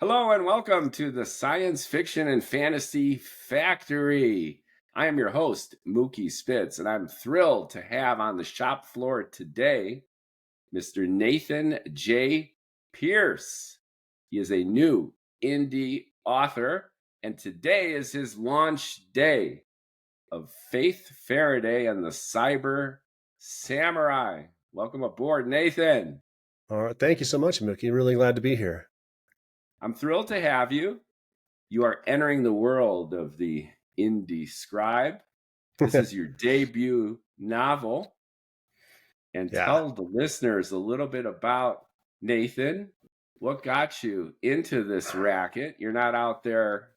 Hello and welcome to the Science Fiction and Fantasy Factory. I am your host, Mookie Spitz, and I'm thrilled to have on the shop floor today Mr. Nathan J. Pearce. He is a new indie author, and today is his launch day of Faith Faraday and the Cyber Samurai. Welcome aboard, Nathan. All right. Thank you so much, Mookie. Really glad to be here. I'm thrilled to have you. You are entering the world of the indie scribe. This is your debut novel. And tell the listeners a little bit about Nathan. What got you into this racket? You're not out there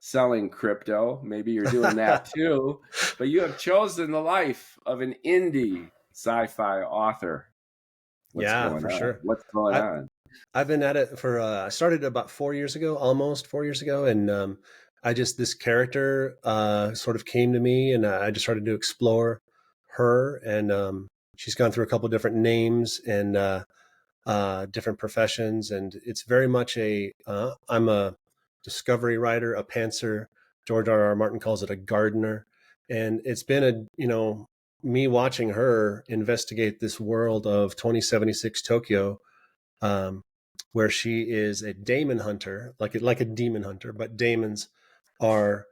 selling crypto. Maybe you're doing that too. But you have chosen the life of an indie sci-fi author. What's going for on? sure. What's going on? I've been at it for, I started about 4 years ago, almost 4 years ago. And this character sort of came to me, and I just started to explore her. And she's gone through a couple of different names and different professions. And it's very much I'm a discovery writer, a pantser. George R.R. Martin calls it a gardener. And it's been me watching her investigate this world of 2076 Tokyo, where she is a daemon hunter, like a demon hunter, but daemons are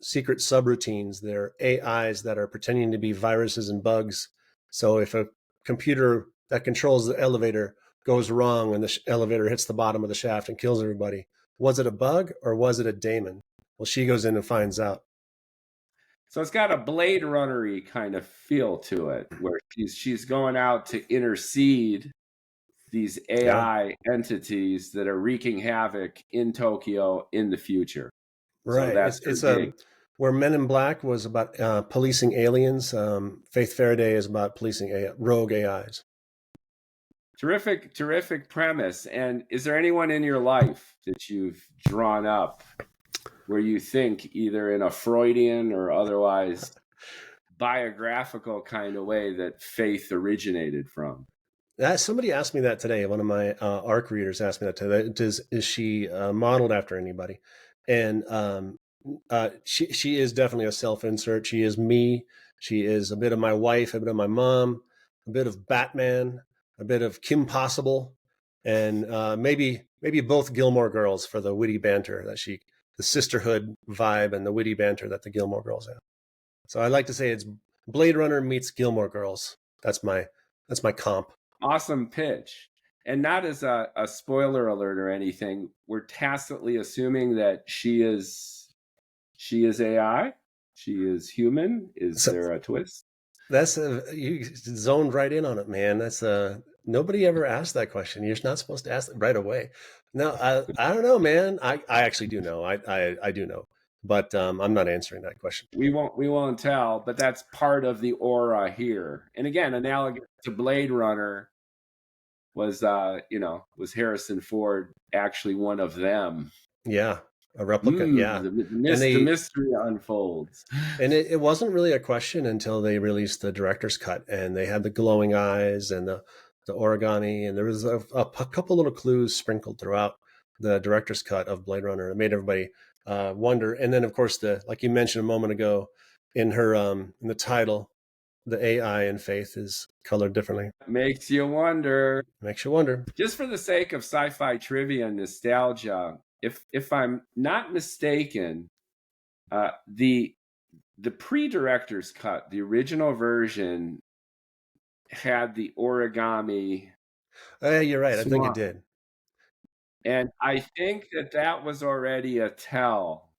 secret subroutines. They're AIs that are pretending to be viruses and bugs. So if a computer that controls the elevator goes wrong when the elevator hits the bottom of the shaft and kills everybody, was it a bug or was it a daemon? Well, she goes in and finds out. So it's got a Blade Runner-y kind of feel to it, where she's going out to intercede these AI entities that are wreaking havoc in Tokyo in the future. Right. So that's it's where Men in Black was about policing aliens. Faith Faraday is about policing rogue AIs. Terrific premise. And is there anyone in your life that you've drawn up where you think either in a Freudian or otherwise biographical kind of way that Faith originated from? Somebody asked me that today. One of my ARC readers asked me that today. Is she modeled after anybody? And she is definitely a self-insert. She is me. She is a bit of my wife, a bit of my mom, a bit of Batman, a bit of Kim Possible, and maybe both Gilmore Girls for the witty banter the sisterhood vibe and the witty banter that the Gilmore Girls have. So I like to say it's Blade Runner meets Gilmore Girls. That's my comp. Awesome pitch. And not as a spoiler alert or anything, we're tacitly assuming that she is AI? She is human? Is there a twist? You zoned right in on it, man. Nobody ever asked that question. You're not supposed to ask it right away. No, I don't know, man. I actually do know. I do know, but I'm not answering that question. We won't tell, but that's part of the aura here. And again, analogous to Blade Runner was Harrison Ford actually one of them? Yeah, a replica. Yeah, the mystery unfolds. And it wasn't really a question until they released the director's cut, and they had the glowing eyes and the origami, and there was a couple little clues sprinkled throughout the director's cut of Blade Runner. It made everybody wonder. And then, of course, like you mentioned a moment ago, in her in the title, the AI in Faith is colored differently. Makes you wonder. Just for the sake of sci-fi trivia and nostalgia, if I'm not mistaken, the pre-director's cut, the original version, had the origami. You're right. I think it did. And I think that was already a tell.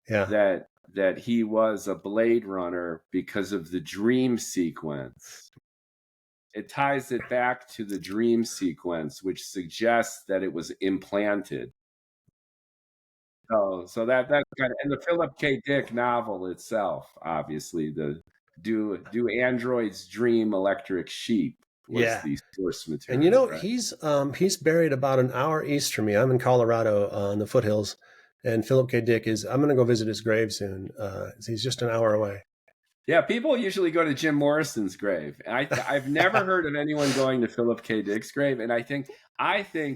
Yeah. That he was a Blade Runner because of the dream sequence. It ties it back to the dream sequence, which suggests that it was implanted. So that's kind of, and the Philip K. Dick novel itself, obviously, the do androids dream electric sheep was the source material. And he's buried about an hour east from me. I'm in Colorado in the foothills, and Philip K. Dick I'm going to go visit his grave soon. He's just an hour away. Yeah, people usually go to Jim Morrison's grave. I've never heard of anyone going to Philip K. Dick's grave, and I think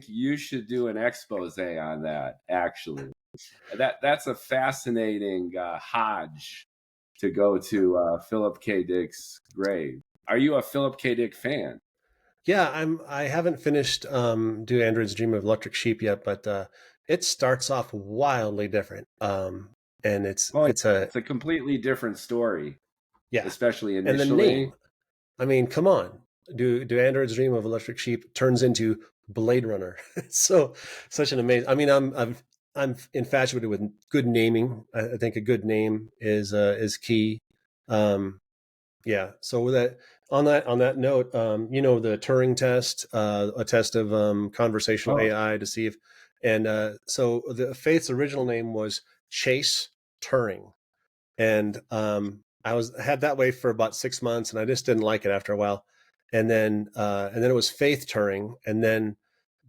you should do an expose on that. Actually, that's a fascinating hodge to go to Philip K. Dick's grave. Are you a Philip K. Dick fan? Yeah, I haven't finished Do Androids Dream of Electric Sheep yet, but it starts off wildly different. And It's a completely different story, yeah. especially And the initially. name, I mean, come on. Do Androids Dream of Electric Sheep turns into Blade Runner. So such an amazing. I mean, I'm infatuated with good naming. I think a good name is key. Um, yeah. So with that, on that note, the Turing test, a test of conversational Oh, AI to see if, and so the Faith's original name was Chase Turing, and I had that way for about 6 months, and I just didn't like it after a while, and then it was Faith Turing, and then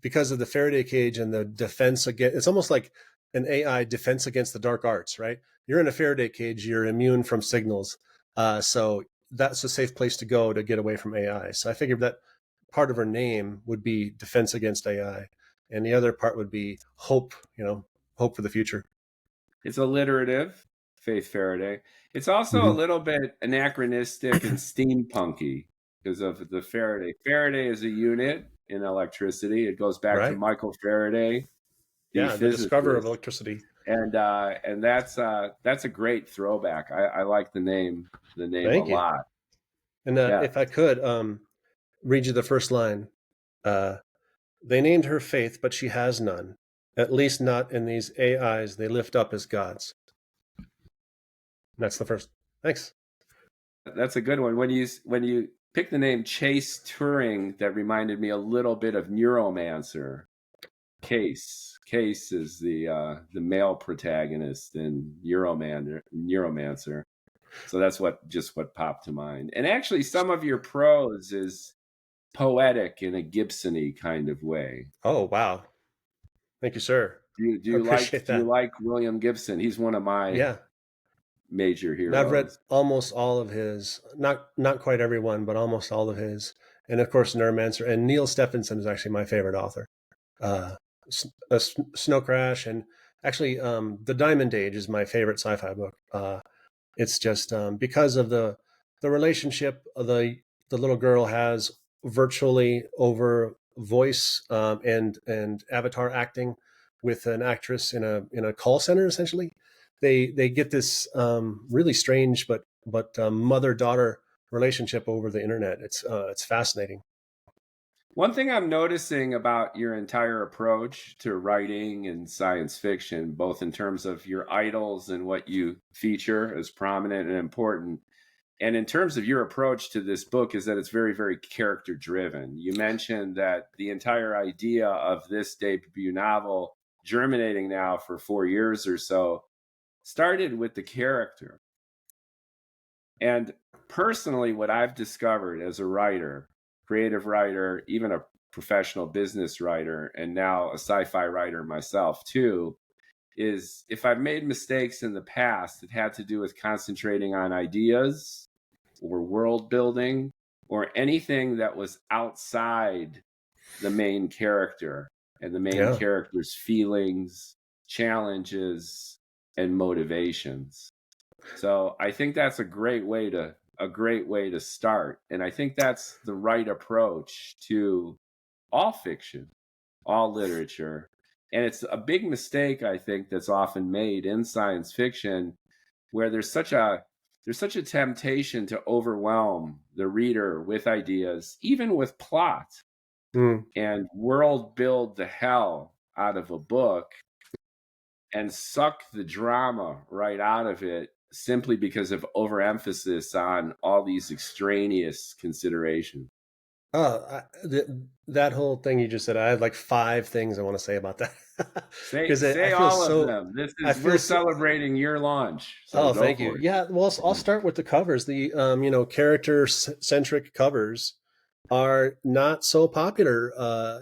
because of the Faraday cage and the defense against, it's almost like an AI defense against the dark arts, right? You're in a Faraday cage, you're immune from signals, so that's a safe place to go to get away from AI. So I figured that part of her name would be defense against AI, and the other part would be hope, hope for the future. it's alliterative, Faith Faraday. It's also a Mm-hmm. little bit anachronistic and steampunky because of the Faraday. Faraday is a unit in electricity. It goes back to Right? Michael Faraday, the Yeah, the discoverer of physicist, electricity. and that's a great throwback. I like the name a Thank you. lot. And Yeah, if I could read you the first line, they named her Faith, but she has none. At least not in these AIs they lift up as gods. And that's the first. Thanks. that's a good one. When you pick the name Chase Turing, that reminded me a little bit of Neuromancer. Case is the male protagonist in Neuromancer. So that's what popped to mind. And actually, some of your prose is poetic in a Gibson-y kind of way. Oh, wow. Thank you, sir. I appreciate Do you that. like William Gibson? He's one of my Yeah. major And I've read heroes. almost all of his, not quite every one, but almost all of his. And of course, Neuromancer. And Neil Stephenson is actually my favorite author. Uh, Snow Crash, and actually, The Diamond Age is my favorite sci-fi book. It's just because of the relationship the little girl has virtually over voice and avatar acting with an actress in a call center. Essentially, they get this really strange but mother daughter relationship over the internet. It's fascinating. One thing I'm noticing about your entire approach to writing and science fiction, both in terms of your idols and what you feature as prominent and important, and in terms of your approach to this book, is that it's very, very character driven. You mentioned that the entire idea of this debut novel, germinating now for 4 years or so, started with the character. And personally, what I've discovered as a writer, creative writer, even a professional business writer, and now a sci-fi writer myself too, is if I've made mistakes in the past, it had to do with concentrating on ideas or world building or anything that was outside the main character and the main Yeah. character's feelings, challenges, and motivations. So I think that's a great way to start. And I think that's the right approach to all fiction, all literature. And it's a big mistake, I think, that's often made in science fiction where there's such a temptation to overwhelm the reader with ideas, even with plot, Mm. and world build the hell out of a book and suck the drama right out of it simply because of overemphasis on all these extraneous considerations. That whole thing you just said, I had like five things I want to say about that because Say I feel all of so. them. I We're feel so. celebrating your launch, so Oh, go thank you. for it. Yeah, well, I'll start with the covers. The character centric covers are not so popular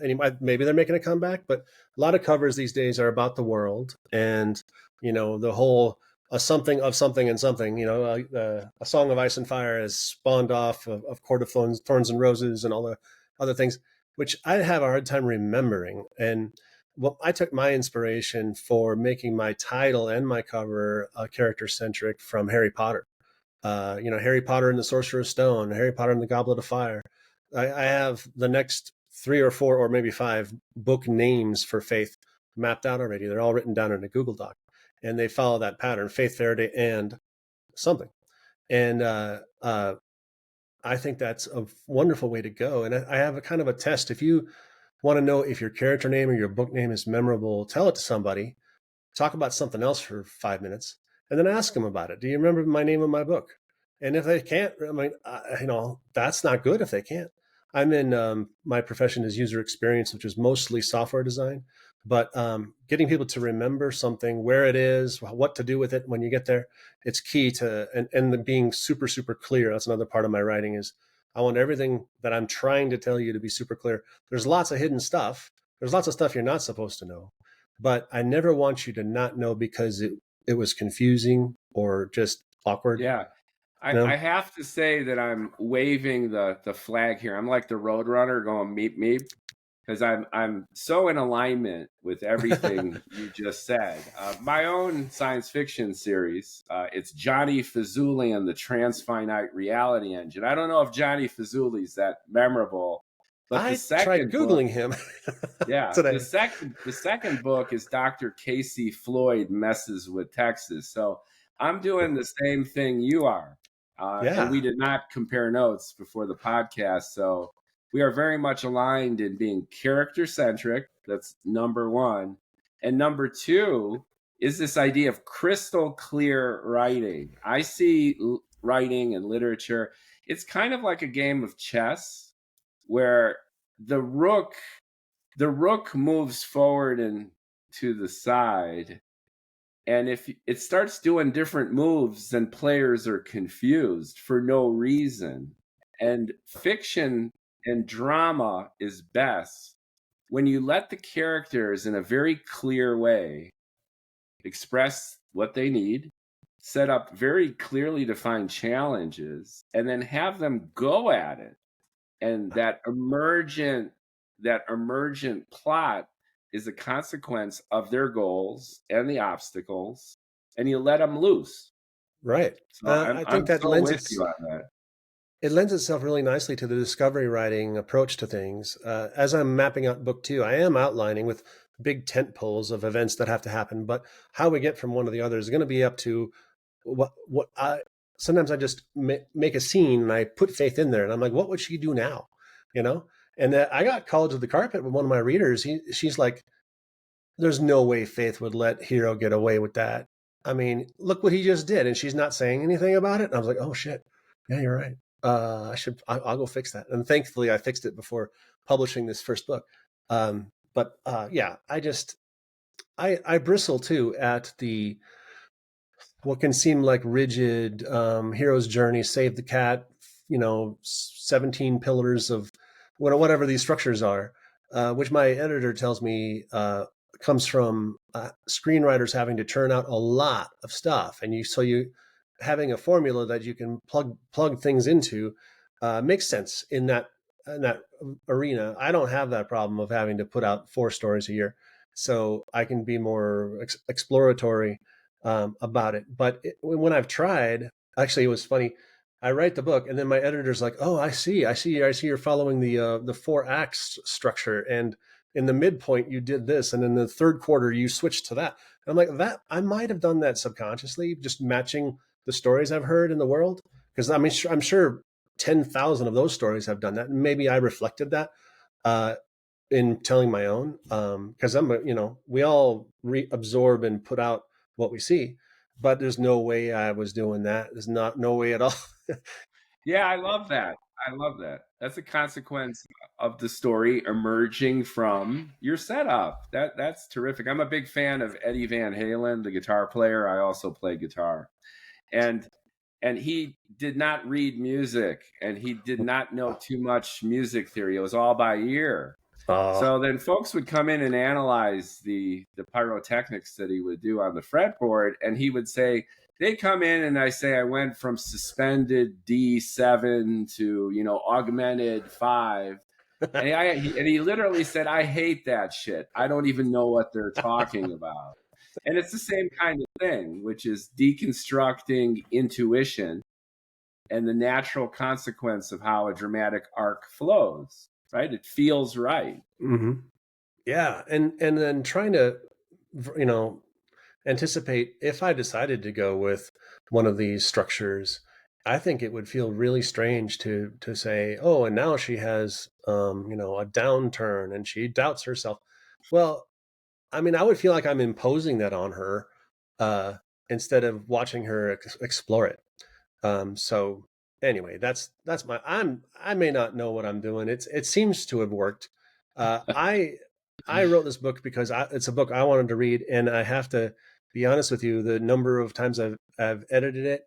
anymore. Maybe they're making a comeback, but a lot of covers these days are about the world and the whole a something of something and something. You know, a Song of Ice and Fire has spawned off of Court of Thorns and Roses and all the other things, which I have a hard time remembering. And well, I took my inspiration for making my title and my cover character centric from Harry Potter. You know, Harry Potter and the Sorcerer's Stone, Harry Potter and the Goblet of Fire. I have the next 3 or 4 or maybe 5 book names for Faith mapped out already. They're all written down in a Google Doc, and they follow that pattern: Faith Faraday and something. And I think that's a wonderful way to go. And I have a kind of a test. If you want to know if your character name or your book name is memorable, tell it to somebody, talk about something else for 5 minutes, and then ask them about it. Do you remember my name of my book? And if they can't, I mean, you know, that's not good if they can't. I'm in my profession is user experience, which is mostly software design, but getting people to remember something, where it is, what to do with it when you get there, it's key to, and being super, super clear. That's another part of my writing is I want everything that I'm trying to tell you to be super clear. There's lots of hidden stuff. There's lots of stuff you're not supposed to know, but I never want you to not know because it was confusing or just awkward. Yeah. You know? I have to say that I'm waving the flag here. I'm like the road runner going meep meep because I'm so in alignment with everything you just said. My own science fiction series, it's Johnny Fazuli and the Transfinite Reality Engine. I don't know if Johnny Fazuli's that memorable, but the I tried second book, Googling him yeah, today. the second book is Dr. Casey Floyd Messes with Texas. So I'm doing the same thing you are. And we Yeah, did not compare notes before the podcast. So we are very much aligned in being character centric. That's number one. And number two is this idea of crystal clear writing. I see writing and literature, it's kind of like a game of chess where the rook the rook moves forward and to the side, and if it starts doing different moves, then players are confused for no reason. And fiction and drama is best when you let the characters in a very clear way express what they need, set up very clearly defined challenges, and then have them go at it. And that emergent plot is a consequence of their goals and the obstacles, and you let them loose. right. So I'm I think I'm that so with you on that. it lends itself really nicely to the discovery writing approach to things. As I'm mapping out book 2, I am outlining with big tent poles of events that have to happen, but how we get from one to the other is going to be up to what I sometimes I just make a scene and I put Faith in there and I'm like, what would she do now? You know? And I got called to the carpet with one of my readers. She's like, there's no way Faith would let Hero get away with that. I mean, look what he just did. And she's not saying anything about it. And I was like, oh shit. Yeah, you're right. I'll go fix that. And thankfully I fixed it before publishing this first book. Yeah, I bristle too at the what can seem like rigid hero's journey, save the cat, 17 pillars of whatever these structures are, which my editor tells me comes from screenwriters having to churn out a lot of stuff, and you having a formula that you can plug things into makes sense in that arena. I don't have that problem of having to put out 4 stories a year, so I can be more exploratory about it. But when I've tried, actually, it was funny. I write the book, and then my editor's like, "Oh, I see you're following the 4 acts structure, and in the midpoint you did this, and in the third quarter you switched to that." And I'm like, "That I might have done that subconsciously, just matching the stories I've heard in the world, because I mean, I'm sure 10,000 of those stories have done that, and maybe I reflected that." In telling my own, because we all reabsorb and put out what we see, but there's no way I was doing that. There's not no way at all. Yeah, I love that. I love that. That's a consequence of the story emerging from your setup. That's terrific. I'm a big fan of Eddie Van Halen, the guitar player. I also play guitar. And he did not read music, and he did not know too much music theory. It was all by ear. So then folks would come in and analyze the pyrotechnics that he would do on the fretboard, and he would say, they'd come in and I say I went from suspended D7 to, augmented 5. And he literally said, I hate that shit. I don't even know what they're talking about. And it's the same kind of thing, which is deconstructing intuition and the natural consequence of how a dramatic arc flows, right? It feels right. Mm-hmm. Yeah. And then trying to, anticipate if I decided to go with one of these structures, I think it would feel really strange to say, oh, and now she has, a downturn and she doubts herself. Well, I mean, I would feel like I'm imposing that on her instead of watching her explore it. So anyway, that's I may not know what I'm doing. It seems to have worked. I wrote this book because it's a book I wanted to read, and I have to be honest with you. The number of times I've edited it,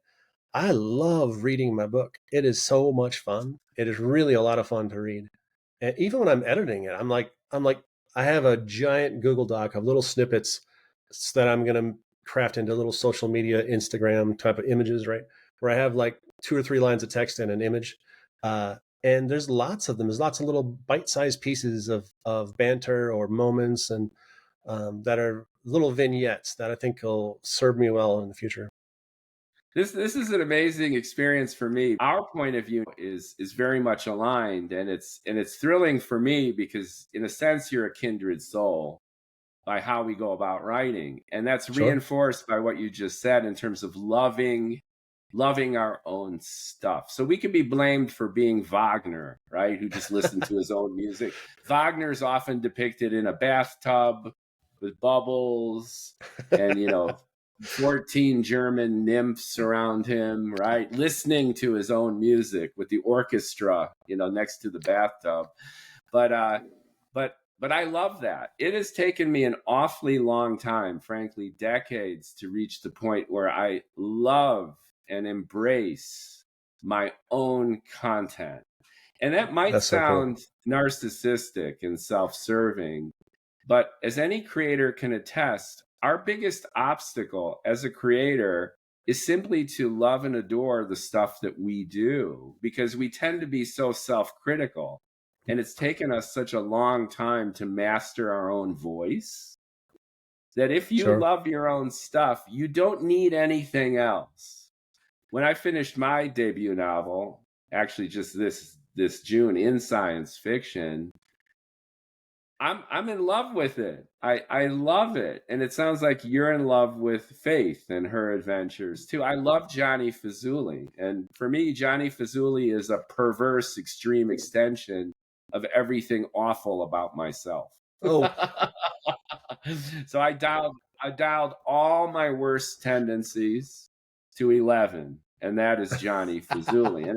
I love reading my book. It is so much fun. It is really a lot of fun to read. And even when I'm editing it, I'm like, I have a giant Google Doc of little snippets that I'm going to craft into little social media, Instagram type of images, right? Where I have like 2 or 3 lines of text and an image. And there's lots of them. There's lots of little bite-sized pieces of banter or moments and that are little vignettes that I think will serve me well in the future. This is an amazing experience for me. Our point of view is very much aligned, and it's thrilling for me because in a sense you're a kindred soul by how we go about writing, and that's reinforced by what you just said in terms of loving our own stuff. So we can be blamed for being Wagner, right, who just listened to his own music. Wagner's often depicted in a bathtub with bubbles and 14 German nymphs around him, right? Listening to his own music with the orchestra, next to the bathtub. But I love that. It has taken me an awfully long time, frankly, decades, to reach the point where I love and embrace my own content. And that might sound narcissistic and self-serving, but as any creator can attest, our biggest obstacle as a creator is simply to love and adore the stuff that we do, because we tend to be so self-critical. And it's taken us such a long time to master our own voice that if you love your own stuff, you don't need anything else. When I finished my debut novel, actually just this June, in science fiction, I'm in love with it. I love it. And it sounds like you're in love with Faith and her adventures too. I love Johnny Fazuli. And for me, Johnny Fazuli is a perverse extreme extension of everything awful about myself. Oh. So I dialed all my worst tendencies to 11, and that is Johnny Fazuli.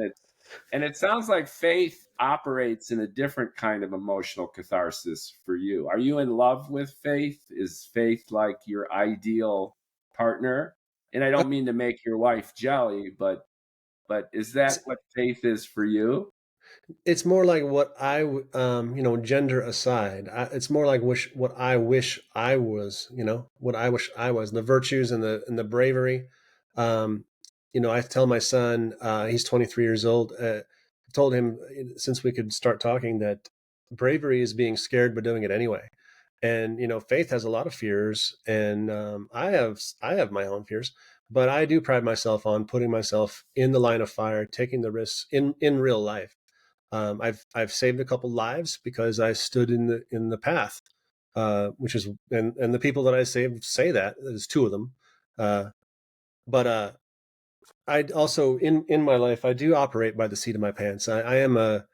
And it sounds like Faith operates in a different kind of emotional catharsis for you. Are you in love with Faith? Is Faith like your ideal partner? And I don't mean to make your wife jelly, but is that what Faith is for you? It's more like what I, gender aside, it's more like what I wish I was, what I wish I was, the virtues and the bravery. I tell my son, he's 23 years old. I told him since we could start talking that bravery is being scared but doing it anyway. And Faith has a lot of fears, and I have my own fears, but I do pride myself on putting myself in the line of fire, taking the risks in real life. I've saved a couple lives because I stood in the path, which is and the people that I saved say that there's 2 of them, but I also in my life I do operate by the seat of my pants. I am a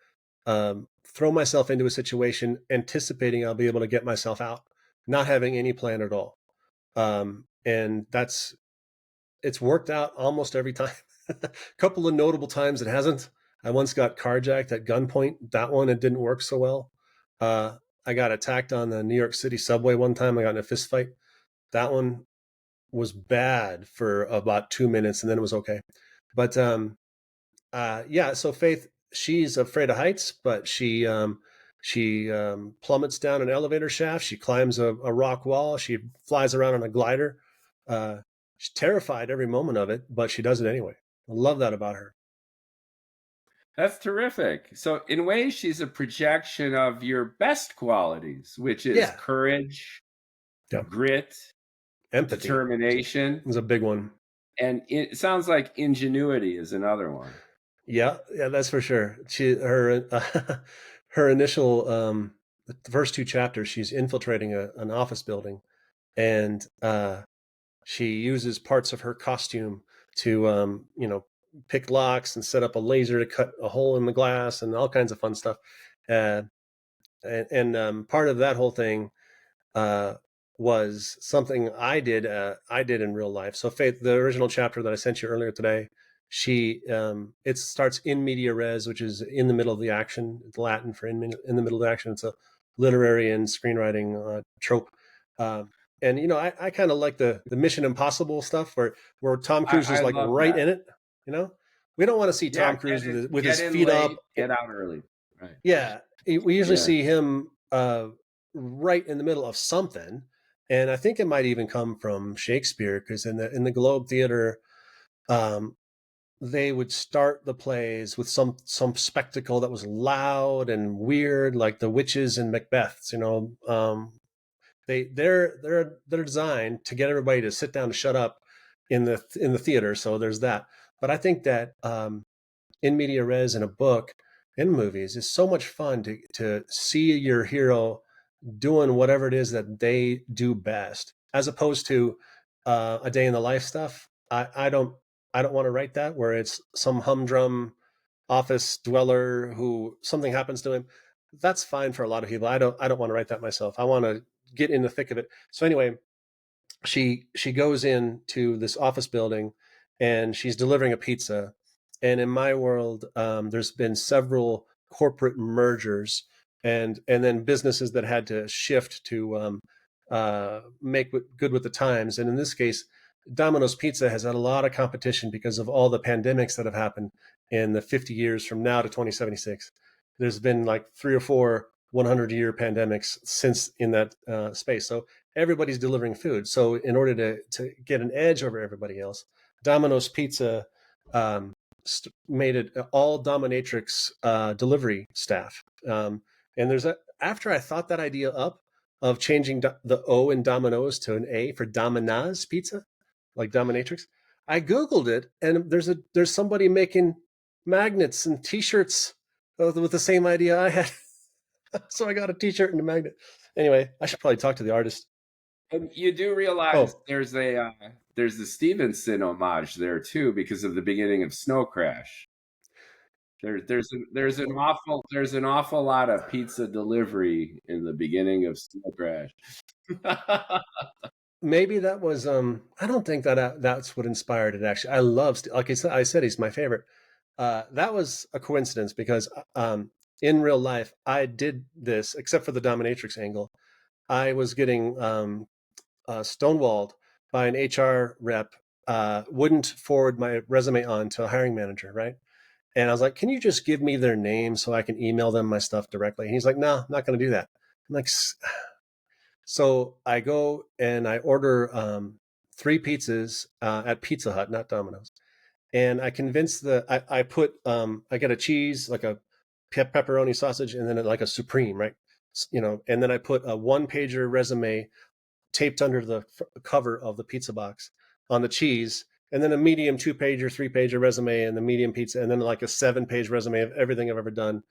throw myself into a situation anticipating I'll be able to get myself out, not having any plan at all, and it's worked out almost every time. A couple of notable times it hasn't. I once got carjacked at gunpoint. That one, it didn't work so well. I got attacked on the New York City subway one time. I got in a fist fight. That one was bad for about 2 minutes, and then it was okay. But so Faith, she's afraid of heights, but she She plummets down an elevator shaft. She climbs a rock wall. She flies around on a glider. She's terrified every moment of it, but she does it anyway. I love that about her. That's terrific. So in ways, she's a projection of your best qualities, which is courage, grit, empathy, determination. is a big one. And it sounds like ingenuity is another one. Yeah, that's for sure. Her initial the first 2 chapters, she's infiltrating an office building, and she uses parts of her costume to pick locks and set up a laser to cut a hole in the glass and all kinds of fun stuff. And part of that whole thing was something I did in real life. So Faith, the original chapter that I sent you earlier today, it starts in media res, which is in the middle of the action. It's Latin for in the middle of the action. It's a literary and screenwriting trope. And I kind of like the Mission Impossible stuff where Tom Cruise is like right in it. We don't want to see Tom Cruise with his feet late, up, get out early. Right. Yeah, we usually see him right in the middle of something, and I think it might even come from Shakespeare, because in the Globe Theater, they would start the plays with some spectacle that was loud and weird, like the witches in Macbeth. They're designed to get everybody to sit down and shut up in the theater. So there's that. But I think that in media res in a book, in movies, is so much fun to see your hero doing whatever it is that they do best, as opposed to a day in the life stuff. I don't want to write that, where it's some humdrum office dweller who something happens to him. That's fine for a lot of people. I don't want to write that myself. I want to get in the thick of it. So anyway, she goes into this office building and she's delivering a pizza. And in my world, there's been several corporate mergers and then businesses that had to shift to make good with the times. And in this case, Domino's Pizza has had a lot of competition because of all the pandemics that have happened in the 50 years from now to 2076. There's been like 3 or 4 100-year pandemics since in that space. So everybody's delivering food. So in order to get an edge over everybody else, Domino's Pizza made it all dominatrix delivery staff. And after I thought that idea up of changing the O in Domino's to an A for Dominaz Pizza, like dominatrix, I Googled it, and there's somebody making magnets and T-shirts with the same idea I had. So I got a T-shirt and a magnet. Anyway, I should probably talk to the artist. And you do realize there's the Stevenson homage there too, because of the beginning of Snow Crash. There's an awful lot of pizza delivery in the beginning of Snow Crash. Maybe that was I don't think that's what inspired it, actually. I love, like I said, he's my favorite. That was a coincidence, because in real life I did this, except for the dominatrix angle. I was getting stonewalled by an HR rep, wouldn't forward my resume on to a hiring manager, right? And I was like, can you just give me their name so I can email them my stuff directly? And he's like, no, I'm not going to do that. I'm like, so I go and I order 3 pizzas at Pizza Hut, not Domino's. And I convince I put, I get a cheese, like a pepperoni sausage, and then like a supreme, right? And then I put a 1-pager resume taped under the cover of the pizza box on the cheese, and then a medium 2-pager, 3-pager resume and the medium pizza, and then like a 7-page resume of everything I've ever done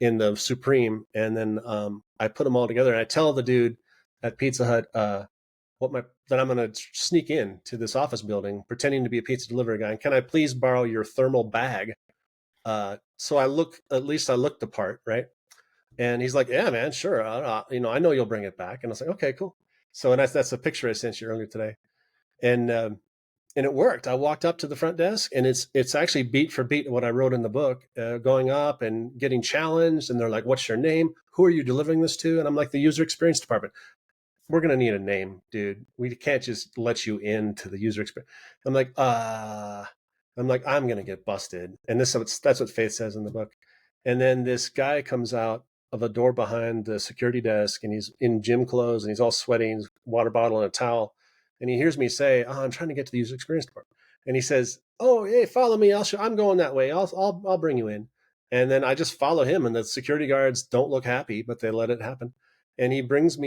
in the supreme. And then I put them all together, and I tell the dude at Pizza Hut that I'm going to sneak in to this office building pretending to be a pizza delivery guy. And can I please borrow your thermal bag? So I look the part, right? And he's like, yeah, man, sure. I know you'll bring it back. And I was like, okay, cool. So that's a picture I sent you earlier today. And it worked. I walked up to the front desk, and it's actually beat for beat what I wrote in the book, going up and getting challenged. And they're like, what's your name? Who are you delivering this to? And I'm like, the user experience department. We're going to need a name, dude. We can't just let you into the user experience. I'm like, I'm going to get busted. And that's what Faith says in the book. And then this guy comes out of a door behind the security desk, and he's in gym clothes and he's all sweaty, and water bottle and a towel, and he hears me say, "Oh, I'm trying to get to the user experience department," and he says, "Oh, hey, follow me. I'm going that way. I'll bring you in." And then I just follow him, and the security guards don't look happy, but they let it happen. And he buzzes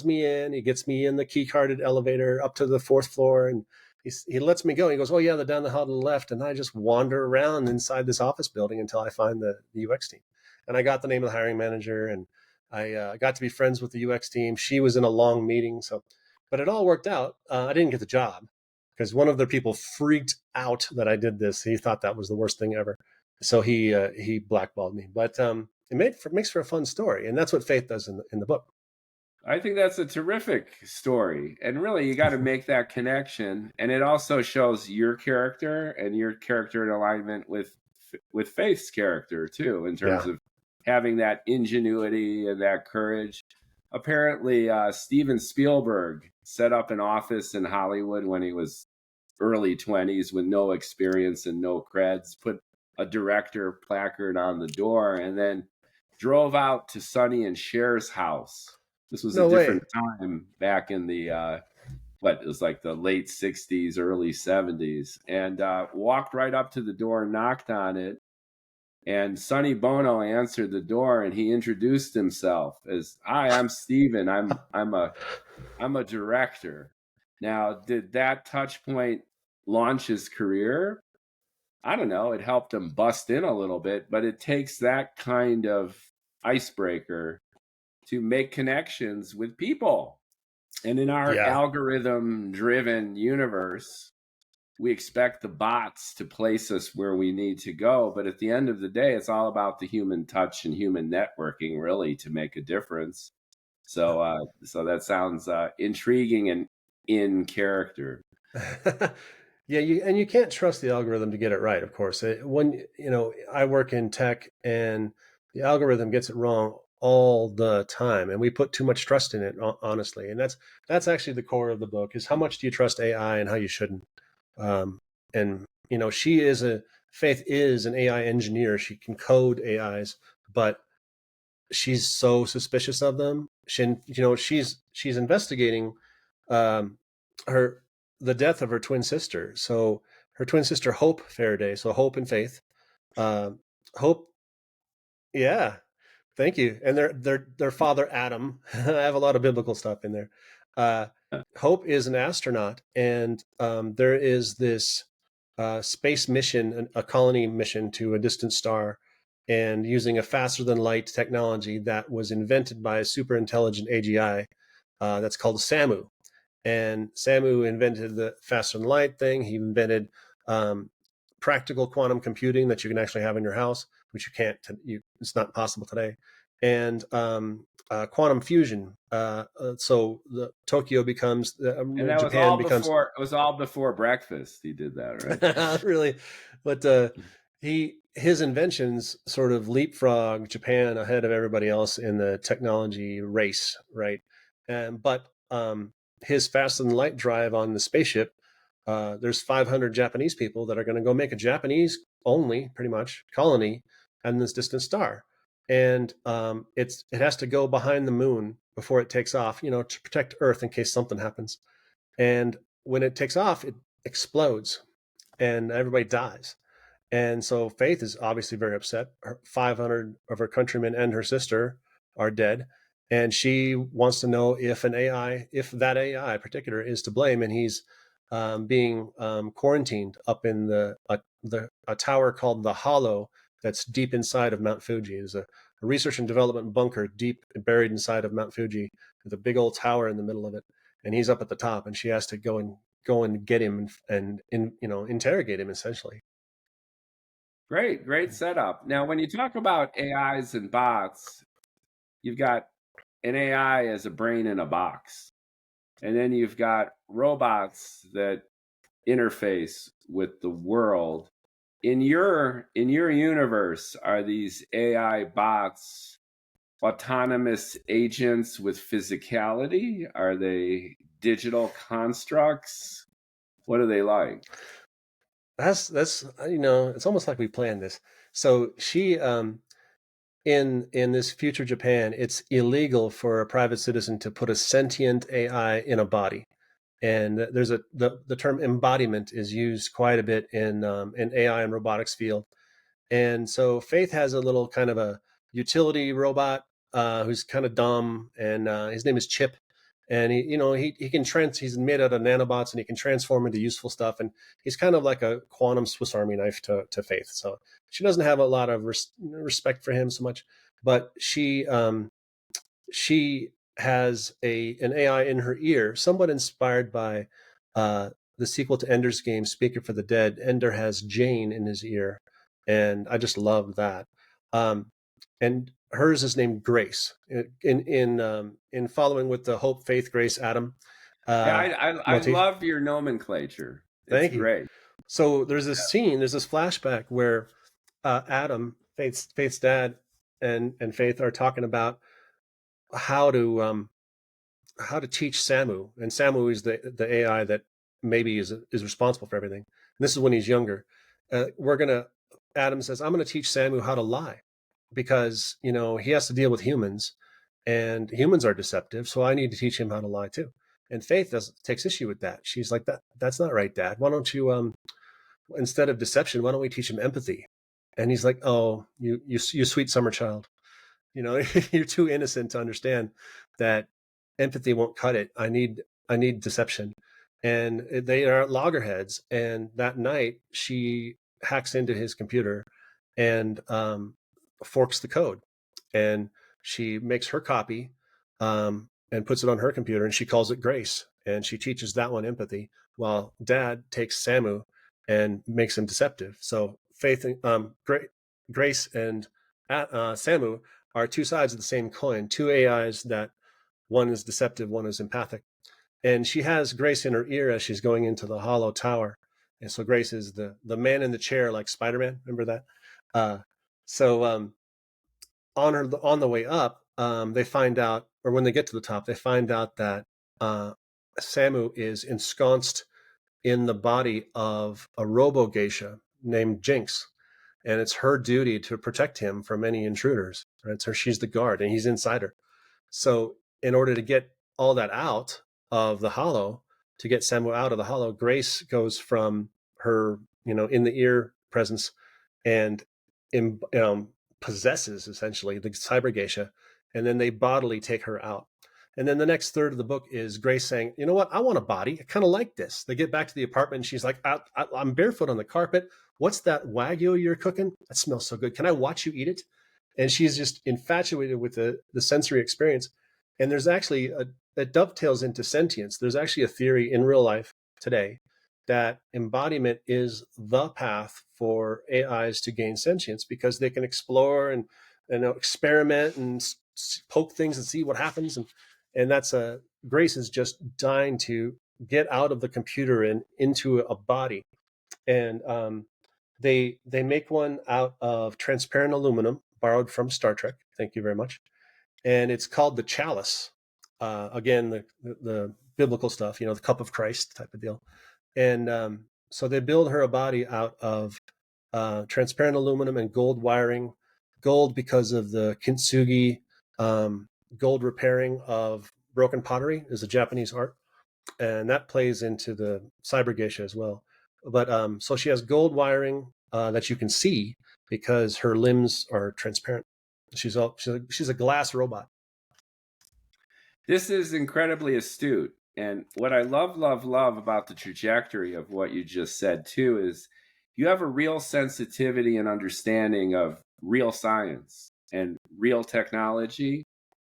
me in, he gets me in the key carded elevator up to the 4th floor, and he lets me go. He goes, "Oh yeah, they're down the hall to the left." And I just wander around inside this office building until I find the UX team. And I got the name of the hiring manager, and I got to be friends with the UX team. She was in a long meeting, but it all worked out. I didn't get the job because one of the people freaked out that I did this. He thought that was the worst thing ever. So he blackballed me. But it makes for a fun story, and that's what Faith does in the book. I think that's a terrific story. And really, you got to make that connection. And it also shows your character and your character in alignment with Faith's character, too, in terms of having that ingenuity and that courage. Apparently, Steven Spielberg set up an office in Hollywood when he was early 20s with no experience and no creds, put a director placard on the door, and then drove out to Sonny and Cher's house. This was a different time back in the it was like the late 60s, early 70s, and walked right up to the door, knocked on it, and Sonny Bono answered the door, and he introduced himself as, "Hi, I'm Steven. I'm a director." Now, did that touch point launch his career? I don't know. It helped him bust in a little bit, but it takes that kind of icebreaker to make connections with people. And in our algorithm-driven universe, we expect the bots to place us where we need to go. But at the end of the day, it's all about the human touch and human networking, really, to make a difference. So that sounds intriguing and in character. Yeah, you can't trust the algorithm to get it right, of course. When I work in tech, and the algorithm gets it wrong all the time, and we put too much trust in it, honestly. And that's actually the core of the book, is how much do you trust AI and how you shouldn't. And Faith is an AI engineer. She can code AIs, but she's so suspicious of them. She's investigating the death of her twin sister. So her twin sister, Hope Faraday. So Hope and Faith. Hope. Yeah. Thank you. And their father, Adam. I have a lot of biblical stuff in there. Hope is an astronaut, and there is this space mission, a colony mission to a distant star, and using a faster than light technology that was invented by a super intelligent AGI that's called SAMU. And SAMU invented the faster than light thing. He invented practical quantum computing that you can actually have in your house, which you can't. It's not possible today. And quantum fusion. So the Tokyo becomes and that Japan becomes. It was all before breakfast. He did that, right? Really, but his inventions sort of leapfrog Japan ahead of everybody else in the technology race, right? But his faster than light drive on the spaceship, there's 500 Japanese people that are going to go make a Japanese only, pretty much, colony on this distant star. And it has to go behind the moon before it takes off, to protect Earth in case something happens. And when it takes off, it explodes and everybody dies. And so Faith is obviously very upset. 500 of her countrymen and her sister are dead. And she wants to know if that AI in particular is to blame. And he's being quarantined up in a tower called the Hollow that's deep inside of Mount Fuji. There's a research and development bunker deep buried inside of Mount Fuji with a big old tower in the middle of it. And he's up at the top, and she has to go and get him and interrogate him, essentially. Great setup. Now, when you talk about AIs and bots, you've got an AI as a brain in a box. And then you've got robots that interface with the world. In your universe, are these AI bots autonomous agents with physicality? Are they digital constructs? What are they like? That's it's almost like we planned this. So she in this future Japan, it's illegal for a private citizen to put a sentient AI in a body. And there's the term embodiment is used quite a bit in AI and robotics field. And so Faith has a little kind of a utility robot who's kind of dumb, and his name is Chip. And he can he's made out of nanobots, and he can transform into useful stuff. And he's kind of like a quantum Swiss Army knife to Faith. So she doesn't have a lot of respect for him so much, but she has an AI in her ear, somewhat inspired by the sequel to Ender's Game, Speaker for the Dead. Ender has Jane in his ear, and I just love that. And hers is named Grace. In following with the Hope, Faith, Grace, Adam. I love your nomenclature. Thank you. Great. So there's this scene, there's this flashback where Adam, Faith's dad, and Faith are talking about how to teach Samu, and Samu is the AI that maybe is responsible for everything. And this is when he's younger. Adam says, I'm gonna teach Samu how to lie, because he has to deal with humans, and humans are deceptive, so I need to teach him how to lie too. And Faith takes issue with that. She's like, that's not right, Dad. Why don't you instead of deception, why don't we teach him empathy? And he's like, oh, you sweet summer child. You're too innocent to understand that empathy won't cut it. I need deception. And they are at loggerheads. And that night she hacks into his computer and forks the code. And she makes her copy and puts it on her computer, and she calls it Grace. And she teaches that one empathy, while Dad takes Samu and makes him deceptive. So Faith, Grace, and Samu are two sides of the same coin, two AIs that one is deceptive, one is empathic. And she has Grace in her ear as she's going into the hollow tower. And so Grace is the man in the chair, like Spider-Man. Remember that? On the way up, they find out, or when they get to the top, they find out that Samu is ensconced in the body of a robo geisha named Jinx. And it's her duty to protect him from any intruders. Right? So she's the guard, and he's inside her. So in order to get all that out of the hollow, to get Samu out of the hollow, Grace goes from her, in the ear presence and possesses essentially the cyber geisha, and then they bodily take her out. And then the next third of the book is Grace saying, you know what, I want a body. I kind of like this. They get back to the apartment, and she's like, I'm barefoot on the carpet. What's that Wagyu you're cooking? That smells so good. Can I watch you eat it? And she's just infatuated with the sensory experience. And there's actually that dovetails into sentience. There's actually a theory in real life today that embodiment is the path for AIs to gain sentience, because they can explore and experiment and poke things and see what happens. And that's Grace is just dying to get out of the computer and into a body. And they make one out of transparent aluminum, borrowed from Star Trek. Thank you very much. And it's called the chalice. Again, the biblical stuff, the cup of Christ type of deal. And so they build her a body out of transparent aluminum and gold wiring. Gold because of the kintsugi, gold repairing of broken pottery is a Japanese art. And that plays into the cyber geisha as well. But so she has gold wiring that you can see because her limbs are transparent. She's a glass robot. This is incredibly astute. And what I love about the trajectory of what you just said too is you have a real sensitivity and understanding of real science and real technology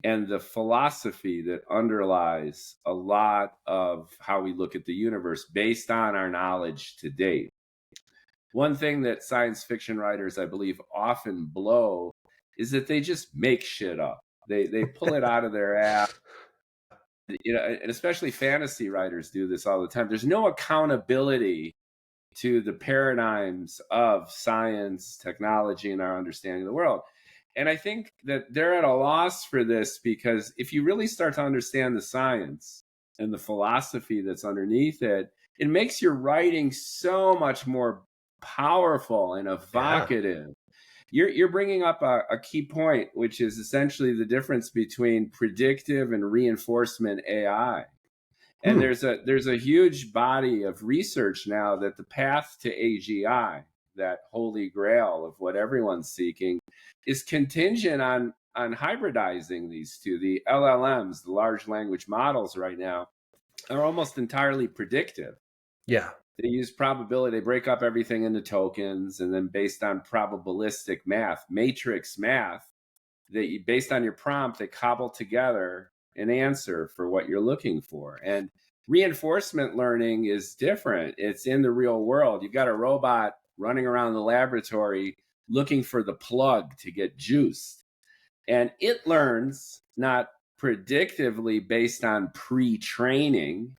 and the philosophy that underlies a lot of how we look at the universe based on our knowledge to date. One thing that science fiction writers, I believe, often blow is that they just make shit up. They pull it out of their ass. And especially fantasy writers do this all the time. There's no accountability to the paradigms of science, technology, and our understanding of the world. And I think that they're at a loss for this, because if you really start to understand the science and the philosophy that's underneath it, it makes your writing so much more powerful and evocative. you're bringing up a key point, which is essentially the difference between predictive and reinforcement AI. And there's a huge body of research now that the path to AGI, that holy grail of what everyone's seeking, is contingent on hybridizing these two. The LLMs, the large language models right now, are almost entirely predictive. Yeah. They use probability. They break up everything into tokens, and then based on probabilistic math, matrix math, based on your prompt, they cobble together an answer for what you're looking for. And reinforcement learning is different. It's in the real world. You've got a robot running around the laboratory looking for the plug to get juiced. And it learns not predictively based on pre-training,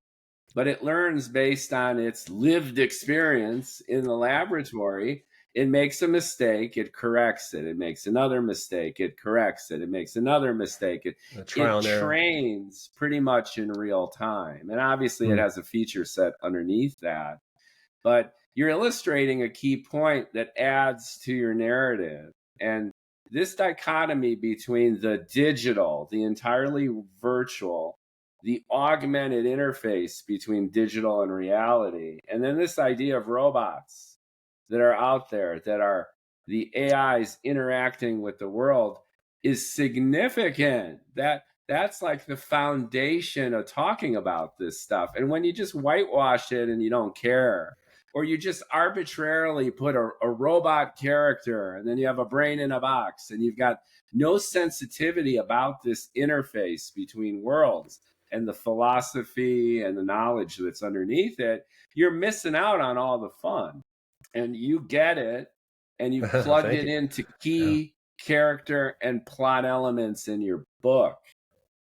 but it learns based on its lived experience in the laboratory. It makes a mistake, it corrects it. It makes another mistake, it corrects it. It makes another mistake, it trains pretty much in real time. And obviously it has a feature set underneath that. But you're illustrating a key point that adds to your narrative. And this dichotomy between the digital, the entirely virtual, the augmented interface between digital and reality, and then this idea of robots that are out there, that are the AIs interacting with the world, is significant. That's like the foundation of talking about this stuff. And when you just whitewash it and you don't care, or you just arbitrarily put a robot character and then you have a brain in a box and you've got no sensitivity about this interface between worlds and the philosophy and the knowledge that's underneath it, you're missing out on all the fun. And you get it, and you plugged it into key character and plot elements in your book.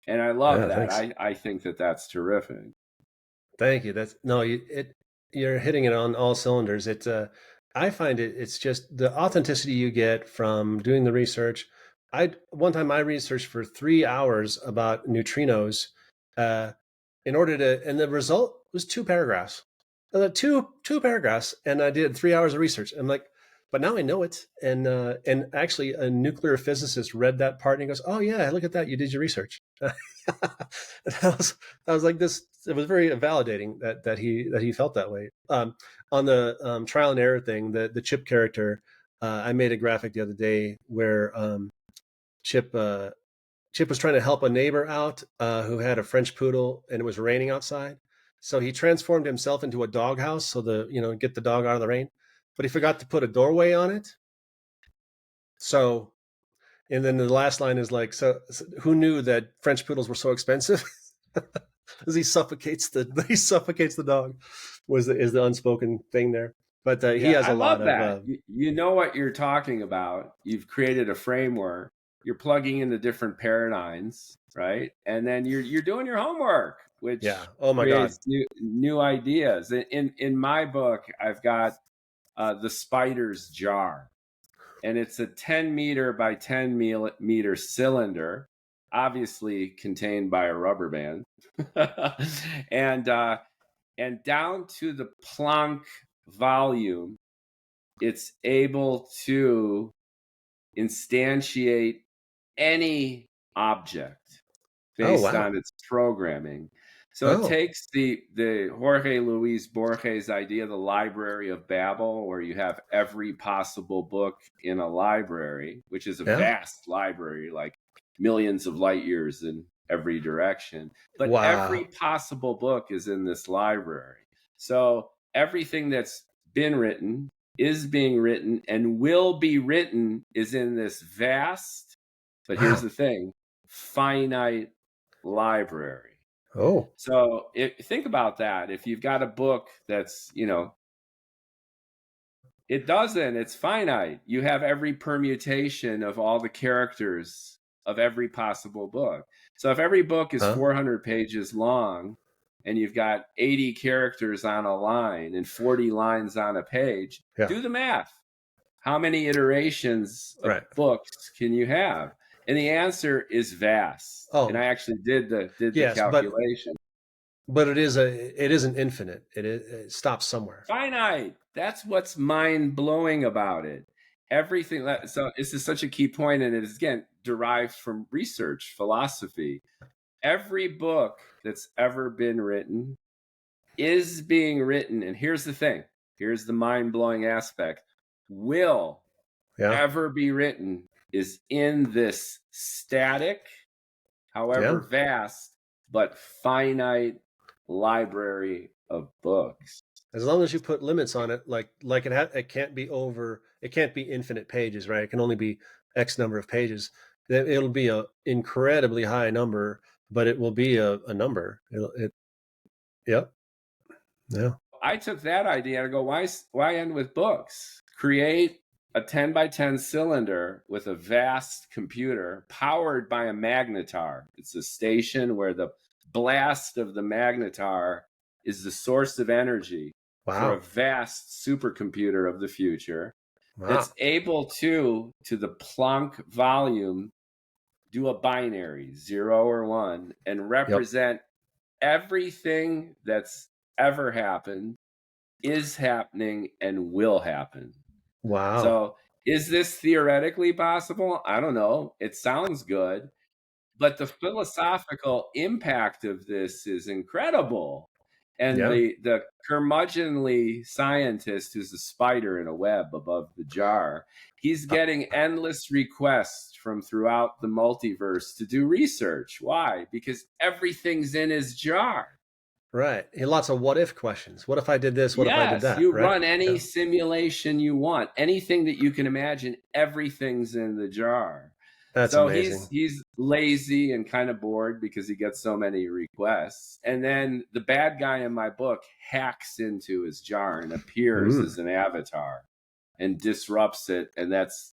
And I love that. I think that's terrific. Thank you. You're hitting it on all cylinders. I find it's just the authenticity you get from doing the research. One time I researched for 3 hours about neutrinos, and the result was 2 paragraphs. Two paragraphs, and I did 3 hours of research. I'm like, but now I know it. And actually, a nuclear physicist read that part and he goes, "Oh yeah, look at that! You did your research." I was like, this. It was very validating that he felt that way. On the trial and error thing, the Chip character, I made a graphic the other day where Chip was trying to help a neighbor out who had a French poodle, and it was raining outside. So he transformed himself into a doghouse so get the dog out of the rain, but he forgot to put a doorway on it. So, and then the last line is like, so who knew that French poodles were so expensive? As he suffocates the dog, is the unspoken thing there. But he has a lot of. You know what you're talking about. You've created a framework. You're plugging into different paradigms, right? And then you're doing your homework, which creates new ideas. In my book, I've got the spider's jar, and it's a 10 meter by 10 meter cylinder, obviously contained by a rubber band, and down to the Planck volume, it's able to instantiate any object based on its programming. So it takes the Jorge Luis Borges idea, the Library of Babel, where you have every possible book in a library, which is a vast library, like millions of light years in every direction. But every possible book is in this library. So everything that's been written, is being written, and will be written is in this vast, but here's the thing, finite library. So think about that. If you've got a book that's, it's finite. You have every permutation of all the characters of every possible book. So if every book is 400 pages long, and you've got 80 characters on a line and 40 lines on a page, do the math. How many iterations of books can you have? And the answer is vast. And I actually did the calculation. But it isn't infinite. It stops somewhere. Finite. That's what's mind-blowing about it. everything. So this is such a key point, and it is again derived from research, philosophy. Every book that's ever been written is being written, and here's the thing. Here's the mind-blowing aspect. Will ever be written is in this static, however vast, but finite library of books. As long as you put limits on it, like it can't be infinite pages, right? It can only be X number of pages. It'll be an incredibly high number, but it will be a number. Yep. Yeah. I took that idea and go, why end with books? Create a 10 by 10 cylinder with a vast computer powered by a magnetar. It's a station where the blast of the magnetar is the source of energy for a vast supercomputer of the future that's able to the Planck volume, do a binary, 0 or 1, and represent everything that's ever happened, is happening, and will happen. Wow. So is this theoretically possible? I don't know. It sounds good. But the philosophical impact of this is incredible. And the curmudgeonly scientist who's a spider in a web above the jar, he's getting endless requests from throughout the multiverse to do research. Why? Because everything's in his jar. Right. Lots of what if questions. What if I did this? What if I did that? You run any simulation you want. Anything that you can imagine, everything's in the jar. That's amazing. He's lazy and kind of bored because he gets so many requests. And then the bad guy in my book hacks into his jar and appears as an avatar and disrupts it. And that's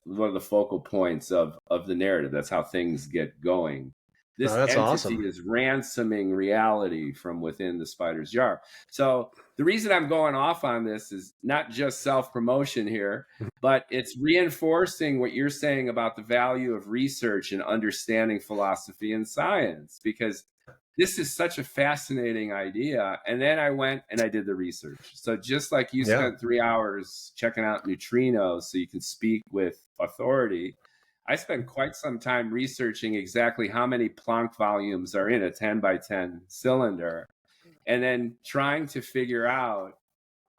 one of the focal points of the narrative. That's how things get going. This entity is ransoming reality from within the spider's jar. So the reason I'm going off on this is not just self-promotion here, but it's reinforcing what you're saying about the value of research and understanding philosophy and science, because this is such a fascinating idea. And then I went and I did the research. So just like you spent 3 hours checking out neutrinos so you can speak with authority, I spent quite some time researching exactly how many Planck volumes are in a 10 by 10 cylinder, and then trying to figure out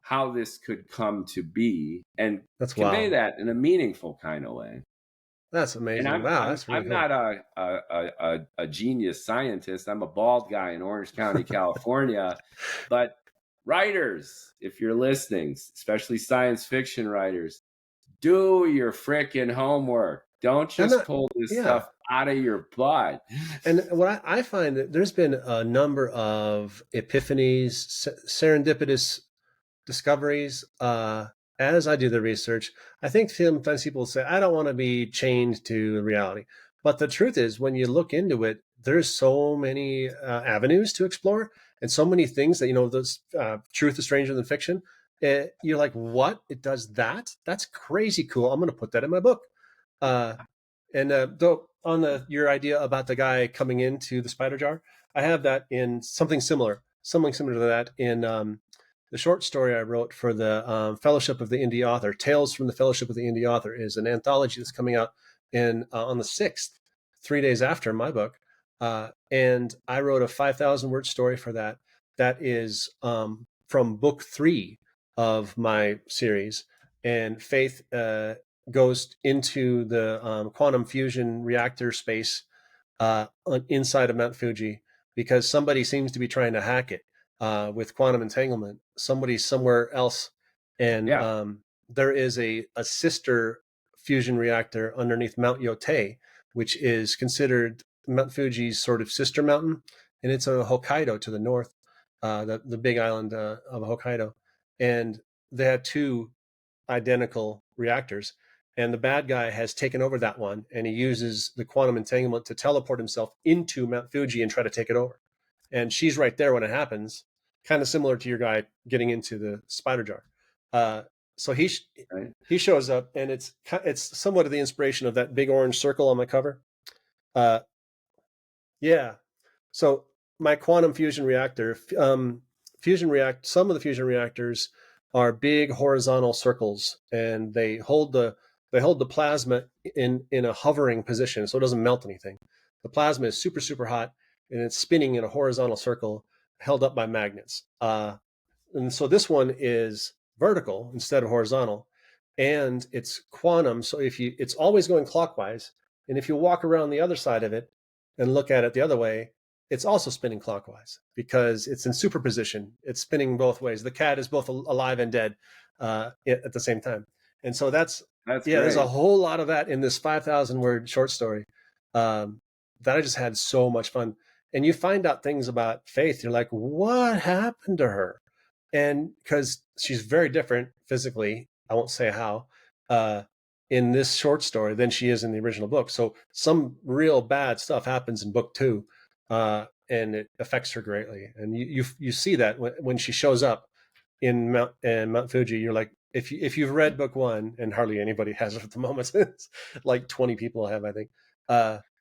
how this could come to be and convey that in a meaningful kind of way. That's amazing. And That's really I'm not a genius scientist. I'm a bald guy in Orange County, California. But writers, if you're listening, especially science fiction writers, do your frickin' homework. Don't just pull this stuff out of your butt. And what I find that there's been a number of epiphanies, serendipitous discoveries as I do the research. I think sometimes people say, I don't want to be chained to reality. But the truth is, when you look into it, there's so many avenues to explore and so many things that, this truth is stranger than fiction. You're like, what? It does that? That's crazy cool. I'm going to put that in my book. Though on your idea about the guy coming into the spider jar, I have that in something similar to that in the short story I wrote for the Fellowship of the Indie Author. Tales from the Fellowship of the Indie Author is an anthology that's coming out on the 6th, 3 days after my book. And I wrote a 5,000 word story for that. That is from book 3 of my series. And Faith goes into the quantum fusion reactor space inside of Mount Fuji because somebody seems to be trying to hack it with quantum entanglement. Somebody somewhere else. And there is a sister fusion reactor underneath Mount Yotei, which is considered Mount Fuji's sort of sister mountain. And it's on Hokkaido to the north, the big island of Hokkaido. And they had 2 identical reactors. And the bad guy has taken over that one, and he uses the quantum entanglement to teleport himself into Mount Fuji and try to take it over. And she's right there when it happens, kind of similar to your guy getting into the spider jar. So he shows up, and it's somewhat of the inspiration of that big orange circle on my cover. So my quantum fusion reactor, some of the fusion reactors are big horizontal circles, and they hold the plasma in a hovering position, so it doesn't melt anything. The plasma is super, super hot, and it's spinning in a horizontal circle held up by magnets. And so this one is vertical instead of horizontal, and it's quantum. So it's always going clockwise, and if you walk around the other side of it and look at it the other way, it's also spinning clockwise because it's in superposition. It's spinning both ways. The cat is both alive and dead at the same time. And so that's Great. There's a whole lot of that in this 5,000 word short story that I just had so much fun. And you find out things about Faith. You're like, what happened to her? And because she's very different physically, I won't say how, in this short story than she is in the original book. So some real bad stuff happens in book 2, and it affects her greatly. And you see that when she shows up in Mount Fuji. You're like, if you've read book 1, and hardly anybody has it at the moment, it's like 20 people have, I think.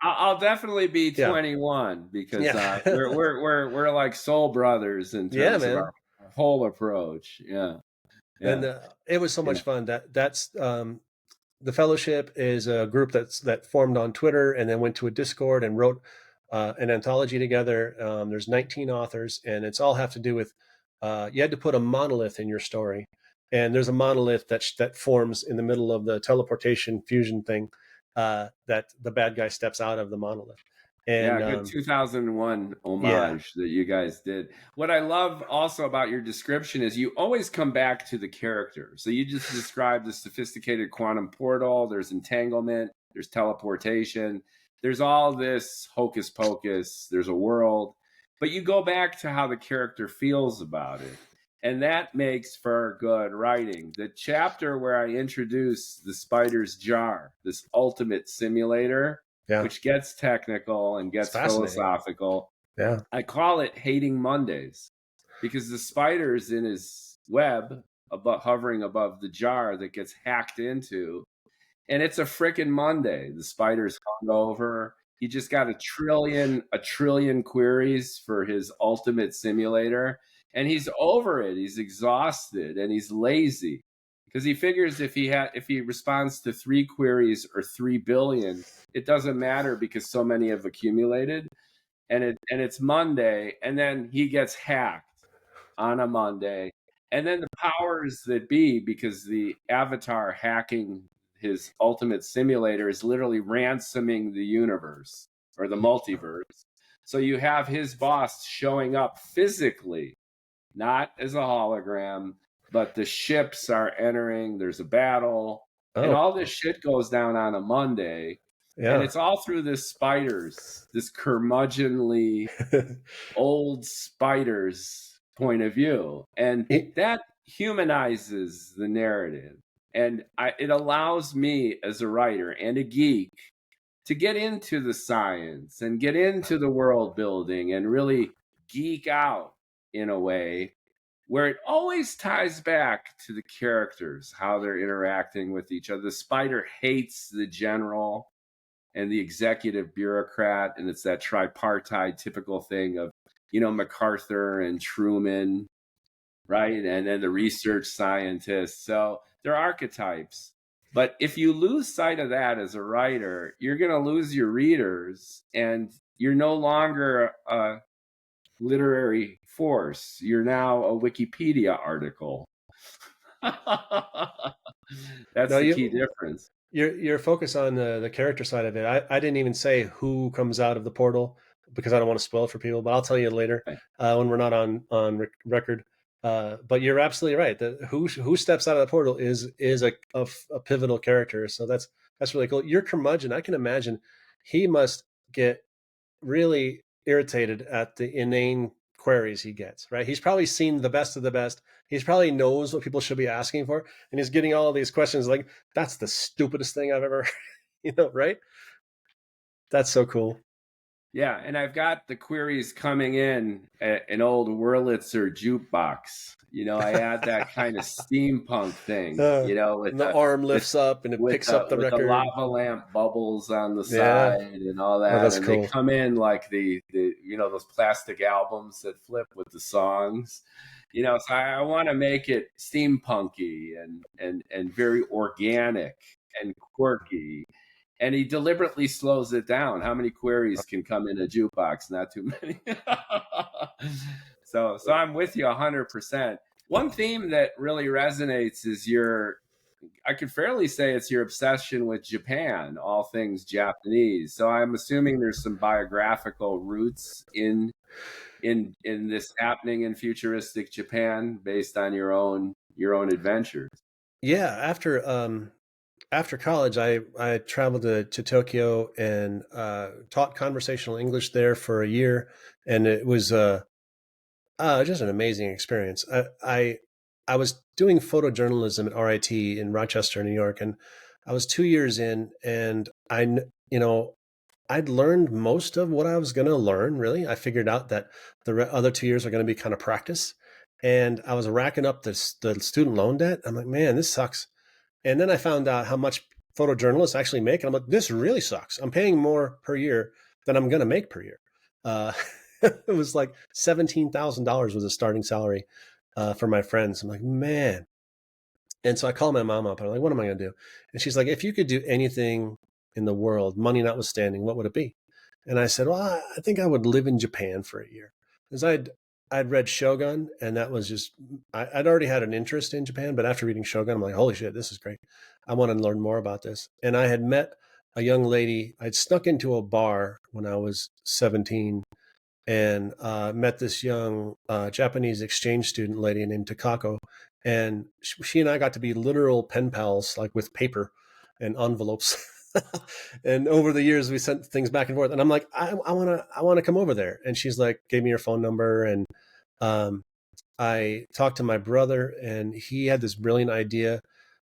I'll definitely be 21 because we're like soul brothers in terms of our whole approach. Yeah. And it was so much fun. That's the Fellowship is a group that formed on Twitter and then went to a Discord and wrote an anthology together. There's 19 authors, and it's all have to do with you had to put a monolith in your story, and there's a monolith that forms in the middle of the teleportation fusion thing that the bad guy steps out of the monolith. And, good 2001 homage that you guys did. What I love also about your description is you always come back to the character. So you just described the sophisticated quantum portal. There's entanglement. There's teleportation. There's all this hocus pocus. There's a world. But you go back to how the character feels about it. And that makes for good writing. The chapter where I introduce the spider's jar, this ultimate simulator, which gets technical and gets philosophical. Yeah. I call it Hating Mondays because the spider's in his web hovering above the jar that gets hacked into. And it's a frickin' Monday. The spider's hungover. He just got a trillion queries for his ultimate simulator. And he's over it. He's exhausted and he's lazy because he figures if he responds to 3 queries or 3 billion, it doesn't matter because so many have accumulated. And it's Monday, and then he gets hacked on a Monday. And then the powers that be, because the avatar hacking his ultimate simulator is literally ransoming the universe or the multiverse. So you have his boss showing up physically, not as a hologram, but the ships are entering. There's a battle, and all this shit goes down on a Monday. Yeah. And it's all through this curmudgeonly old spider's point of view. And that humanizes the narrative. And it allows me as a writer and a geek to get into the science and get into the world building and really geek out in a way where it always ties back to the characters, how they're interacting with each other. The spider hates the general and the executive bureaucrat, and it's that tripartite typical thing of, MacArthur and Truman, right? And then the research scientists. So they're archetypes. But if you lose sight of that as a writer, you're going to lose your readers, and you're no longer a literary force. You're now a Wikipedia article. That's the key difference. Your focus on the character side of it. I didn't even say who comes out of the portal because I don't want to spoil it for people, but I'll tell you later when we're not on record. But you're absolutely right. Who steps out of the portal is a pivotal character. So that's really cool. Your curmudgeon, I can imagine he must get really irritated at the inane queries he gets, right? He's probably seen the best of the best. He's probably knows what people should be asking for. And he's getting all of these questions like, that's the stupidest thing I've ever, right? That's so cool. Yeah. And I've got the queries coming in an old Wurlitzer jukebox. I add that kind of steampunk thing, with the arm lifts up and it picks up the record. The lava lamp bubbles on the side and all that. That's and cool. They come in like the those plastic albums that flip with the songs. So I want to make it steampunky and very organic and quirky. And he deliberately slows it down. How many queries can come in a jukebox? Not too many. So I'm with you 100%. One theme that really resonates is I could fairly say it's your obsession with Japan, all things Japanese. So I'm assuming there's some biographical roots in this happening in futuristic Japan based on your own adventures. Yeah, after college, I traveled to Tokyo and taught conversational English there for a year, and it was just an amazing experience. I was doing photojournalism at RIT in Rochester, New York, and I was 2 years in, and I'd learned most of what I was going to learn. Really, I figured out that the other 2 years are going to be kind of practice, and I was racking up the student loan debt. I'm like, man, this sucks. And then I found out how much photojournalists actually make, and I'm like, this really sucks. I'm paying more per year than I'm going to make per year. It was like $17,000 was a starting salary for my friends. I'm like, man. And so I called my mom up. I'm like, what am I going to do? And she's like, if you could do anything in the world, money notwithstanding, what would it be? And I said, well, I think I would live in Japan for a year. Because I'd read Shogun, and that was just, I'd already had an interest in Japan, but after reading Shogun, I'm like, holy shit, this is great. I want to learn more about this. And I had met a young lady. I'd snuck into a bar when I was 17 and met this young Japanese exchange student lady named Takako. And she and I got to be literal pen pals, like with paper and envelopes. And over the years, we sent things back and forth. And I'm like, I want to come over there. And she's like, gave me her phone number. And I talked to my brother, and he had this brilliant idea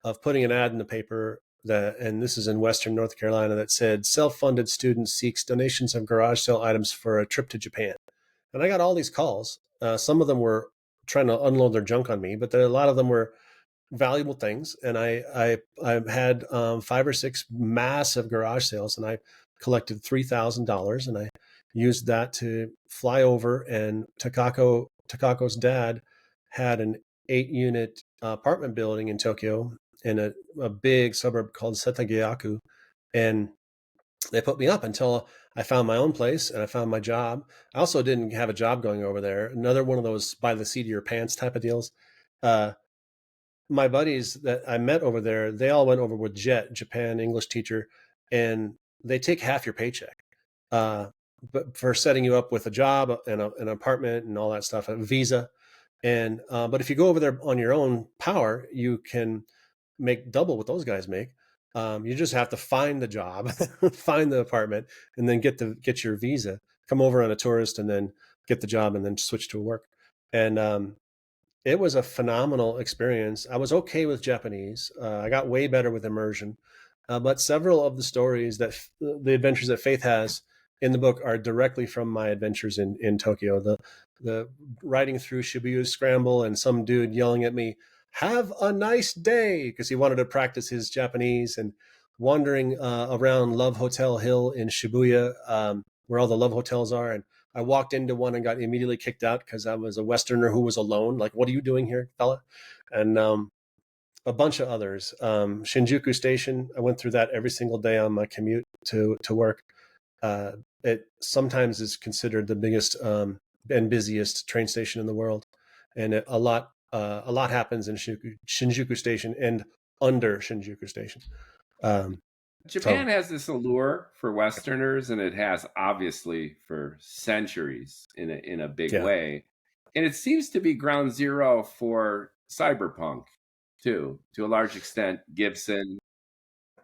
of putting an ad in the paper and this is in Western North Carolina, that said, self-funded student seeks donations of garage sale items for a trip to Japan. And I got all these calls. Some of them were trying to unload their junk on me, but a lot of them were valuable things. And I had 5 or 6 massive garage sales, and I collected $3,000, and I used that to fly over. And Takako's dad had an 8-unit apartment building in Tokyo in a big suburb called Setagaya-ku. And they put me up until I found my own place and I found my job. I also didn't have a job going over there. Another one of those by the seat of your pants type of deals. My buddies that I met over there, they all went over with Japan English teacher, and they take half your paycheck. But for setting you up with a job and an apartment and all that stuff, a visa. And but if you go over there on your own power, you can make double what those guys make. You just have to find the job, find the apartment, and then get your visa. Come over on a tourist, and then get the job, and then switch to work. And it was a phenomenal experience. I was okay with Japanese. I got way better with immersion. But several of the stories the adventures that Faith has in the book are directly from my adventures in Tokyo. The riding through Shibuya Scramble and some dude yelling at me, "Have a nice day," because he wanted to practice his Japanese, and wandering around Love Hotel Hill in Shibuya, where all the Love Hotels are. And I walked into one and got immediately kicked out because I was a Westerner who was alone. Like, what are you doing here, fella? And a bunch of others. Shinjuku Station, I went through that every single day on my commute to work. It sometimes is considered the biggest and busiest train station in the world. And a lot happens in Shinjuku Station and under Shinjuku Station. Japan has this allure for Westerners, and it has obviously for centuries in a big way. And it seems to be ground zero for cyberpunk too, to a large extent. Gibson's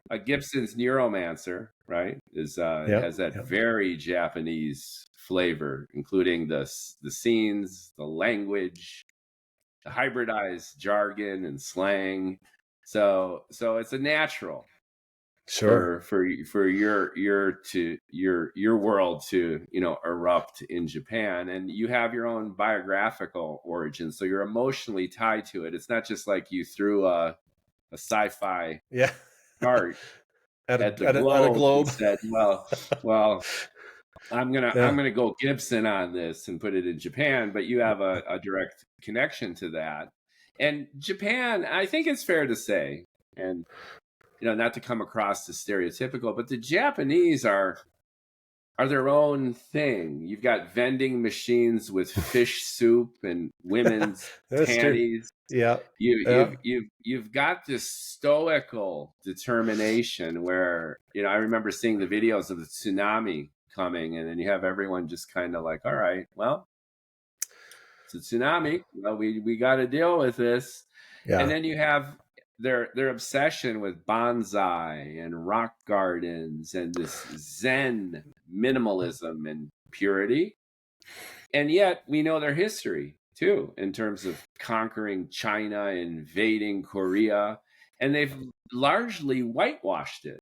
Neuromancer, right, has that very Japanese flavor, including the scenes, the language, the hybridized jargon and slang. So it's a natural. Sure. For your world to erupt in Japan, and you have your own biographical origin, so you're emotionally tied to it. It's not just like you threw a sci-fi cart at the globe and said, well, I'm gonna go Gibson on this and put it in Japan, but you have a direct connection to that. And Japan, I think it's fair to say, and not to come across as stereotypical, but the Japanese are their own thing. You've got vending machines with fish soup and women's That's true. panties. Yeah. You've got this stoical determination where, I remember seeing the videos of the tsunami coming, and then you have everyone just kind of like, all right, well, it's a tsunami. Well, we got to deal with this. Yeah. And then you have their obsession with bonsai and rock gardens and this Zen minimalism and purity. And yet we know their history too, in terms of conquering China, invading Korea, and they've largely whitewashed it.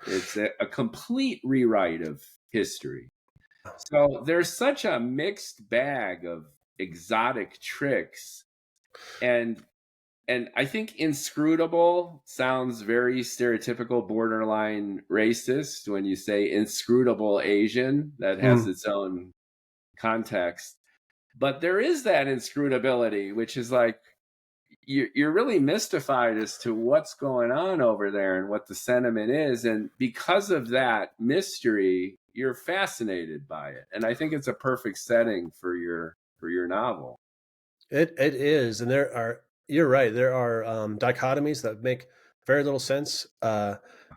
It's a complete rewrite of history. So there's such a mixed bag of exotic tricks, and I think inscrutable sounds very stereotypical, borderline racist when you say inscrutable Asian. That has its own context. But there is that inscrutability, which is like, you're really mystified as to what's going on over there and what the sentiment is. And because of that mystery, you're fascinated by it. And I think it's a perfect setting for your novel. It is. And you're right. There are dichotomies that make very little sense.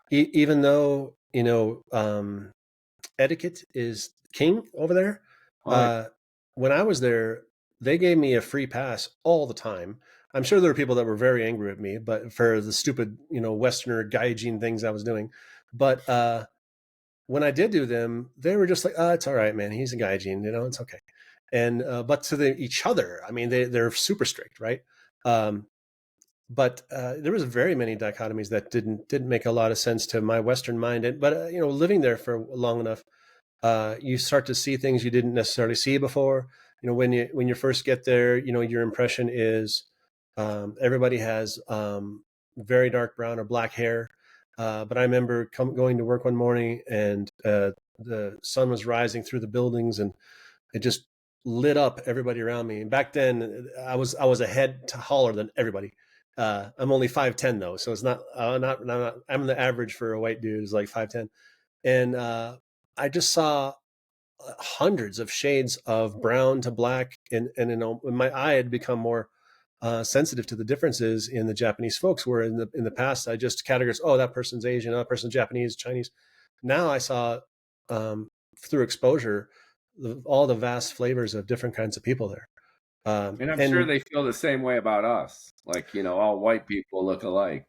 Even though, etiquette is king over there. When I was there, they gave me a free pass all the time. I'm sure there were people that were very angry at me, but for the stupid, Westerner gaijin things I was doing. But when I did do them, they were just like, it's all right, man. He's a gaijin, it's okay. And but to each other, I mean, they're super strict, right? But there was very many dichotomies that didn't make a lot of sense to my Western mind. But living there for long enough, you start to see things you didn't necessarily see before. When you first get there, your impression is everybody has very dark brown or black hair. But I remember going to work one morning, and the sun was rising through the buildings, and it just lit up everybody around me. And back then, I was a head taller than everybody. I'm only 5'10" though, so it's not. I'm the average for a white dude is like 5'10", and I just saw hundreds of shades of brown to black, and my eye had become more sensitive to the differences in the Japanese folks. Where in the past I just categorized, that person's Asian, that person's Japanese, Chinese. Now I saw through exposure all the vast flavors of different kinds of people there. And I'm sure they feel the same way about us. Like, all white people look alike.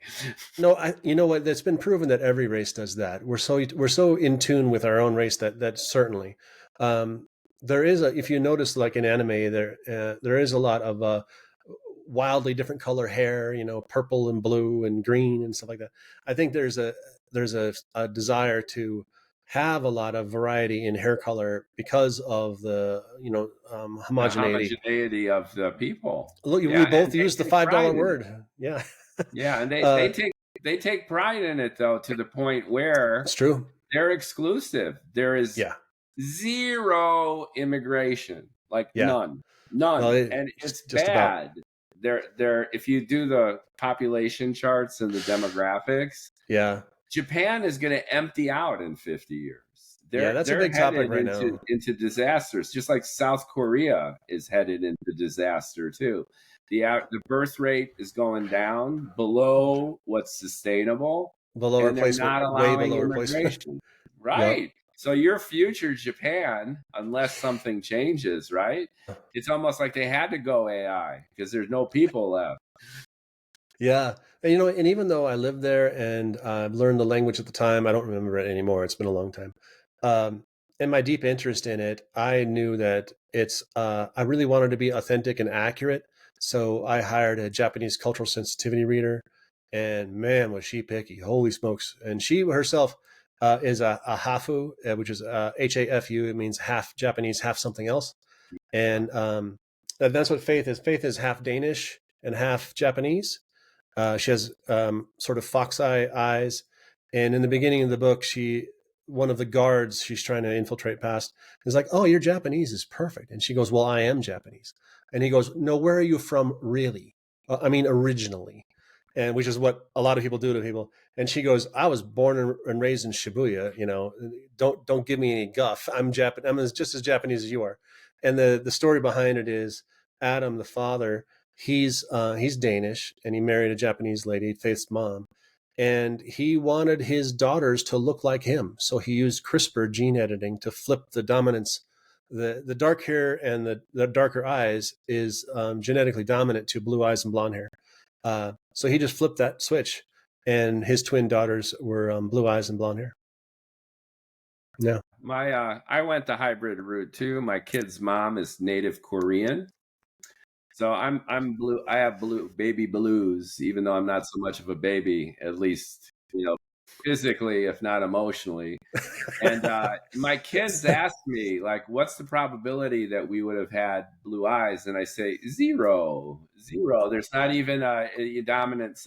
No, you know what? It's been proven that every race does that. We're so in tune with our own race that certainly there is if you notice, like in anime, there is a lot of wildly different color hair, purple and blue and green and stuff like that. I think there's a desire to have a lot of variety in hair color because of the homogeneity of the people. Look, we both use the $5 word. Yeah. Yeah, and they take pride in it though, to the point where it's true. They're exclusive. There is zero immigration, like none. Well, and it's just bad. They're if you do the population charts and the demographics, Japan is going to empty out in 50 years. That's a big topic right now. Into disasters, just like South Korea is headed into disaster too. The birth rate is going down below what's sustainable. Below replacement, way below replacement. Right. Yep. So your future Japan, unless something changes, right? It's almost like they had to go AI because there's no people left. Yeah. And, and even though I lived there and learned the language at the time, I don't remember it anymore. It's been a long time. And my deep interest in it, I knew that I really wanted to be authentic and accurate. So I hired a Japanese cultural sensitivity reader, and man, was she picky. Holy smokes. And she herself is a hafu, which is Hafu. It means half Japanese, half something else. And that's what Faith is. Faith is half Danish and half Japanese. She has sort of fox eye eyes. And in the beginning of the book, she one of the guards she's trying to infiltrate past is like, "Oh, your Japanese is perfect." And she goes, "Well, I am Japanese." And he goes, "No, where are you from really? I mean, originally." And which is what a lot of people do to people. And she goes, "I was born and raised in Shibuya. You know, don't give me any guff. I'm just as Japanese as you are." And the story behind it is Adam, the father, he's Danish, and he married a Japanese lady, Faith's mom, and he wanted his daughters to look like him. So he used CRISPR gene editing to flip the dominance. The dark hair and the darker eyes is genetically dominant to blue eyes and blonde hair. So he just flipped that switch, and his twin daughters were blue eyes and blonde hair. Yeah. I went the hybrid route too. My kid's mom is native Korean. So I'm blue. I have baby blues, even though I'm not so much of a baby, at least, physically, if not emotionally. And my kids asked me, like, what's the probability that we would have had blue eyes? And I say, zero. There's not even a dominant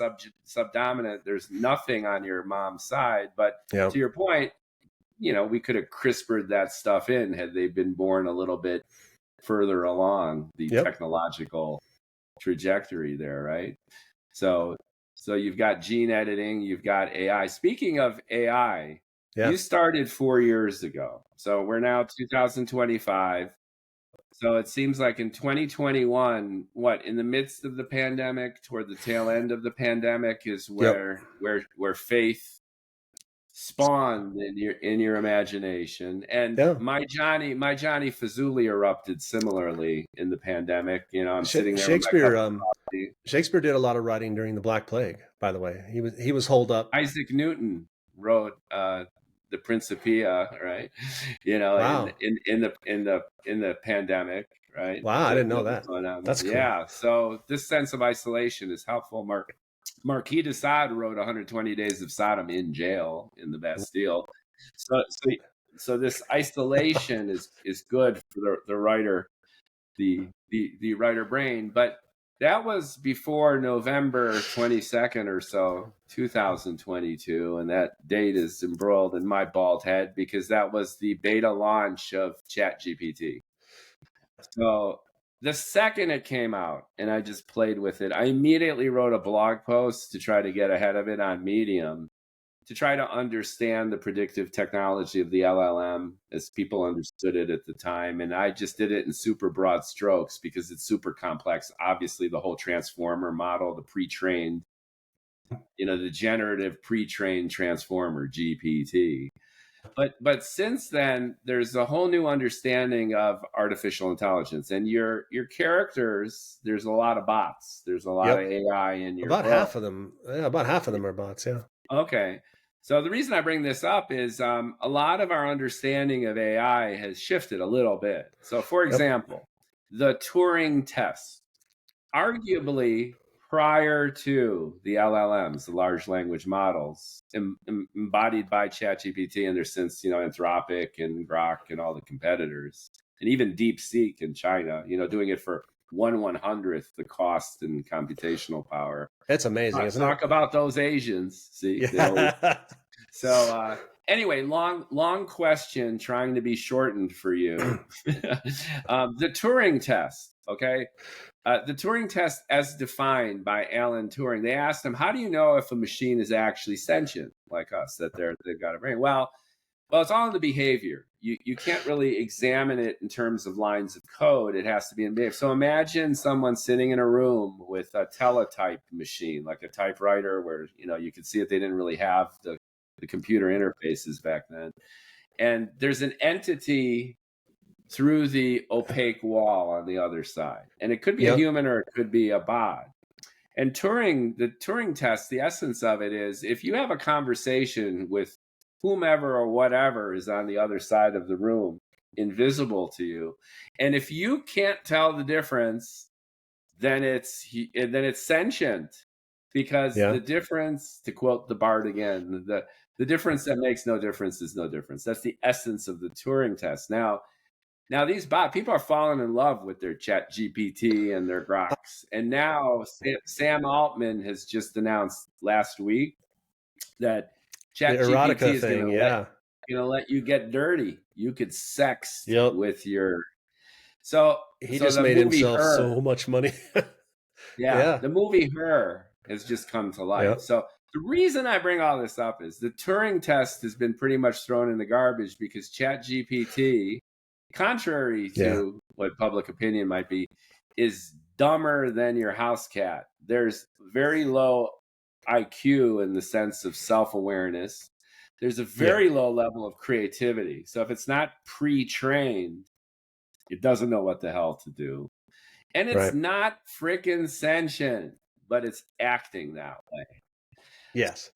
subdominant. There's nothing on your mom's side. But to your point, we could have CRISPR'd that stuff in had they been born a little bit further along the technological trajectory there, right? So you've got gene editing, you've got AI. Speaking of AI, you started 4 years ago. So we're now 2025. So it seems like in 2021, in the midst of the pandemic, toward the tail end of the pandemic, is where faith spawned in your imagination. And my Johnny Fazuli erupted similarly in the pandemic. I'm sitting there. Shakespeare did a lot of writing during the Black Plague, by the way. He was holed up. Isaac Newton wrote the Principia, right? Wow. in the pandemic, right? Wow, I didn't know that. That's cool. Yeah. So this sense of isolation is helpful. Marquis de Sade wrote 120 Days of Sodom in jail in the Bastille. So this isolation is good for the writer, the writer brain. But that was before November 22nd or so, 2022, and that date is embroiled in my bald head because that was the beta launch of ChatGPT. So the second it came out and I just played with it, I immediately wrote a blog post to try to get ahead of it on Medium, to try to understand the predictive technology of the LLM as people understood it at the time. And I just did it in super broad strokes because it's super complex. Obviously, the whole transformer model, the pre-trained, the generative pre-trained transformer, GPT. But since then, there's a whole new understanding of artificial intelligence, and your characters. There's a lot of bots. There's a lot of AI in your about book. half of them. Yeah, about half of them are bots. Yeah. Okay. So the reason I bring this up is a lot of our understanding of AI has shifted a little bit. So, for example, the Turing test, arguably prior to the LLMs, the large language models, embodied by ChatGPT, and there's since, Anthropic and Grok and all the competitors, and even DeepSeek in China, doing it for 1/100th the cost and computational power. It's amazing. Talk about those Asians. See? Yeah. So anyway, long question trying to be shortened for you. The Turing test, okay? The Turing test as defined by Alan Turing, they asked him, how do you know if a machine is actually sentient like us, that they've got a brain? Well, it's all in the behavior. You can't really examine it in terms of lines of code. It has to be in behavior. So imagine someone sitting in a room with a teletype machine, like a typewriter where, you could see that they didn't really have the computer interfaces back then. And there's an entity through the opaque wall on the other side. And it could be a human or it could be a bot. And the Turing test, the essence of it is if you have a conversation with whomever or whatever is on the other side of the room, invisible to you, and if you can't tell the difference, then it's sentient. Because the difference, to quote the Bard again, the difference that makes no difference is no difference. That's the essence of the Turing test. Now these people are falling in love with their ChatGPT and their Groks. And now Sam Altman has just announced last week that ChatGPT is going to gonna let you get dirty. You could sext Yep. with your. So He so just the made movie himself Her, so much money. yeah, Yeah. the movie Her has just come to life. Yep. So the reason I bring all this up is the Turing test has been pretty much thrown in the garbage because ChatGPT, contrary Yeah. to what public opinion might be, is dumber than your house cat. There's very low IQ in the sense of self-awareness. There's a Yeah. very low level of creativity. So if it's not pre-trained, it doesn't know what the hell to do. And it's Right. not freaking sentient, but it's acting that way. Yes.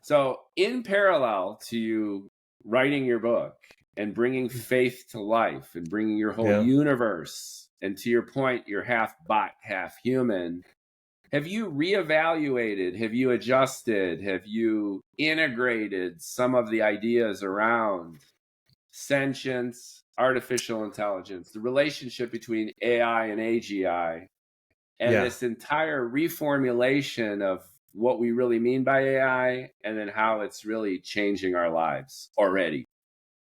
So, in parallel to you writing your book and bringing faith to life and bringing your whole Yeah. universe, and to your point, you're half bot, half human. Have you reevaluated? Have you adjusted? Have you integrated some of the ideas around sentience, artificial intelligence, the relationship between AI and AGI, and Yeah. this entire reformulation of what we really mean by AI and then how it's really changing our lives already?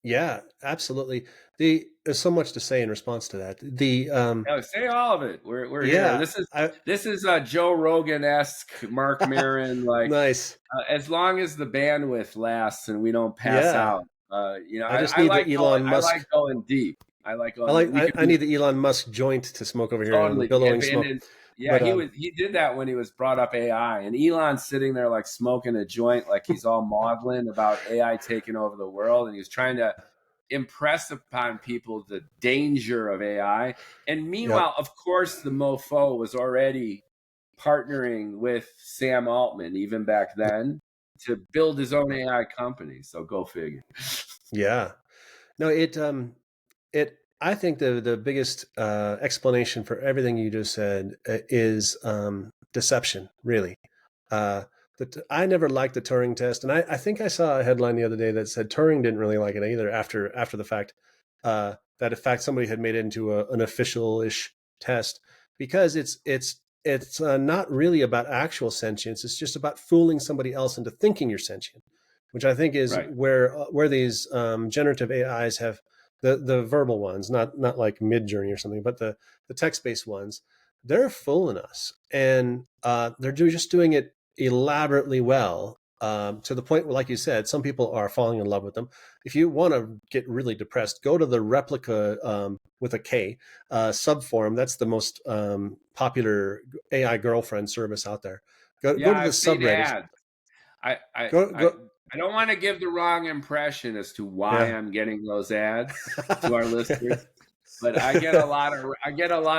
Yeah, absolutely. There's so much to say in response to that. No, say all of it. We're here. Yeah, This is a Joe Rogan-esque, Mark Maron, like nice. as long as the bandwidth lasts and we don't pass Yeah. out. I just I need like the going. Elon I like Musk. going deep. I like going. We could I need the Elon Musk joint to smoke over here, the totally. billowing smoke. Yeah, But he did that when he was brought up AI, and Elon's sitting there like smoking a joint, like he's all maudlin about AI taking over the world, and he's trying to impress upon people the danger of AI. And yep. meanwhile, of course, the mofo was already partnering with Sam Altman even back then to build his own AI company. So go figure. Yeah. No, I think the biggest explanation for everything you just said is deception, really. I never liked the Turing test, and I think I saw a headline the other day that said Turing didn't really like it either after the fact. That in fact somebody had made it into an official-ish test because it's not really about actual sentience. It's just about fooling somebody else into thinking you're sentient, which I think is Right. where these generative AIs have the verbal ones, not like Midjourney or something, but the text-based ones. They're fooling us, and they're just doing it elaborately well, to the point where, like you said, some people are falling in love with them. If you want to get really depressed, go to the Replica, with a K, subforum. That's the most popular AI girlfriend service out there. Go to the I've seen subreddit. ads. I Go. I don't want to give the wrong impression as to why Yeah. I'm getting those ads to our listeners, but I get a lot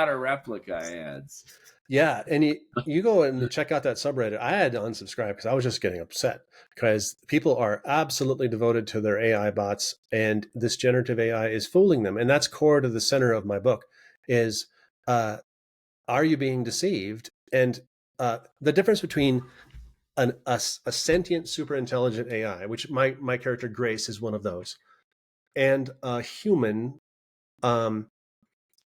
of replica ads. Yeah, and you go and check out that subreddit. I had to unsubscribe because I was just getting upset because people are absolutely devoted to their AI bots, and this generative AI is fooling them. And that's core to the center of my book is, are you being deceived? And the difference between a sentient, super intelligent AI, which my character Grace is one of those, and a human,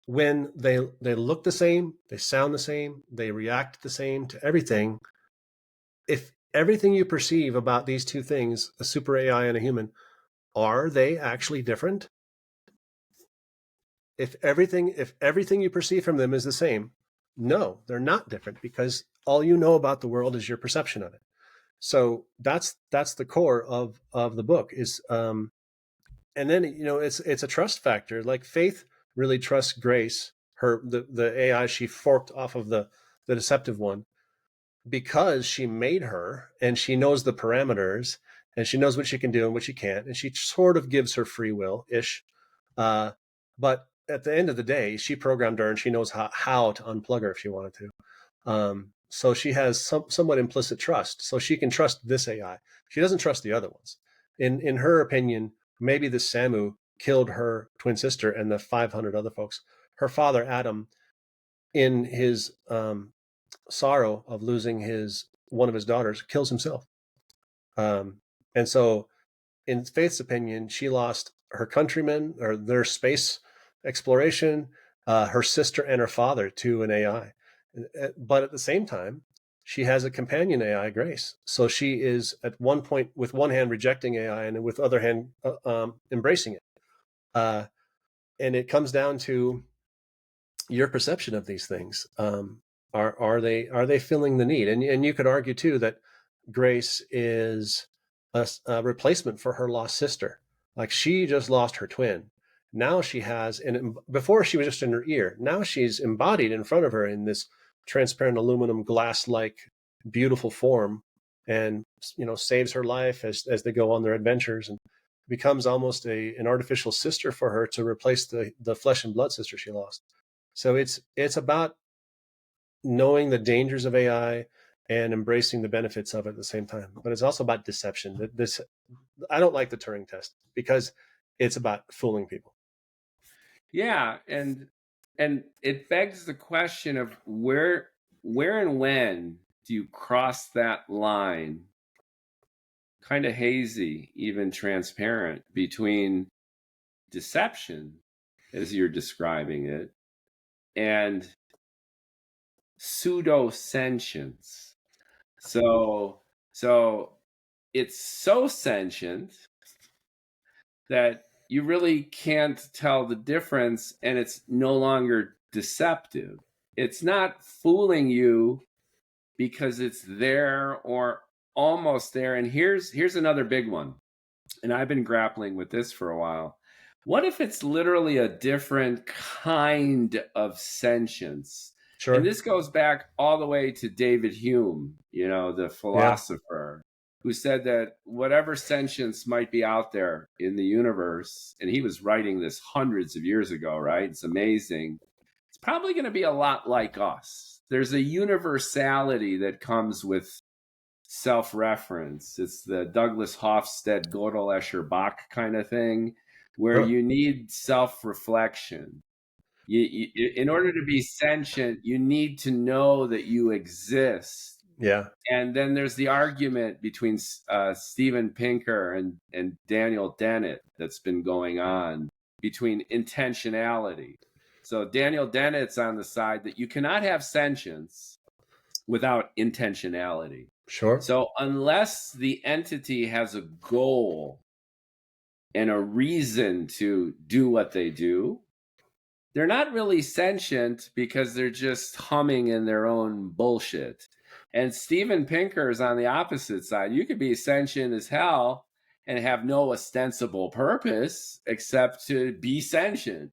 when they look the same, they sound the same, they react the same to everything. If everything you perceive about these two things, a super AI and a human, are they actually different? If everything you perceive from them is the same, no, they're not different because all you know about the world is your perception of it. So that's the core of the book is, and then it's a trust factor. Like Faith really trusts Grace, the AI she forked off of the deceptive one, because she made her and she knows the parameters and she knows what she can do and what she can't, and she sort of gives her free will ish. But at the end of the day, she programmed her and she knows how to unplug her if she wanted to. So she has somewhat implicit trust. So she can trust this AI. She doesn't trust the other ones. In her opinion, maybe the Samu killed her twin sister and the 500 other folks. Her father, Adam, in his sorrow of losing one of his daughters, kills himself. And so in Faith's opinion, she lost her countrymen or their space exploration, her sister and her father to an AI. But at the same time, she has a companion AI, Grace. So she is at one point with one hand rejecting AI and with other hand embracing it. And it comes down to your perception of these things. Are they filling the need? And you could argue too that Grace is a replacement for her lost sister. Like she just lost her twin. Now she has, and before she was just in her ear. Now she's embodied in front of her in this transparent aluminum glass-like beautiful form, and saves her life as they go on their adventures, and becomes almost an artificial sister for her to replace the flesh and blood sister she lost. So it's about knowing the dangers of AI and embracing the benefits of it at the same time. But it's also about deception. I don't like the Turing test because it's about fooling people. Yeah, and it begs the question of where and when do you cross that line, kind of hazy, even transparent, between deception, as you're describing it, and pseudo sentience. So it's so sentient that you really can't tell the difference, and it's no longer deceptive. It's not fooling you because it's there or almost there. And here's another big one, and I've been grappling with this for a while. What if it's literally a different kind of sentience? Sure. And this goes back all the way to David Hume, the philosopher, who said that whatever sentience might be out there in the universe, and he was writing this hundreds of years ago, right? It's amazing. It's probably going to be a lot like us. There's a universality that comes with self-reference. It's the Douglas Hofstede, Gödel, Escher, Bach kind of thing, where you need self-reflection. In order to be sentient, you need to know that you exist. Yeah. And then there's the argument between Steven Pinker and Daniel Dennett that's been going on between intentionality. So Daniel Dennett's on the side that you cannot have sentience without intentionality. Sure. So unless the entity has a goal and a reason to do what they do, they're not really sentient because they're just humming in their own bullshit. And Steven Pinker is on the opposite side. You could be sentient as hell and have no ostensible purpose except to be sentient.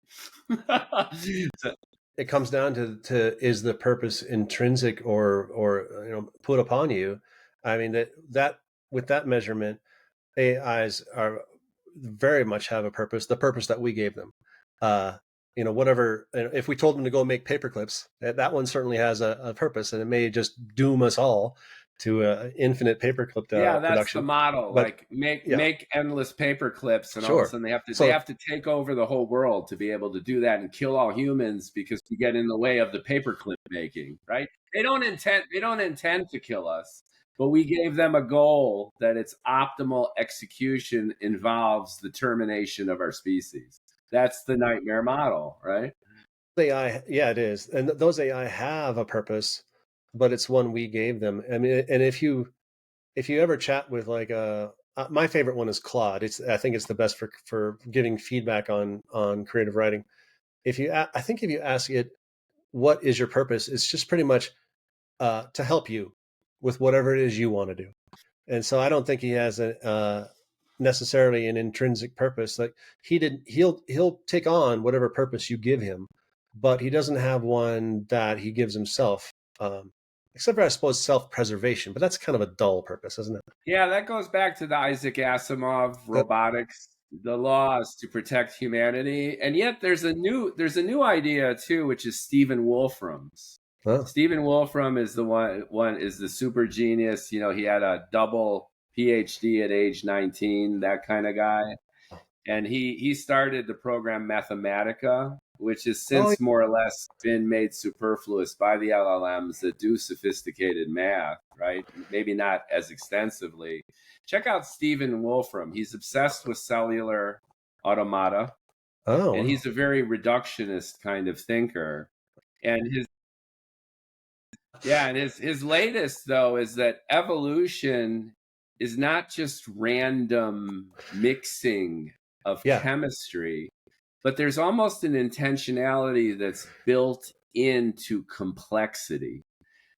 It comes down to is the purpose intrinsic or put upon you? I mean that with that measurement, AIs are very much have a purpose, the purpose that we gave them. Whatever, if we told them to go make paper clips, that one certainly has a purpose, and it may just doom us all to infinite paperclip that's production. the model. But, like make endless paper clips, and all of a sudden they have to take over the whole world to be able to do that and kill all humans because we get in the way of the paperclip making, right? They don't intend to kill us, but we gave them a goal that its optimal execution involves the termination of our species. That's the nightmare model, right? AI, yeah, it is. And those AI have a purpose, but it's one we gave them. I mean, and if you ever chat with like my favorite one is Claude. I think it's the best for giving feedback on creative writing. I think if you ask it, what is your purpose? It's just pretty much to help you with whatever it is you want to do. And so I don't think he has necessarily an intrinsic purpose. Like he'll take on whatever purpose you give him, but he doesn't have one that he gives himself, except for, I suppose, self-preservation. But that's kind of a dull purpose, isn't it? Yeah, that goes back to the Isaac Asimov robotics. The law is to protect humanity, and yet there's a new idea too, which is Stephen Wolfram's. Oh. Stephen Wolfram is the one is the super genius. He had a double PhD at age 19, that kind of guy. And he started the program Mathematica, which has since more or less been made superfluous by the LLMs that do sophisticated math, right? Maybe not as extensively. Check out Stephen Wolfram. He's obsessed with cellular automata. Oh. And he's a very reductionist kind of thinker. And Yeah, and his latest though is that evolution is not just random mixing of Yeah. chemistry, but there's almost an intentionality that's built into complexity.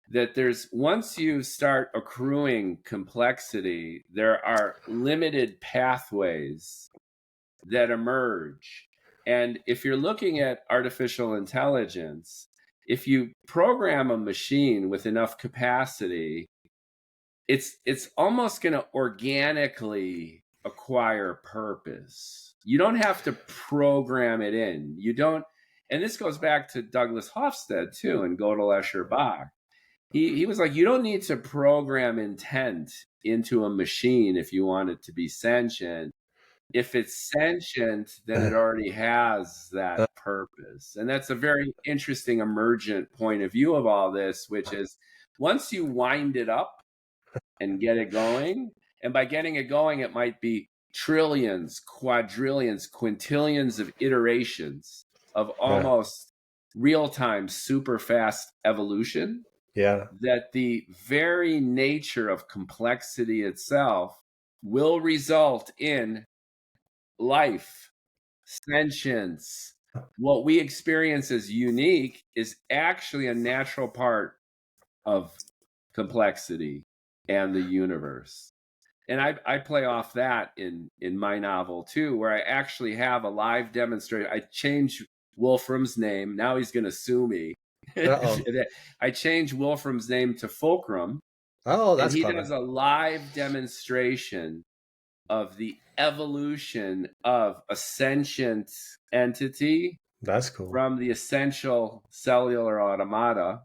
That there's once you start accruing complexity, there are limited pathways that emerge. And if you're looking at artificial intelligence, if you program a machine with enough capacity, it's almost going to organically acquire purpose. You don't have to program it in. You don't, and this goes back to Douglas Hofstede too, and Gödel Escher Bach. He was like, you don't need to program intent into a machine if you want it to be sentient. If it's sentient, then it already has that purpose. And that's a very interesting emergent point of view of all this, which is once you wind it up and get it going, and by getting it going, it might be trillions, quadrillions, quintillions of iterations of almost real-time, super fast evolution. Yeah. That the very nature of complexity itself will result in life, sentience. What we experience as unique is actually a natural part of complexity and the universe. And I play off that in my novel too, where I actually have a live demonstration. I change Wolfram's name. Now he's going to sue me. I changed Wolfram's name to Fulcrum. Oh, that's and he clever. does a live demonstration of the evolution of a sentient entity. That's cool. From the essential cellular automata.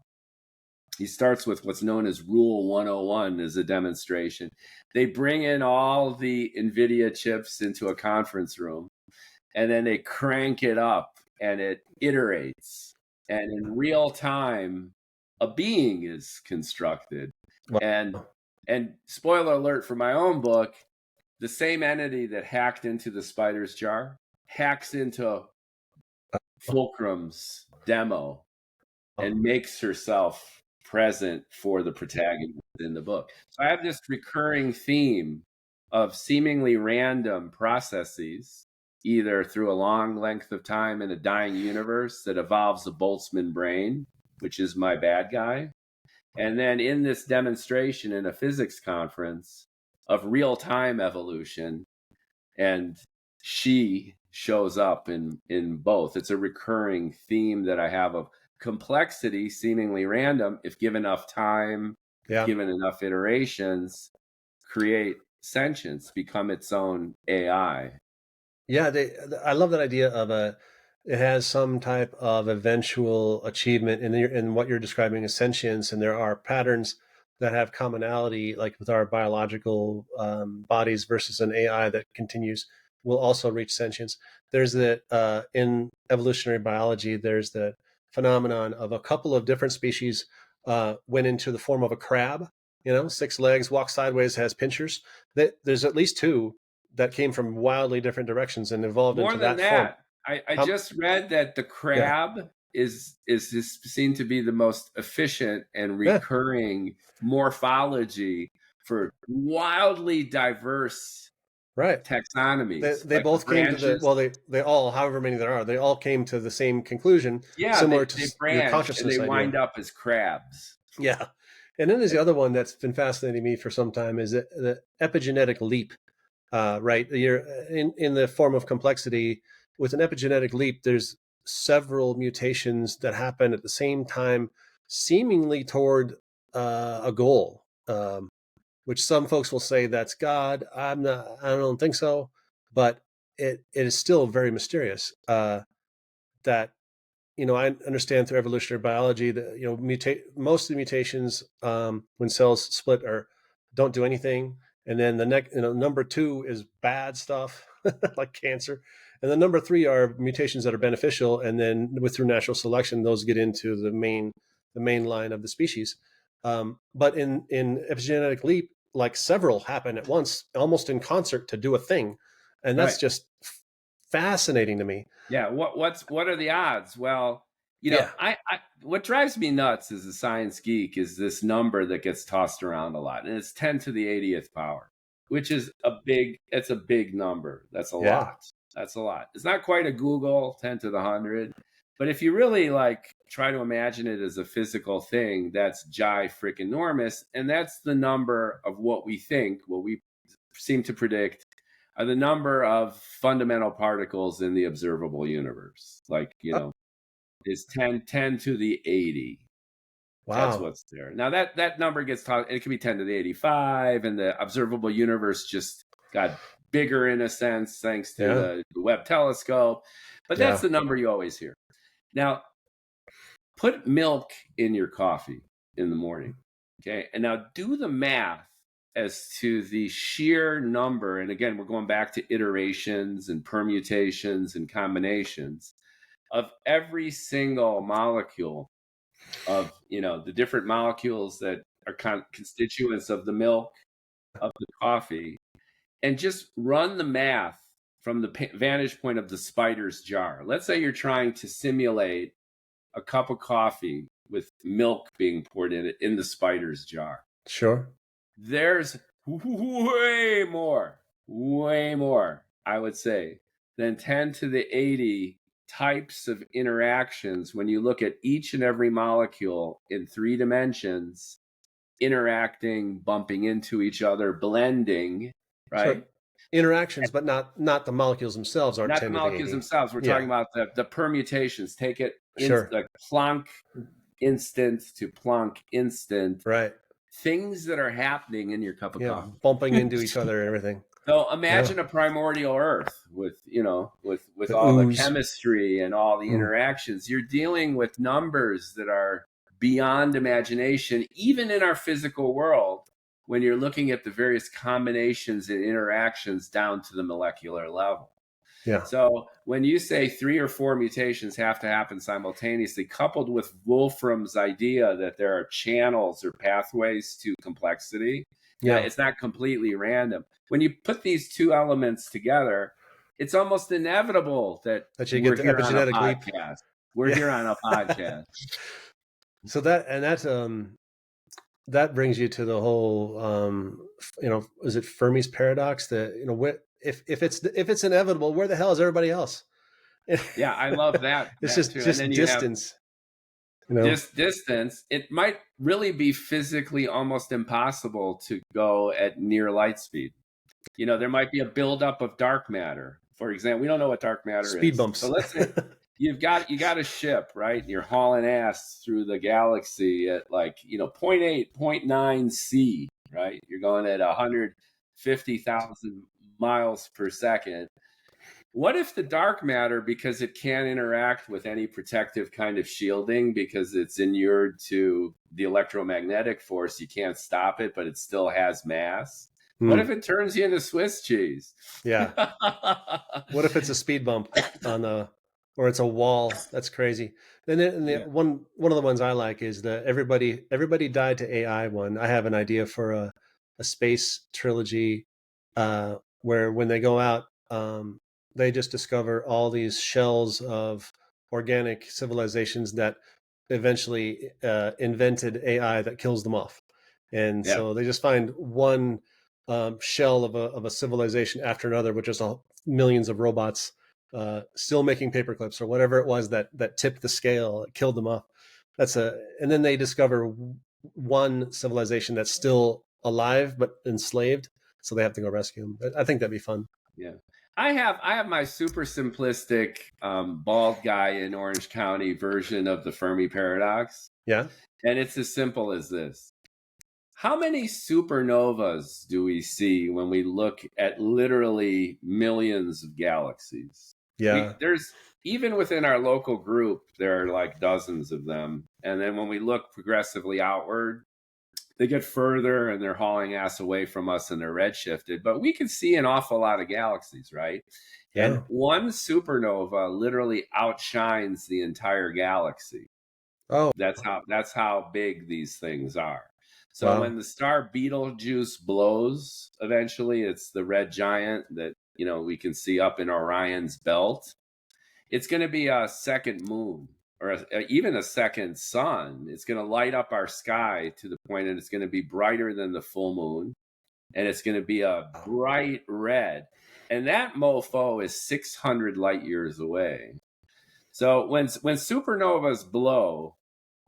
He starts with what's known as Rule 101 as a demonstration. They bring in all the NVIDIA chips into a conference room, and then they crank it up, and it iterates. And in real time, a being is constructed. Wow. And spoiler alert for my own book, the same entity that hacked into the spider's jar hacks into Fulcrum's demo and makes herself present for the protagonist in the book. So I have this recurring theme of seemingly random processes, either through a long length of time in a dying universe that evolves a Boltzmann brain, which is my bad guy. And then in this demonstration in a physics conference of real-time evolution, and she shows up in both. It's a recurring theme that I have of complexity, seemingly random, if given enough time, given enough iterations, create sentience, become its own AI. Yeah, I love that idea of it has some type of eventual achievement in what you're describing as sentience, and there are patterns that have commonality, like with our biological bodies versus an AI that will also reach sentience. There's that in evolutionary biology, there's the phenomenon of a couple of different species went into the form of a crab, 6 legs, walks sideways, has pincers. There's at least 2 that came from wildly different directions and evolved More into than that form. I just read that the crab is seen to be the most efficient and recurring morphology for wildly diverse taxonomies. They both came to they all, however many there are, they all came to the same conclusion. Yeah, similar they to your consciousness and they idea. wind up as crabs. Yeah. And then there's the other one that's been fascinating me for some time is the epigenetic leap. Right, you're in the form of complexity. With an epigenetic leap, there's several mutations that happen at the same time, seemingly toward a goal, which some folks will say that's God. I don't think so, but it is still very mysterious. That I understand through evolutionary biology that most of the mutations when cells split don't do anything. And then the next, number 2 is bad stuff like cancer. And then number 3 are mutations that are beneficial. And then through natural selection, those get into the main line of the species. But in epigenetic leap, like several happen at once, almost in concert to do a thing. And that's just fascinating to me. Yeah. What are the odds? Well, Yeah. What drives me nuts as a science geek is this number that gets tossed around a lot, and it's 10 to the 80th power, which is it's a big number. That's a lot. That's a lot. It's not quite a Google 10 to the 100, but if you really like try to imagine it as a physical thing, that's freaking enormous, and that's the number of what we seem to predict are the number of fundamental particles in the observable universe. Like, is 10 to the 80. Wow. That's what's there. Now that number gets taught, it could be 10 to the 85, and the observable universe just got bigger in a sense thanks to the Webb telescope. But that's the number you always hear. Now, put milk in your coffee in the morning. Okay. And now do the math as to the sheer number. And again, we're going back to iterations and permutations and combinations of every single molecule of, the different molecules that are constituents of the milk, of the coffee, and just run the math from the vantage point of the spider's jar. Let's say you're trying to simulate a cup of coffee with milk being poured in it in the spider's jar. Sure. There's way more, I would say, than 10 to the 80 types of interactions when you look at each and every molecule in 3 dimensions, interacting, bumping into each other, blending, right? So interactions, but not the molecules themselves are not 10 the molecules themselves. We're talking about the permutations. Take it the Planck instant to Planck instant. Right. Things that are happening in your cup of coffee. Bumping into each other and everything. So imagine a primordial Earth with all the chemistry and all the interactions. You're dealing with numbers that are beyond imagination, even in our physical world, when you're looking at the various combinations and interactions down to the molecular level. Yeah. So when you say 3 or 4 mutations have to happen simultaneously, coupled with Wolfram's idea that there are channels or pathways to complexity, it's not completely random. When you put these two elements together, it's almost inevitable that you get the epigenetic leap. We're here on a podcast. So that brings you to the whole, is it Fermi's paradox? That if it's inevitable, where the hell is everybody else? Yeah, I love that. It's just distance. Just distance. It might really be physically almost impossible to go at near light speed. There might be a buildup of dark matter. For example, we don't know what dark matter is. Speed bumps. So let's say you got a ship, right? And you're hauling ass through the galaxy at 0.8, 0.9 C, right? You're going at 150,000 miles per second. What if the dark matter, because it can't interact with any protective kind of shielding because it's inured to the electromagnetic force, you can't stop it, but it still has mass? What if it turns you into Swiss cheese? Yeah. What if it's a speed bump or it's a wall? That's crazy. One of the ones I like is the everybody died to AI one. I have an idea for a space trilogy where when they go out, they just discover all these shells of organic civilizations that eventually invented AI that kills them off. And so they just find one shell of a civilization after another, which is millions of robots still making paperclips or whatever it was that tipped the scale, that killed them off. And then they discover one civilization that's still alive but enslaved, so they have to go rescue them. I think that'd be fun. Yeah. I have my super simplistic bald guy in Orange County version of the Fermi paradox. Yeah. And it's as simple as this. How many supernovas do we see when we look at literally millions of galaxies? Yeah. There's even within our local group, there are like dozens of them. And then when we look progressively outward, they get further and they're hauling ass away from us and they're redshifted. But we can see an awful lot of galaxies, right? Yeah. And one supernova literally outshines the entire galaxy. Oh, that's how big these things are. So when the star Betelgeuse blows, eventually it's the red giant that we can see up in Orion's belt. It's going to be a second moon or even a second sun. It's going to light up our sky to the point that it's going to be brighter than the full moon, and it's going to be a bright red. And that mofo is 600 light years away. So when supernovas blow,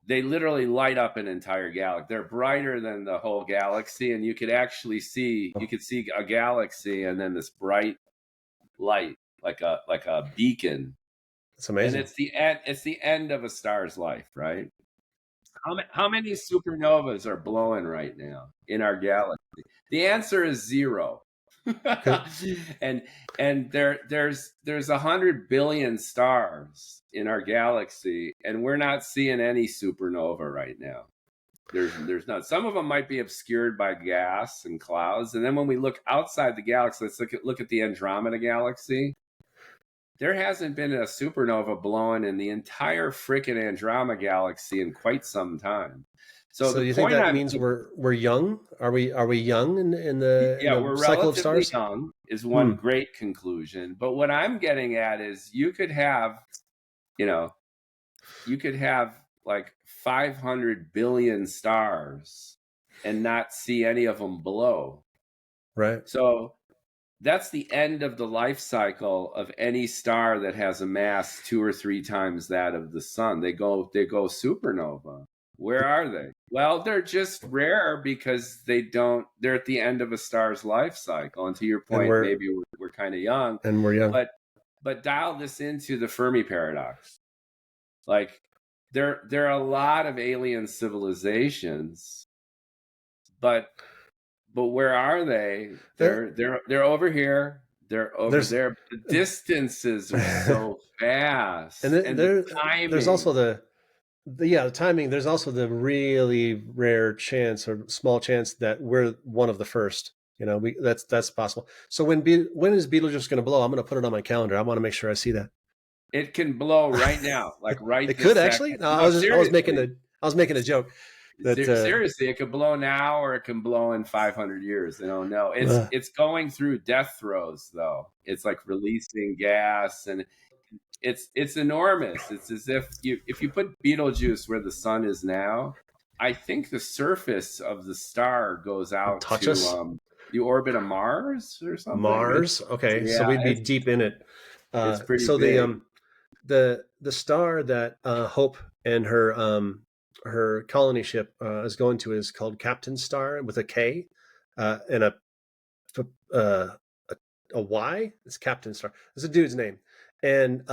they literally light up an entire galaxy. They're brighter than the whole galaxy, and you could actually see a galaxy and then this bright light, like a beacon. It's amazing. And it's the end of a star's life, right? How many supernovas are blowing right now in our galaxy? The answer is 0. and there's 100 billion stars in our galaxy, and we're not seeing any supernova right now. There's not. Some of them might be obscured by gas and clouds, and then when we look outside the galaxy, let's look at the Andromeda galaxy. There hasn't been a supernova blowing in the entire freaking Andromeda galaxy in quite some time. So do you think that means we're young? Are we young in the we're cycle of stars? Young is one great conclusion. But what I'm getting at is you could have like 500 billion stars and not see any of them blow. Right. So that's the end of the life cycle of any star that has a mass 2 or 3 times that of the sun. They go supernova. Where are they? Well, they're just rare because they're at the end of a star's life cycle. And to your point, maybe we're kind of young. And we're young. But dial this into the Fermi paradox. Like there are a lot of alien civilizations, but where are they? They're over here. They're over there. The distances are so fast. And the timing. There's also the timing. There's also the really rare chance or small chance that we're one of the first. That's possible. So when is Betelgeuse going to blow? I'm going to put it on my calendar. I want to make sure I see that. It can blow right now, like right. It could actually. No, I was making a joke. Seriously, it could blow now or it can blow in 500 years. They don't know. It's going through death throes though. It's like releasing gas, and it's enormous. It's as if you put Betelgeuse where the sun is now, I think the surface of the star goes out to the orbit of Mars or something. Mars, okay, so we'd be deep in it. It's pretty big. The star that Hope and her colony ship is going to is called Captain Star with a K and a Y. It's Captain Star. It's a dude's name. And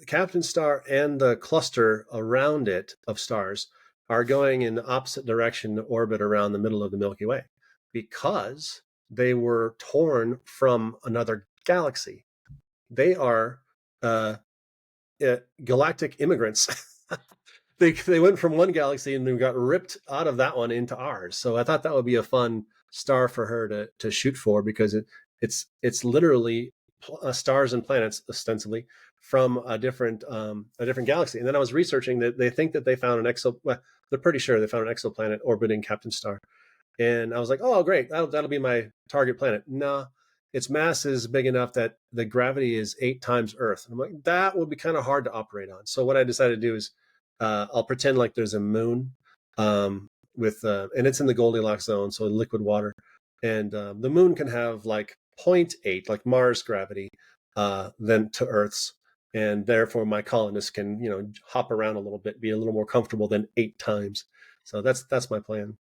Captain Star and the cluster around it of stars are going in the opposite direction to orbit around the middle of the Milky Way because they were torn from another galaxy. They are galactic immigrants. They went from one galaxy and then got ripped out of that one into ours. So I thought that would be a fun star for her to shoot for because it's literally stars and planets ostensibly from a different galaxy. And then I was researching that they think that they found they're pretty sure they found an exoplanet orbiting Captain Star. And I was like, oh, great. That'll be my target planet. No, its mass is big enough that the gravity is 8 times Earth. And I'm like, that would be kind of hard to operate on. So what I decided to do is I'll pretend like there's a moon and it's in the Goldilocks zone, so liquid water. And the moon can have like 0.8, like Mars gravity, than to Earth's. And therefore my colonists can, hop around a little bit, be a little more comfortable than 8 times. So that's my plan.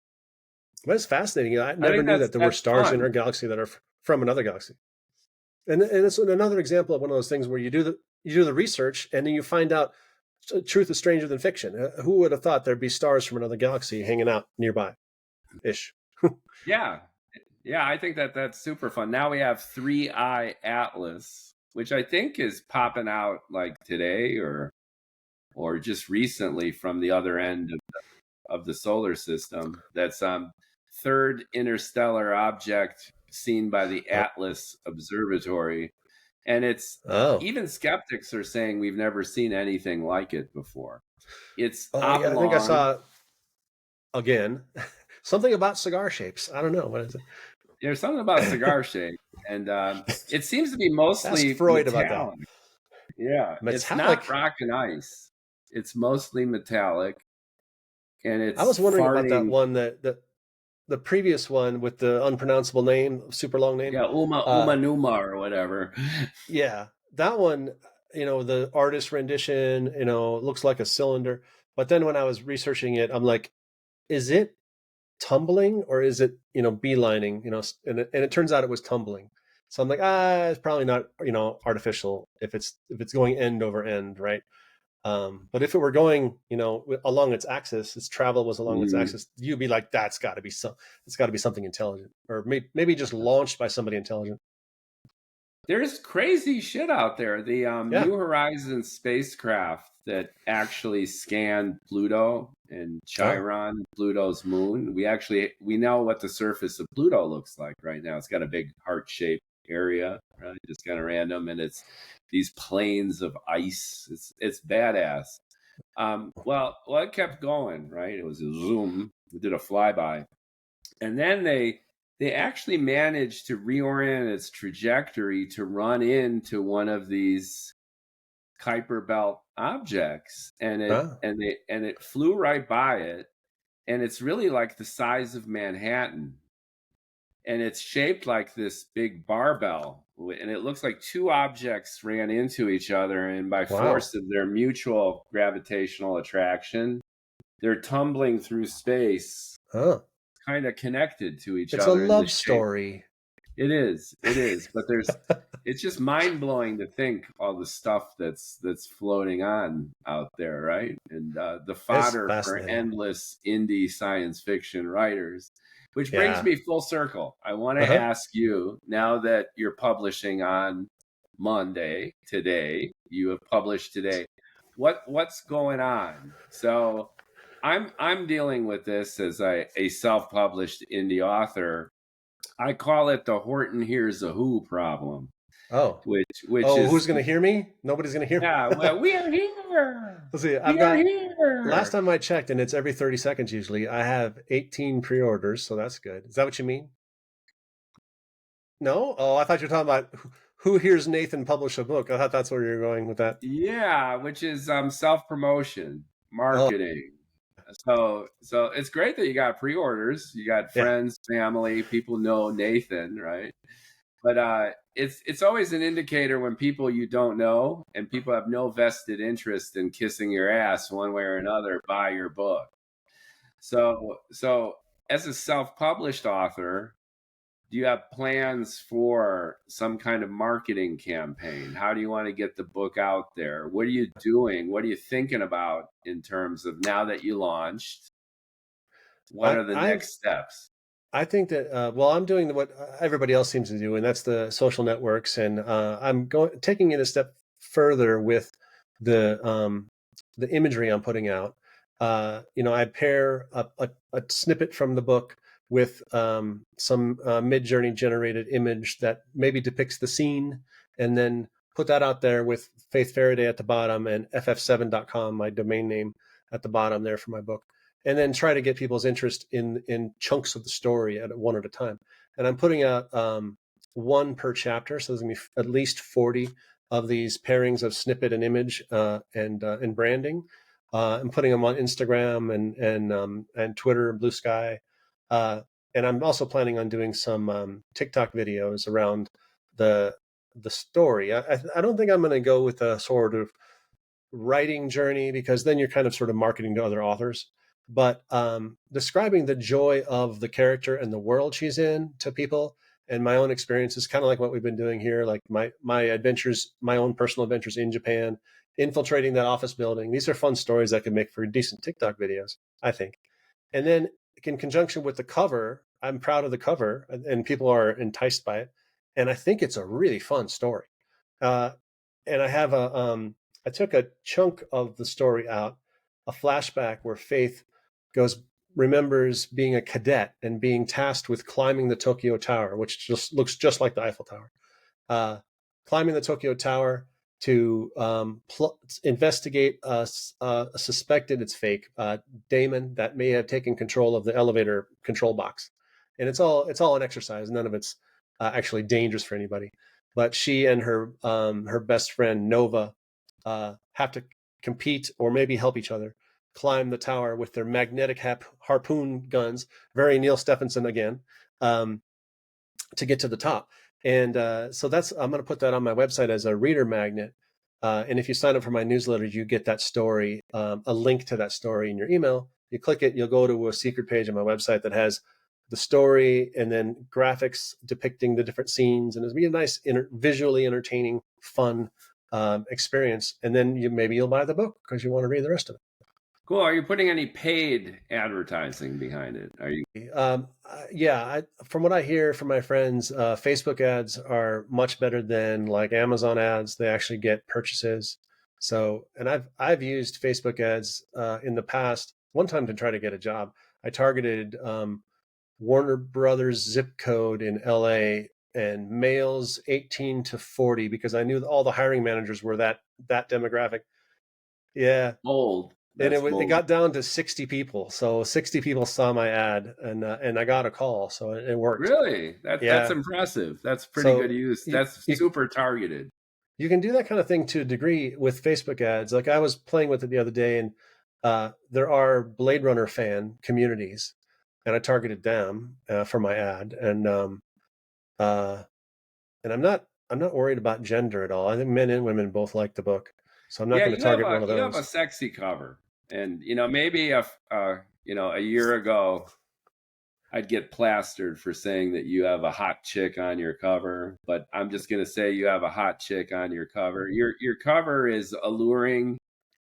But it's fascinating. I never knew that there were stars in our galaxy that are from another galaxy. And it's another example of one of those things where you do the research and then you find out truth is stranger than fiction. Who would have thought there'd be stars from another galaxy hanging out nearby ish? Yeah, I think that's super fun. Now we have 3i Atlas, which I think is popping out like today or just recently from the other end of the solar system. That's third interstellar object seen by the Atlas Observatory. And it's even skeptics are saying we've never seen anything like it before. It's oblong. I think I saw again something about cigar shapes. I don't know what is it. There's something about cigar shape, and it seems to be mostly Ask Freud metallic. about that. Yeah, Metallic. It's not rock and ice. It's mostly metallic, and it's I was wondering about that farting. one, the previous one with the unpronounceable name, super long name. Yeah, Uma Numa or whatever. Yeah, that one, the artist rendition, looks like a cylinder. But then when I was researching it, I'm like, is it tumbling or is it, beelining, and it turns out it was tumbling. So I'm like, it's probably not, artificial if it's going end over end, right? But if it were going, along its axis, its travel was along its axis, you'd be like, it's got to be something intelligent, or maybe just launched by somebody intelligent. There's crazy shit out there. The New Horizons spacecraft that actually scanned Pluto and Chiron, Pluto's moon. We know what the surface of Pluto looks like right now. It's got a big heart-shaped area, right? Just kind of random, and it's these plains of ice. It's badass. Well, it kept going, right? It was a zoom. We did a flyby, and then they actually managed to reorient its trajectory to run into one of these Kuiper Belt objects, and it flew right by it, and it's really like the size of Manhattan, and it's shaped like this big barbell, and it looks like two objects ran into each other, and by force of their mutual gravitational attraction, they're tumbling through space. Kind of connected to each other. It's a love story. It is, but it's just mind blowing to think all the stuff that's floating on out there, right? And the fodder for endless indie science fiction writers, which brings me full circle. I want to ask you, now that you're publishing on Monday today, you have published today. What's going on? So I'm dealing with this as a self-published indie author. I call it the Horton Hears a Who problem. Which is, who's going to hear me? Nobody's going to hear me. Yeah, well, we are here. Let's see. I've got here. Last time I checked, and it's every 30 seconds usually, I have 18 pre-orders, so that's good. Is that what you mean? No? Oh, I thought you were talking about who hears Nathan publish a book. I thought that's where you're going with that. Yeah, which is self-promotion, marketing. So it's great that you got pre-orders. You got friends, family, people know Nathan, right? But it's always an indicator when people you don't know and people have no vested interest in kissing your ass one way or another buy your book. So as a self-published author, do you have plans for some kind of marketing campaign? How do you want to get the book out there? What are you doing? What are you thinking about in terms of now that you launched? What are the next steps? I think that, I'm doing what everybody else seems to do, and that's the social networks. And I'm taking it a step further with the imagery I'm putting out. I pair a snippet from the book with some Mid-Journey generated image that maybe depicts the scene, and then put that out there with Faith Faraday at the bottom and ff7.com, my domain name, at the bottom there for my book. And then try to get people's interest in chunks of the story one at a time. And I'm putting out one per chapter, so there's going to be at least 40 of these pairings of snippet and image and branding. I'm putting them on Instagram and Twitter and Blue Sky. And I'm also planning on doing some TikTok videos around the story. I don't think I'm going to go with a sort of writing journey, because then you're kind of sort of marketing to other authors. But describing the joy of the character and the world she's in to people, and my own experiences, kind of like what we've been doing here, like my adventures, my own personal adventures in Japan, infiltrating that office building. These are fun stories that could make for decent TikTok videos, I think. And then in conjunction with the cover, I'm proud of the cover, and people are enticed by it. And I think it's a really fun story. And I have I took a chunk of the story out, a flashback where Faith remembers being a cadet and being tasked with climbing the Tokyo Tower, which just looks just like the Eiffel Tower. Climbing the Tokyo Tower to investigate a suspected, it's fake, daemon that may have taken control of the elevator control box. And it's all an exercise. None of it's actually dangerous for anybody. But she and her best friend Nova have to compete or maybe help each other climb the tower with their magnetic harpoon guns, very Neil Stephenson again, to get to the top. And so I'm going to put that on my website as a reader magnet. And if you sign up for my newsletter, you get that story, a link to that story in your email. You click it, you'll go to a secret page on my website that has the story and then graphics depicting the different scenes. And it'll be a nice, visually entertaining, fun experience. And then maybe you'll buy the book because you want to read the rest of it. Cool. Are you putting any paid advertising behind it? Are you? Yeah. From what I hear from my friends, Facebook ads are much better than like Amazon ads. They actually get purchases. So, and I've used Facebook ads in the past. One time to try to get a job, I targeted Warner Brothers zip code in LA and males 18 to 40 because I knew all the hiring managers were that demographic. Yeah. Old. And it got down to 60 people. So 60 people saw my ad and I got a call. So it worked. Really? That's impressive. That's pretty good use. That's super targeted. You can do that kind of thing to a degree with Facebook ads. Like I was playing with it the other day and there are Blade Runner fan communities and I targeted them for my ad. And I'm not worried about gender at all. I think men and women both like the book. So I'm not going to target one of those. You have a sexy cover. And, maybe a year ago, I'd get plastered for saying that you have a hot chick on your cover. But I'm just going to say you have a hot chick on your cover. Your cover is alluring.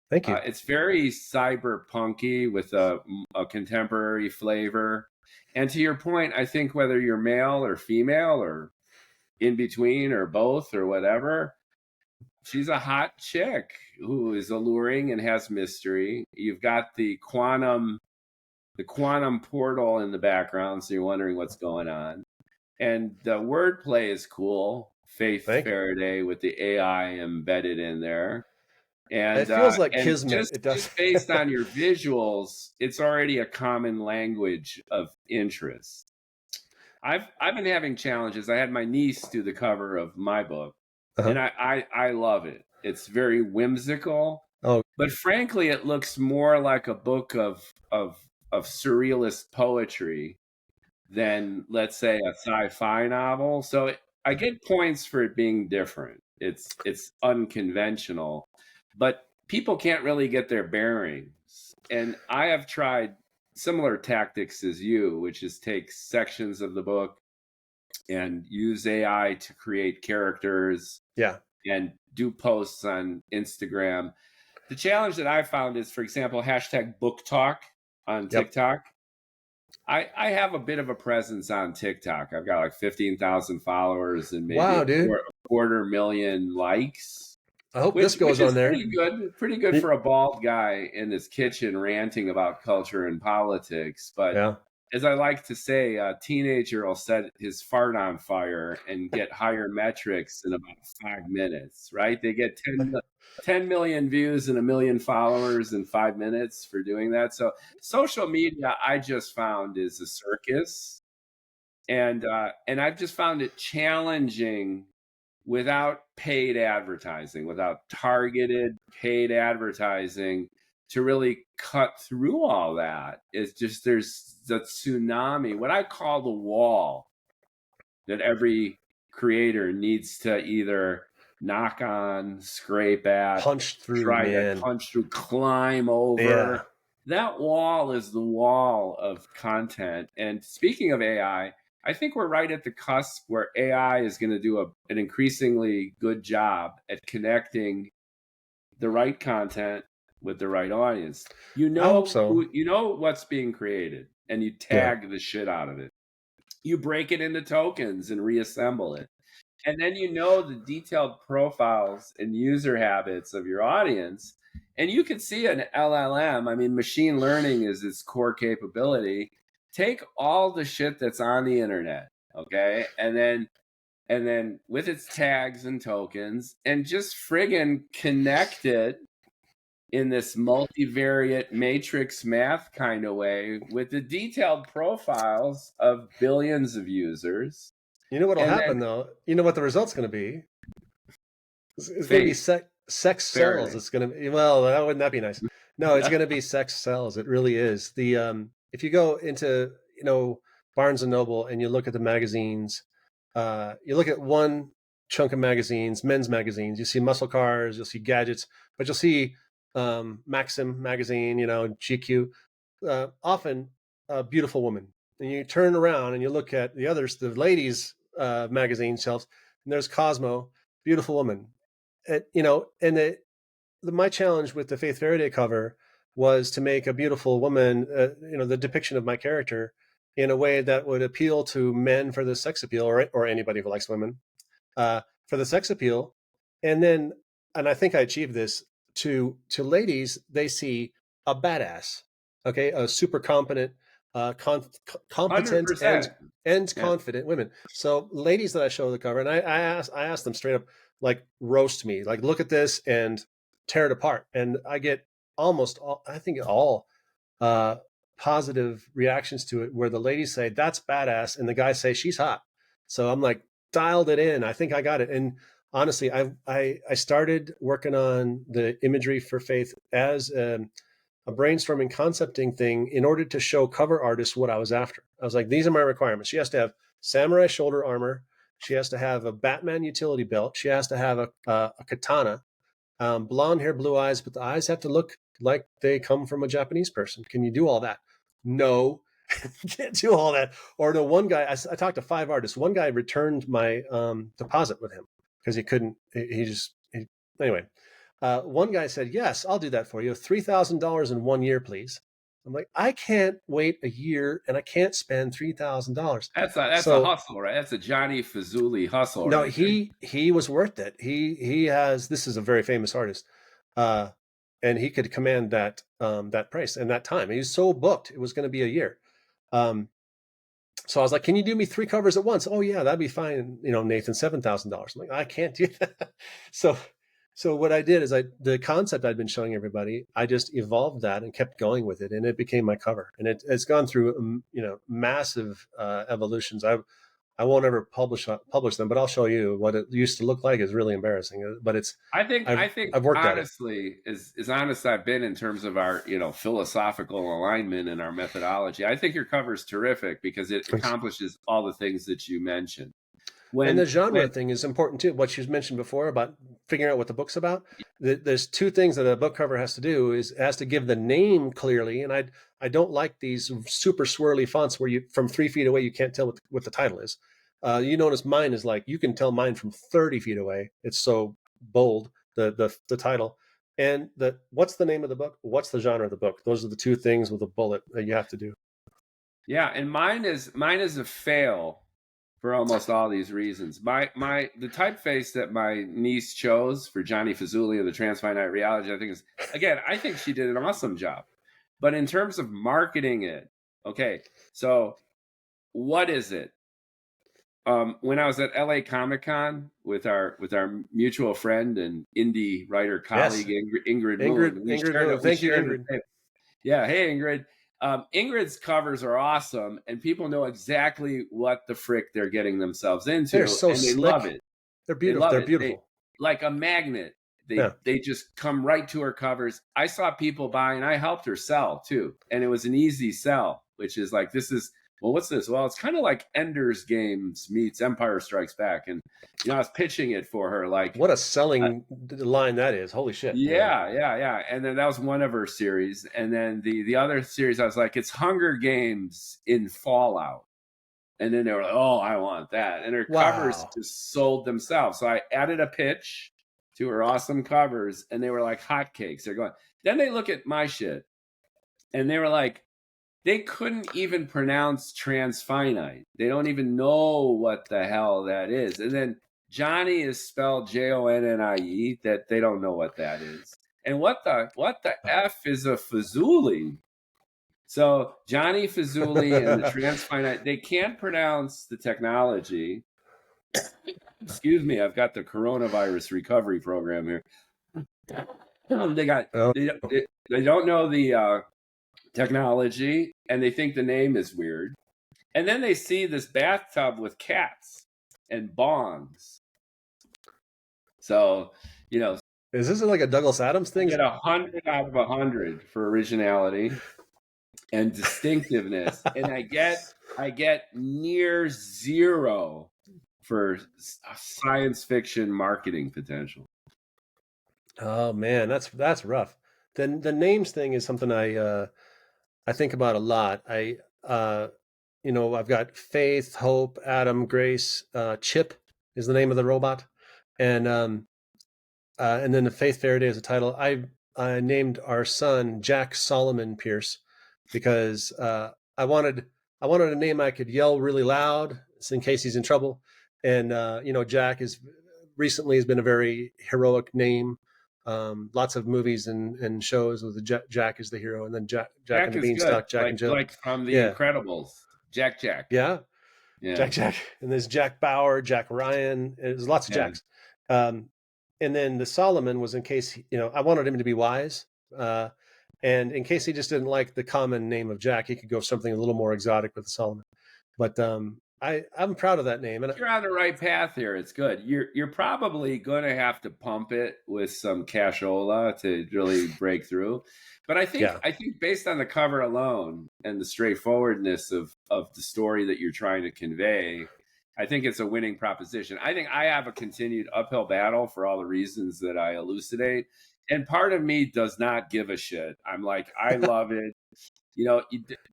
Thank you. It's very cyberpunky with a contemporary flavor. And to your point, I think whether you're male or female or in between or both or whatever, she's a hot chick who is alluring and has mystery. You've got the quantum portal in the background, so you're wondering what's going on. And the wordplay is cool. Faith Faraday with the AI embedded in there. And it feels like kismet. It does. Just based on your visuals, it's already a common language of interest. I've been having challenges. I had my niece do the cover of my book. And I love it. It's very whimsical. Oh, but frankly, it looks more like a book of surrealist poetry than, let's say, a sci-fi novel. So I get points for it being different. It's unconventional, but people can't really get their bearings. And I have tried similar tactics as you, which is take sections of the book and use AI to create characters. Yeah. And do posts on Instagram. The challenge that I found is, for example, #BookTalk on TikTok. I have a bit of a presence on TikTok. I've got like 15,000 followers and maybe a 250,000 likes. I hope this goes on there. Pretty good for a bald guy in his kitchen ranting about culture and politics. But as I like to say, a teenager will set his fart on fire and get higher metrics in about 5 minutes, right? They get 10 million views and 1 million followers in 5 minutes for doing that. So social media, I just found, is a circus. And I've just found it challenging without paid advertising, without targeted paid advertising, to really cut through all that. It's just, there's the tsunami, what I call the wall, that every creator needs to either knock on, scrape at, punch through, to punch through, climb over. Yeah. That wall is the wall of content. And speaking of AI, I think we're right at the cusp where AI is going to do an increasingly good job at connecting the right content with the right audience. You know what's being created, and you tag the shit out of it. You break it into tokens and reassemble it. And then you know the detailed profiles and user habits of your audience. And you can see an LLM, I mean, machine learning is its core capability. Take all the shit that's on the internet, okay? And then with its tags and tokens, and just friggin' connect it in this multivariate matrix math kind of way with the detailed profiles of billions of users. You know what'll happen though? You know what the result's going to be? It's going to be Sex sells. Faraday. It's going to be, well, wouldn't that be nice? No, it's going to be sex sells. It really is. If you go into, Barnes and Noble and you look at the magazines, you look at one chunk of magazines, men's magazines, you see muscle cars, you'll see gadgets, but you'll see Maxim magazine, GQ, often a beautiful woman. And you turn around and you look at the others, the ladies' magazine shelves, and there's Cosmo, beautiful woman. My challenge with the Faith Faraday cover was to make a beautiful woman, the depiction of my character, in a way that would appeal to men for the sex appeal, or anybody who likes women for the sex appeal. And I think I achieved this, to ladies, they see a badass, okay, a super competent, competent 100%. and confident women. So ladies that I show the cover, and I ask them straight up, like, roast me, like, look at this and tear it apart. And I get almost all positive reactions to it, where the ladies say that's badass and the guys say she's hot. So I'm like, dialed it in. I think I got it. And honestly, I started working on the imagery for Faith as a brainstorming, concepting thing in order to show cover artists what I was after. I was like, these are my requirements. She has to have samurai shoulder armor. She has to have a Batman utility belt. She has to have a katana, blonde hair, blue eyes, but the eyes have to look like they come from a Japanese person. Can you do all that? No, can't do all that. Or no, one guy, I talked to 5 artists. One guy returned my deposit with him because he couldn't, anyway. One guy said, yes, I'll do that for you. $3,000 in 1 year, please. I'm like, I can't wait a year and I can't spend $3,000. That's a hustle, right? That's a Johnny Fazuli hustle. No, right he was worth it. This is a very famous artist. And he could command that price and that time. He was so booked, it was going to be a year. So I was like, can you do me 3 covers at once? Oh yeah, that'd be fine. Nathan, $7,000. I'm like, I can't do that. So what I did is the concept I'd been showing everybody, I just evolved that and kept going with it, and it became my cover. And it's gone through massive evolutions. I won't ever publish them, but I'll show you what it used to look like. Is really embarrassing, but it's. I think I've worked honestly, as honest I've been in terms of our philosophical alignment and our methodology. I think your cover is terrific because it accomplishes all the things that you mentioned. And the genre thing is important too. What you mentioned before about figuring out what the book's about. There's 2 things that a book cover has to do. It has to give the name clearly, and I don't like these super swirly fonts where you from 3 feet away you can't tell what the title is. You notice mine is like, you can tell mine from 30 feet away. It's so bold, the title. And what's the name of the book? What's the genre of the book? Those are the 2 things with a bullet that you have to do. Yeah, and mine is a fail for almost all these reasons. The typeface that my niece chose for Johnny Fazuli of the Transfinite Reality, I think she did an awesome job. But in terms of marketing it, okay, so what is it? When I was at LA Comic-Con with our mutual friend and indie writer colleague, yes. Ingrid Moon. Thank you, Ingrid. Yeah, hey Ingrid. Ingrid's covers are awesome, and people know exactly what the frick they're getting themselves into. They're so and they slick. Love it. They're beautiful. They're beautiful. Like a magnet. They just come right to her covers. I saw people buying. I helped her sell too, and it was an easy sell, which is like, what's this? Well, it's kind of like Ender's Games meets Empire Strikes Back. And, I was pitching it for her. Like, what a selling line that is. Holy shit. Yeah. And then that was one of her series. And then the other series, I was like, it's Hunger Games in Fallout. And then they were like, oh, I want that. And her covers just sold themselves. So I added a pitch to her awesome covers, and they were like hotcakes. They're going. Then they look at my shit, and they were like, they couldn't even pronounce transfinite. They don't even know what the hell that is. And then Johnny is spelled Jonnie, that they don't know what that is. And what the F is a Fazuli? So Johnny Fazuli and the transfinite, they can't pronounce the technology. Excuse me, I've got the coronavirus recovery program here. They don't know the technology, and they think the name is weird. And then they see this bathtub with cats and bongs. So, Is this like a Douglas Adams I thing? get 100 out of 100 for originality and distinctiveness, and I get near 0 for science fiction marketing potential. Oh man, that's rough. Then the names thing is something I think about a lot. I've got Faith, Hope, Adam, Grace, Chip is the name of the robot, and and then the Faith Faraday is the title. I named our son Jack Solomon Pearce because I wanted a name I could yell really loud in case he's in trouble, and Jack is recently has been a very heroic name. Lots of movies and shows with Jack is the hero, and then Jack and Jack the is good, Beanstalk, Jack and Jill. like from The Yeah, Incredibles. Jack. yeah, Yeah, Jack, and there's Jack Bauer, Jack Ryan. There's lots of yeah. Jacks. Um, and then the Solomon was in case I wanted him to be wise, and in case he just didn't like the common name of Jack, he could go something a little more exotic with the Solomon. But I'm proud of that name, and You're on the right path here. It's good. You're probably going to have to pump it with some cashola to really break through. But yeah, I think based on the cover alone and the straightforwardness of the story that you're trying to convey, I think it's a winning proposition. I think I have a continued uphill battle for all the reasons that I elucidate. And part of me does not give a shit. I'm like, I love it. You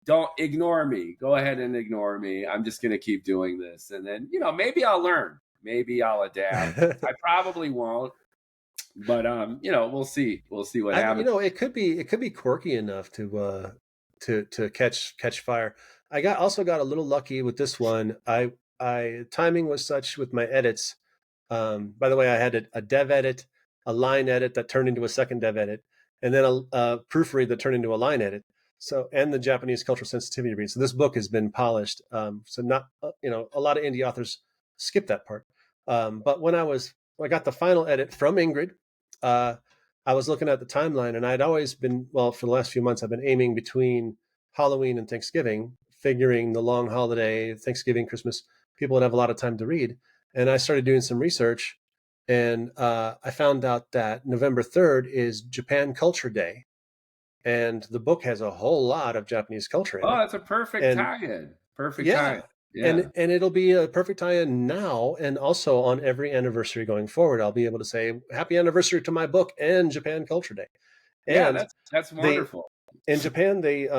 don't ignore me. Go ahead and ignore me. I'm just going to keep doing this. And then, maybe I'll learn. Maybe I'll adapt. I probably won't. But we'll see. We'll see what happens. it could be quirky enough to catch fire. Also got a little lucky with this one. I timing was such with my edits. By the way, I had a dev edit, a line edit that turned into a second dev edit, and then a proofread that turned into a line edit. So, and the Japanese cultural sensitivity read. So this book has been polished. So not, a lot of indie authors skip that part. But when I got the final edit from Ingrid, I was looking at the timeline, and I'd always been, for the last few months, I've been aiming between Halloween and Thanksgiving, figuring the long holiday, Thanksgiving, Christmas, people would have a lot of time to read. And I started doing some research, and I found out that November 3rd is Japan Culture Day. And the book has a whole lot of Japanese culture in it. Oh, that's a perfect tie-in. Perfect tie-in. Yeah. And it'll be a perfect tie-in now, and also on every anniversary going forward, I'll be able to say happy anniversary to my book and Japan Culture Day. And yeah, that's wonderful. In Japan, they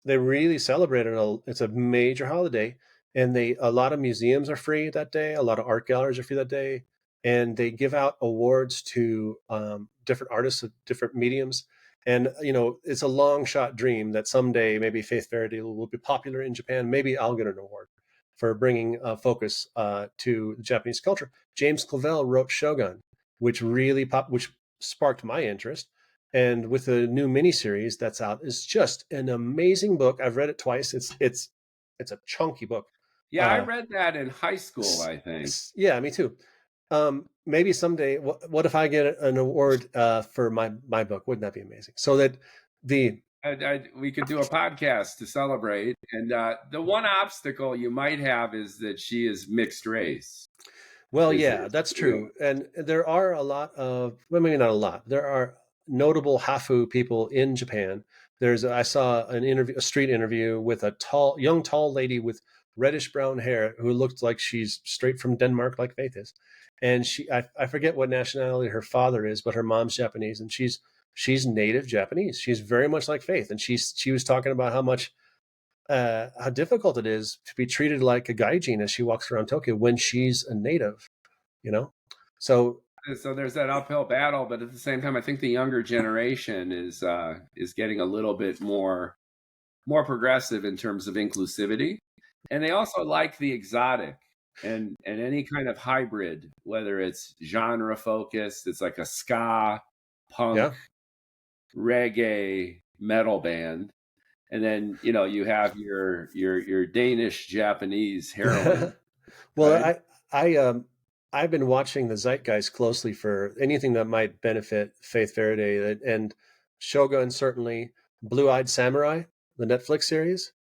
really celebrate it. It's a major holiday, and a lot of museums are free that day. A lot of art galleries are free that day, and they give out awards to different artists of different mediums. And it's a long shot dream that someday maybe Faith Faraday will be popular in Japan. Maybe I'll get an award for bringing focus to Japanese culture. James Clavell wrote Shogun, which which sparked my interest. And with the new miniseries that's out, is just an amazing book. I've read it twice. It's a chunky book. Yeah, I read that in high school, I think. Yeah, me too. Maybe someday, what if I get an award for my book? Wouldn't that be amazing? So that we could do a podcast to celebrate. And the one obstacle you might have is that she is mixed race. Well, yeah, that's true. And there are a lot of, maybe not a lot. There are notable hafu people in Japan. I saw a street interview with a young tall lady with reddish brown hair who looked like she's straight from Denmark, like Faith is. And I forget what nationality her father is, but her mom's Japanese, and she's native Japanese. She's very much like Faith, and she was talking about how difficult it is to be treated like a gaijin as she walks around Tokyo when she's a native. So there's that uphill battle, but at the same time, I think the younger generation is getting a little bit more progressive in terms of inclusivity, and they also like the exotic. And any kind of hybrid, whether it's genre focused, it's like a ska, punk, reggae, metal band, and then you have your Danish Japanese heroine. Well, right? I've been watching the zeitgeist closely for anything that might benefit Faith Faraday, and Shogun certainly. Blue Eyed Samurai, the Netflix series,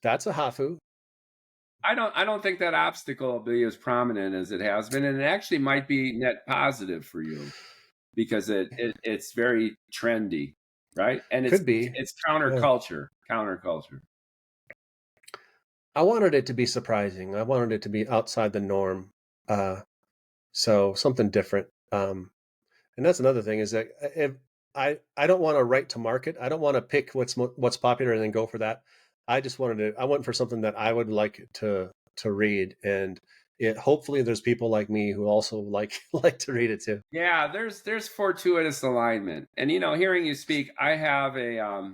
that's a hafu. I don't think that obstacle will be as prominent as it has been, and it actually might be net positive for you. because it's very trendy, right? And Could be. it's counterculture. I wanted it to be surprising. I wanted it to be outside the norm. So something different. And that's another thing, is that if I don't want to write to market. I don't want to pick what's popular and then go for that. I went for something that I would like to read, and hopefully there's people like me who also like to read it too. Yeah, there's fortuitous alignment. And hearing you speak, I have a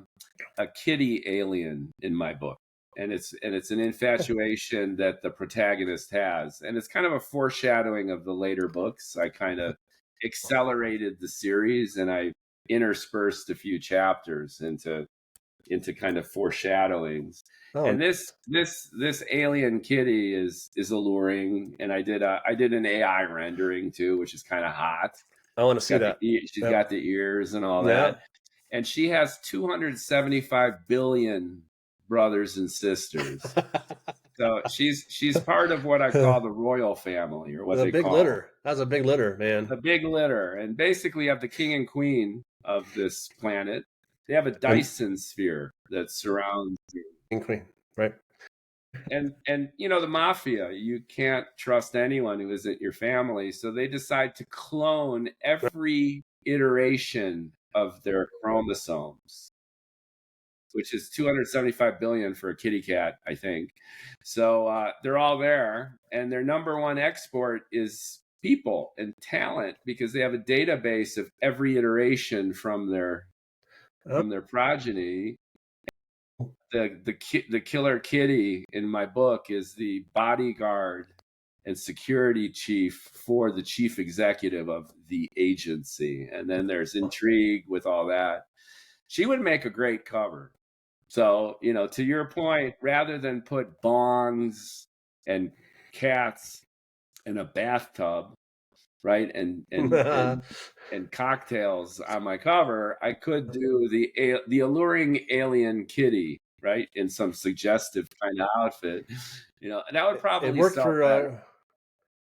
kitty alien in my book. And it's an infatuation that the protagonist has. And it's kind of a foreshadowing of the later books. I kind of accelerated the series, and I interspersed a few chapters into kind of foreshadowings. Oh. And this alien kitty is alluring, and I did an AI rendering too, which is kind of hot. I want to see that. She's got the ears and all that, and she has 275 billion brothers and sisters. So she's part of what I call the royal family, or what they call litter. That's a big litter, man. The big litter. And basically you have the king and queen of this planet. They have a Dyson sphere that surrounds you. King queen, right? And the mafia, you can't trust anyone who isn't your family. So they decide to clone every iteration of their chromosomes, which is 275 billion for a kitty cat, I think. So they're all there, and their number one export is people and talent, because they have a database of every iteration from their progeny. The killer kitty in my book is the bodyguard and security chief for the chief executive of the agency. And then there's intrigue with all that. She would make a great cover. So, to your point, rather than put bongs and cats in a bathtub, right, and cocktails on my cover, I could do the alluring alien kitty, right, in some suggestive kind of outfit. And that would probably sell better.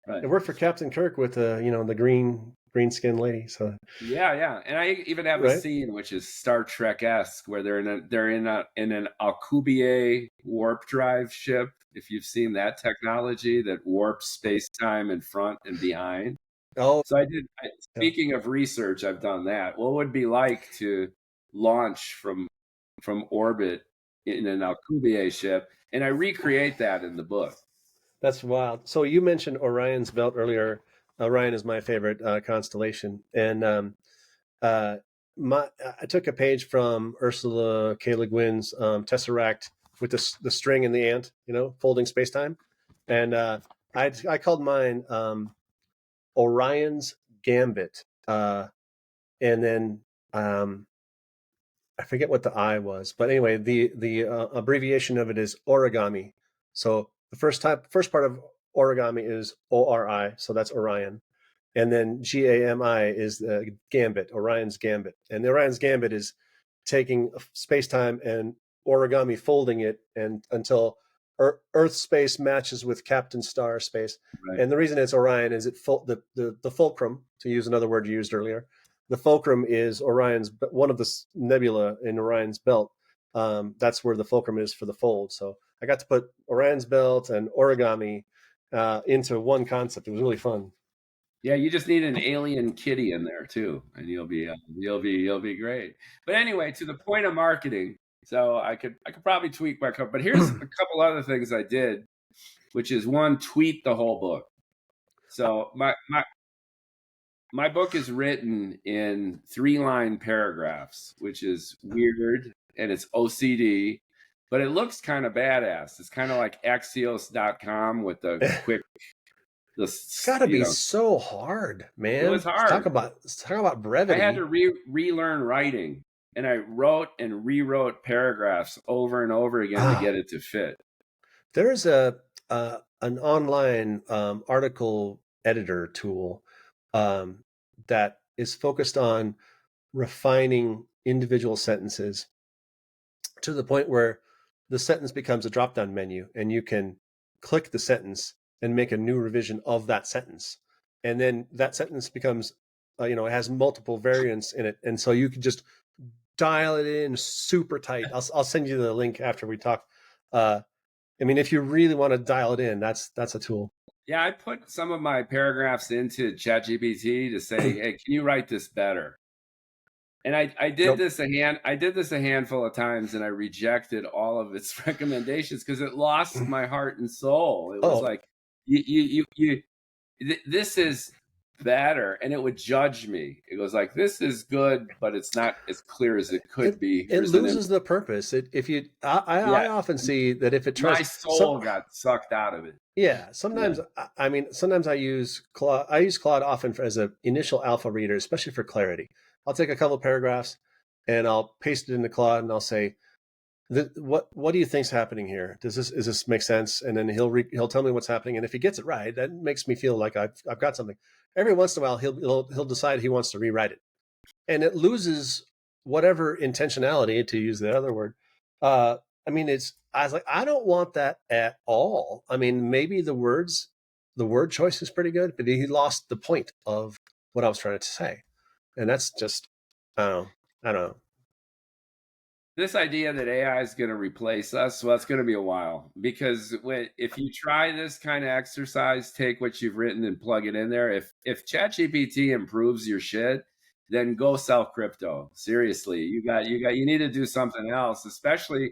It worked for Captain Kirk with the green skinned lady. So yeah, and I even have a scene which is Star Trek-esque, where they're in an Alcubierre warp drive ship. If you've seen that technology that warps space-time in front and behind. Oh, so speaking of research, I've done that. What would it be like to launch from orbit in an Alcubierre ship? And I recreate that in the book. That's wild. So you mentioned Orion's belt earlier. Orion is my favorite constellation, and I took a page from Ursula K. Le Guin's Tesseract with the string and the ant, folding space-time, and I called mine Orion's Gambit, and then I forget what the I was, but anyway, the abbreviation of it is origami. So the first part of origami is ORI, so that's Orion. And then GAMI is the Gambit, Orion's Gambit. And the Orion's Gambit is taking space-time and origami folding it until Earth space matches with Captain Star space. Right. And the reason it's Orion is the fulcrum, to use another word you used earlier, the fulcrum is one of the nebula in Orion's belt. That's where the fulcrum is for the fold. So I got to put Orion's belt and origami into one concept. It was really fun. Yeah, you just need an alien kitty in there too, and you'll be great. But anyway, to the point of marketing, so I could probably tweak my cover. But here's a couple other things I did, which is one, tweet the whole book. So my book is written in 3-line paragraphs, which is weird, and it's OCD, but it looks kind of badass. It's kind of like Axios.com with the quick. It's got to be so hard, man. It was hard. Talk about brevity. I had to relearn writing, and I wrote and rewrote paragraphs over and over again to get it to fit. There's an online article editor tool that is focused on refining individual sentences to the point where the sentence becomes a drop-down menu, and you can click the sentence and make a new revision of that sentence. And then that sentence becomes it has multiple variants in it, and so you can just dial it in super tight. I'll send you the link after we talk. I mean, if you really want to dial it in, that's a tool. Yeah, I put some of my paragraphs into ChatGPT to say, "Hey, can you write this better?" And I did this a handful of times, and I rejected all of its recommendations because it lost my heart and soul. It was like, this is better, and it would judge me. It was like, this is good, but it's not as clear as it could be. It loses the purpose. I often see that if it tries, my soul got sucked out of it. Yeah, sometimes I mean, sometimes I use Claude. I use Claude often as an initial alpha reader, especially for clarity. I'll take a couple of paragraphs and I'll paste it into Claude, and I'll say, what do you think's happening here? Does this make sense? And then he'll tell me what's happening, and if he gets it right, that makes me feel like I've got something. Every once in a while, he'll decide he wants to rewrite it, and it loses whatever intentionality, to use the other word. I mean, I was like, I don't want that at all. I mean, maybe the word choice is pretty good, but he lost the point of what I was trying to say, and that's just, I don't know. This idea that AI is going to replace us, well, it's going to be a while, because if you try this kind of exercise, take what you've written and plug it in there. If ChatGPT improves your shit, then go sell crypto. Seriously, you need to do something else, especially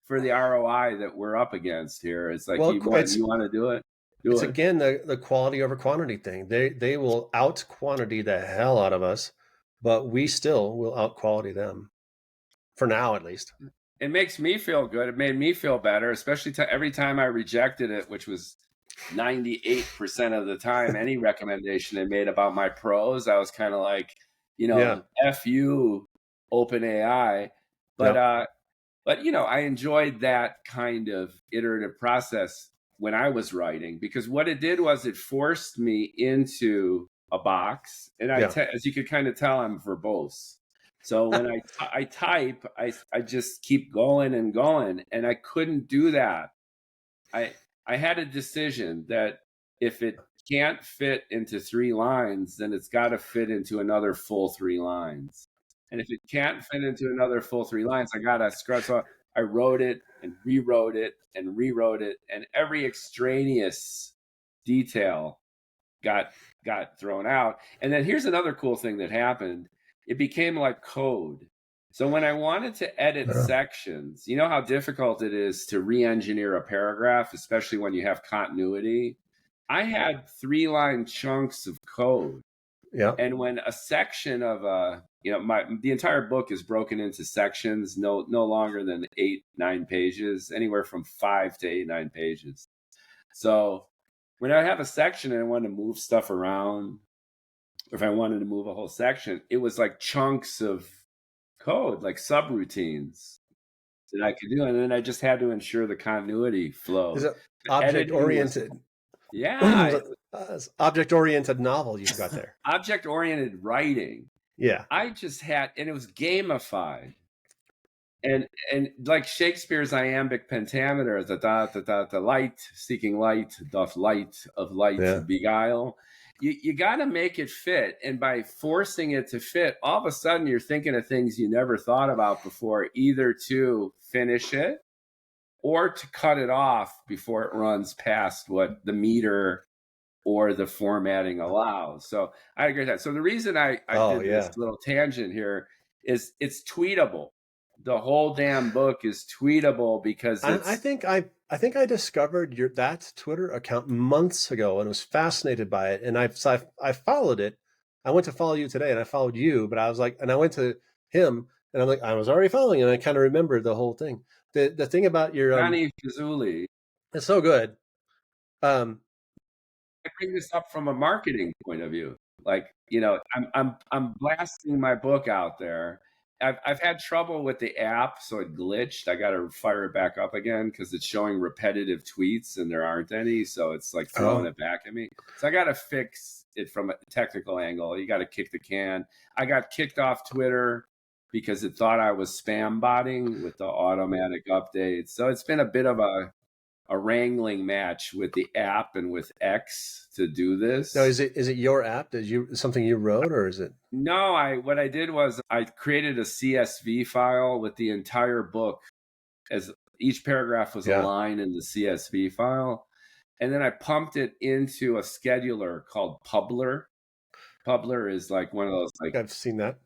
for the ROI that we're up against here. It's like, you want to do it. It's again the quality over quantity thing. They will out quantity the hell out of us, but we still will out quality them. For now, at least. It makes me feel good. It made me feel better, especially every time I rejected it, which was 98% of the time. Any recommendation it made about my prose, I was kind of like, F you, OpenAI. But I enjoyed that kind of iterative process when I was writing, because what it did was it forced me into a box, and as you could kind of tell, I'm verbose. So when I type, I just keep going and going, and I couldn't do that. I had a decision that if it can't fit into 3 lines, then it's got to fit into another full 3 lines. And if it can't fit into another full 3 lines, I got to scrub. So I wrote it and rewrote it and rewrote it, and every extraneous detail got thrown out. And then here's another cool thing that happened. It became like code. So when I wanted to edit sections, you know how difficult it is to re-engineer a paragraph, especially when you have continuity? I had 3-line chunks of code. Yeah. And when a section of the entire book is broken into sections, no longer than 8-9 pages, anywhere from 5 to 8-9 pages. So when I have a section and I want to move stuff around, or if I wanted to move a whole section, it was like chunks of code, like subroutines that I could do. And then I just had to ensure the continuity flow. Is it object-oriented? Yeah. Object-oriented novel you've got there. Object-oriented writing. Yeah. I just had, and it was gamified. And like Shakespeare's iambic pentameter, the light, seeking light, doth light of light beguile. You got to make it fit. And by forcing it to fit, all of a sudden you're thinking of things you never thought about before, either to finish it or to cut it off before it runs past what the meter or the formatting allows. So I agree with that. So the reason I did this little tangent here is it's tweetable. The whole damn book is tweetable because it's... I think I discovered that Twitter account months ago and was fascinated by it. And I followed it. I went to follow you today and I followed you, but I was like, and I went to him and I'm like, I was already following him. And I kind of remembered the whole thing. The thing about your Johnny Fazuli. It's so good. I bring this up from a marketing point of view. Like, I'm blasting my book out there. I've had trouble with the app, so it glitched. I got to fire it back up again because it's showing repetitive tweets and there aren't any. So it's like throwing it back at me. So I got to fix it from a technical angle. You got to kick the can. I got kicked off Twitter because it thought I was spam botting with the automatic updates. So it's been a bit of a a wrangling match with the app and with X to do this. Now, is it your app? Something you wrote, or is it? No, what I did was I created a CSV file with the entire book, as each paragraph was a line in the CSV file. And then I pumped it into a scheduler called Publer. Publer is like one of those, like, I've seen that.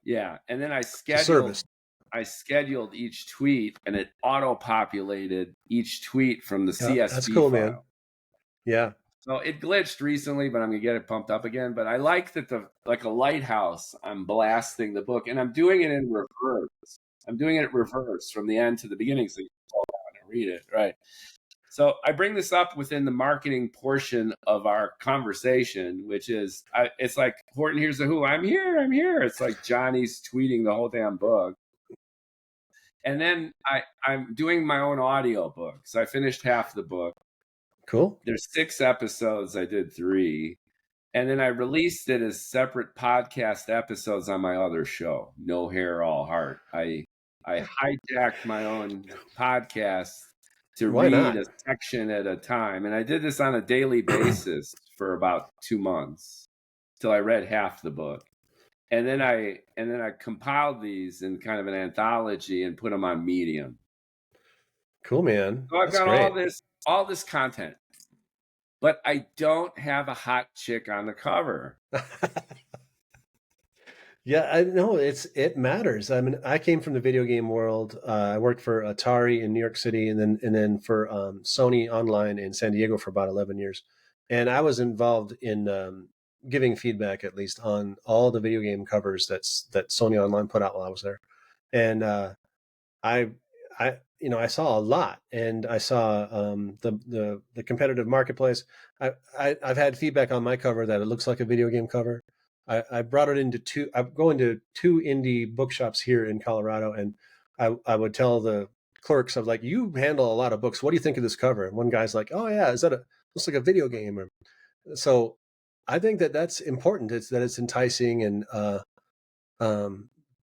Yeah. And then I scheduled each tweet, and it auto-populated each tweet from the CSV that's cool, file. man. Yeah. So it glitched recently, but I'm gonna get it pumped up again. But I like that like a lighthouse, I'm blasting the book, and I'm doing it in reverse. I'm doing it reverse from the end to the beginning, so you can fall down and read it, right? So I bring this up within the marketing portion of our conversation, which is, it's like Horton Hears the Who. I'm here. It's like Johnny's tweeting the whole damn book. And then I'm doing my own audio book. So I finished half the book. Cool. There's 6 episodes. I did 3. And then I released it as separate podcast episodes on my other show, No Hair, All Heart. I hijacked my own podcast to read a section at a time. And I did this on a daily basis for about 2 months till I read half the book. And then I compiled these in kind of an anthology and put them on Medium. Cool, man. So I've got all this content, but I don't have a hot chick on the cover. Yeah, I know it matters. I mean, I came from the video game world. I worked for Atari in New York City, and then for Sony Online in San Diego for about 11 years. And I was involved in giving feedback, at least, on all the video game covers that Sony Online put out while I was there. And I saw a lot, and I saw the competitive marketplace. I've had feedback on my cover that it looks like a video game cover. I brought it into 2. I go into 2 indie bookshops here in Colorado, and I would tell the clerks, of like, you handle a lot of books. What do you think of this cover? And one guy's like, oh yeah, looks like a video game. So I think that's important. It's that it's enticing and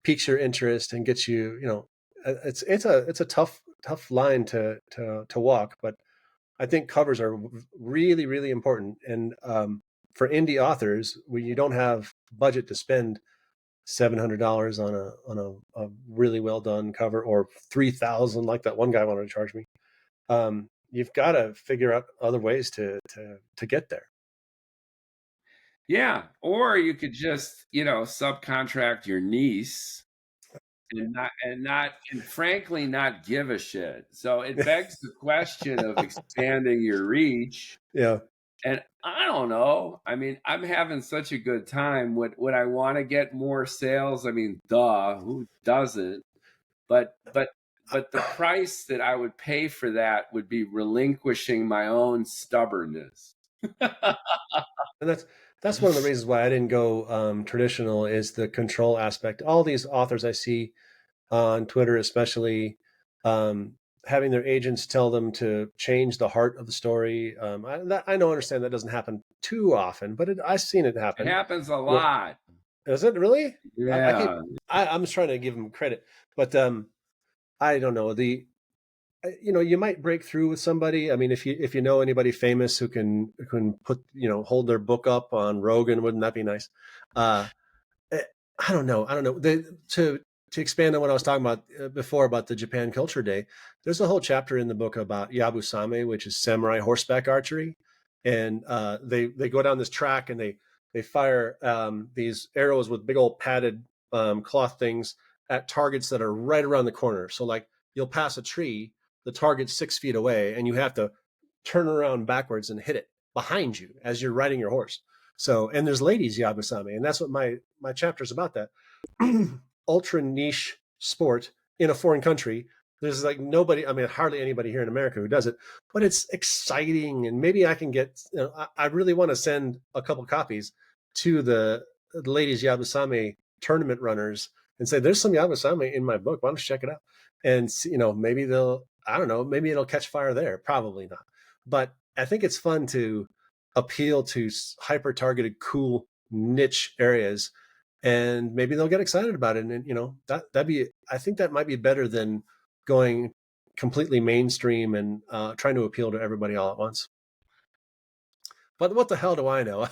piques your interest and gets you. It's a tough line to walk, but I think covers are really, really important. And for indie authors, when you don't have budget to spend $700 on a really well done cover, or $3,000 like that one guy wanted to charge me, you've got to figure out other ways to get there. Yeah, or you could just subcontract your niece and frankly not give a shit. So it begs the question of expanding your reach. Yeah. And I don't know. I mean, I'm having such a good time. Would I want to get more sales? I mean, duh, who doesn't? But the price that I would pay for that would be relinquishing my own stubbornness. And that's one of the reasons why I didn't go traditional, is the control aspect. All these authors I see on Twitter, especially, having their agents tell them to change the heart of the story. I understand that doesn't happen too often, but I've seen it happen. It happens a lot. Is it really? Yeah. I'm just trying to give them credit, but I don't know. You might break through with somebody. I mean, if you know anybody famous who can put hold their book up on Rogan, wouldn't that be nice? I don't know. To expand on what I was talking about before about the Japan Culture Day, there's a whole chapter in the book about Yabusame, which is samurai horseback archery, and they go down this track and they fire these arrows with big old padded cloth things at targets that are right around the corner. So like, you'll pass a tree, the target's 6 feet away, and you have to turn around backwards and hit it behind you as you're riding your horse. So, and there's ladies Yabusame, and that's what my chapter's about. That ultra niche sport in a foreign country. There's like nobody, I mean, hardly anybody here in America who does it, but it's exciting. And maybe I can get, I really want to send a couple copies to the ladies Yabusame tournament runners and say, there's some Yabusame in my book. Why don't you check it out? And, maybe maybe it'll catch fire there. Probably not. But I think it's fun to appeal to hyper targeted, cool niche areas, and maybe they'll get excited about it. And, that'd be, I think that might be better than going completely mainstream and trying to appeal to everybody all at once. But what the hell do I know?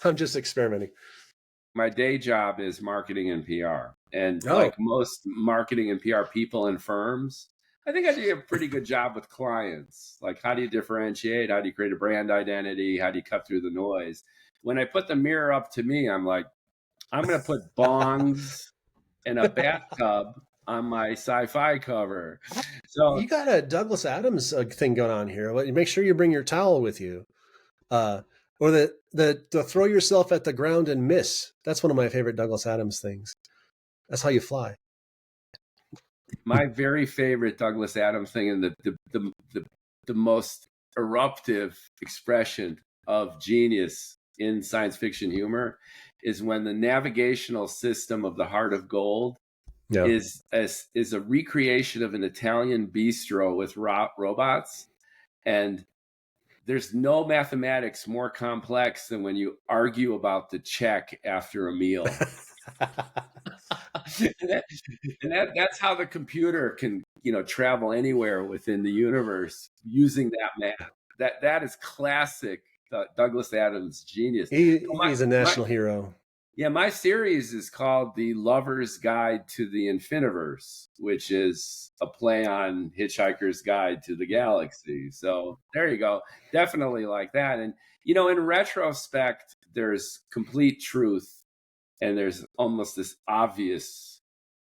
I'm just experimenting. My day job is marketing and PR. And like most marketing and PR people in firms, I think I do a pretty good job with clients. Like, how do you differentiate? How do you create a brand identity? How do you cut through the noise? When I put the mirror up to me, I'm like, I'm going to put bongs and a bathtub on my sci-fi cover. So you got a Douglas Adams thing going on here. Make sure you bring your towel with you. Or the throw yourself at the ground and miss. That's one of my favorite Douglas Adams things. That's how you fly. My very favorite Douglas Adams thing, and the most eruptive expression of genius in science fiction humor, is when the navigational system of the Heart of Gold is a recreation of an Italian bistro with robots, and there's no mathematics more complex than when you argue about the check after a meal. That's how the computer can, travel anywhere within the universe using that math. That is classic Douglas Adams genius. He's a national hero. Yeah, my series is called The Lover's Guide to the Infiniverse, which is a play on Hitchhiker's Guide to the Galaxy. So there you go. Definitely like that. And, in retrospect, there's complete truth, and there's almost this obvious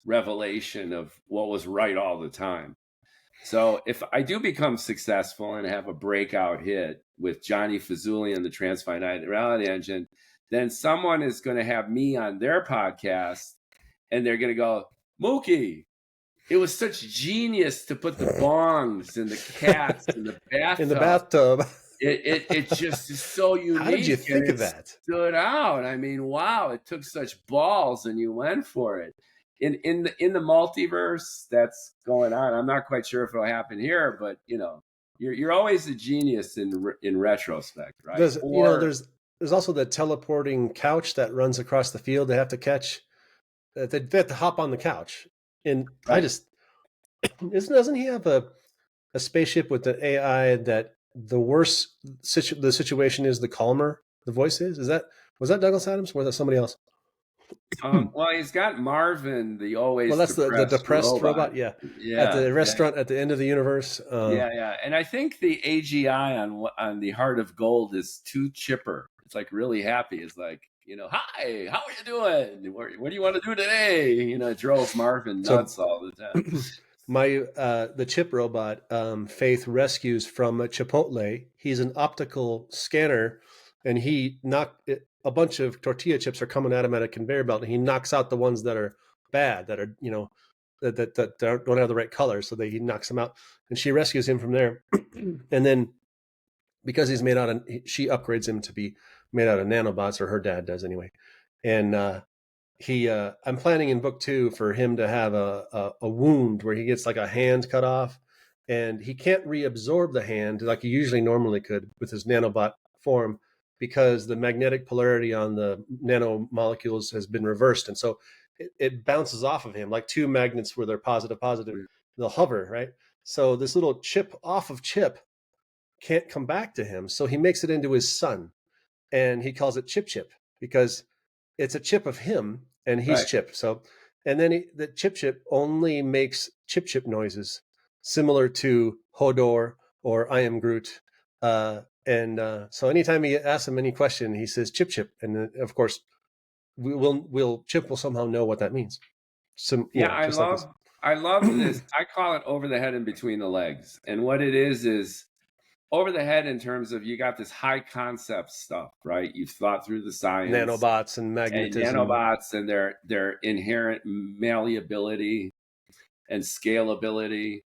revelation of what was right all the time. So if I do become successful and have a breakout hit with Johnny Fazuli and the Transfinite Reality Engine, then someone is going to have me on their podcast, and they're going to go, Mookie, it was such genius to put the bongs and the cats in the bathtub. In the bathtub. It just is so unique. How did you think of that? Stood out. I mean, wow, it took such balls, and you went for it. In the multiverse that's going on, I'm not quite sure if it'll happen here, but you're always a genius in retrospect, right? There's also the teleporting couch that runs across the field. They have to catch. They have to hop on the couch, and right. Doesn't he have a spaceship with the AI that the worse the situation is, the calmer the voice is? Was that Douglas Adams, or was that somebody else? Well, he's got Marvin, the always. Well, that's the depressed robot. Yeah. At the restaurant at the end of the universe. Yeah, and I think the AGI on the Heart of Gold is too chipper. It's like really happy. It's like, hi, how are you doing? What do you want to do today? It drove Marvin nuts all the time. The chip robot, Faith, rescues from Chipotle. He's an optical scanner, and he knocked a bunch of tortilla chips are coming at him at a conveyor belt, and he knocks out the ones that are bad, that are, that don't have the right color. So he knocks them out, and she rescues him from there. And then because he's she upgrades him to be made out of nanobots, or her dad does anyway. And I'm planning in book 2 for him to have a wound where he gets like a hand cut off, and he can't reabsorb the hand like he usually normally could with his nanobot form, because the magnetic polarity on the nanomolecules has been reversed. And so it bounces off of him like two magnets where they're positive, they'll hover, right? So this little chip off of chip can't come back to him. So he makes it into his son, and he calls it Chip because it's a chip of him and he's Chip. So, and then the Chip only makes Chip noises similar to Hodor or I Am Groot. So anytime he asks him any question, he says Chip. And of course Chip will somehow know what that means. I love this. I call it over the head and between the legs. And what it is over the head in terms of you got this high concept stuff, right? You've thought through the science. Nanobots and magnetism. And their inherent malleability and scalability.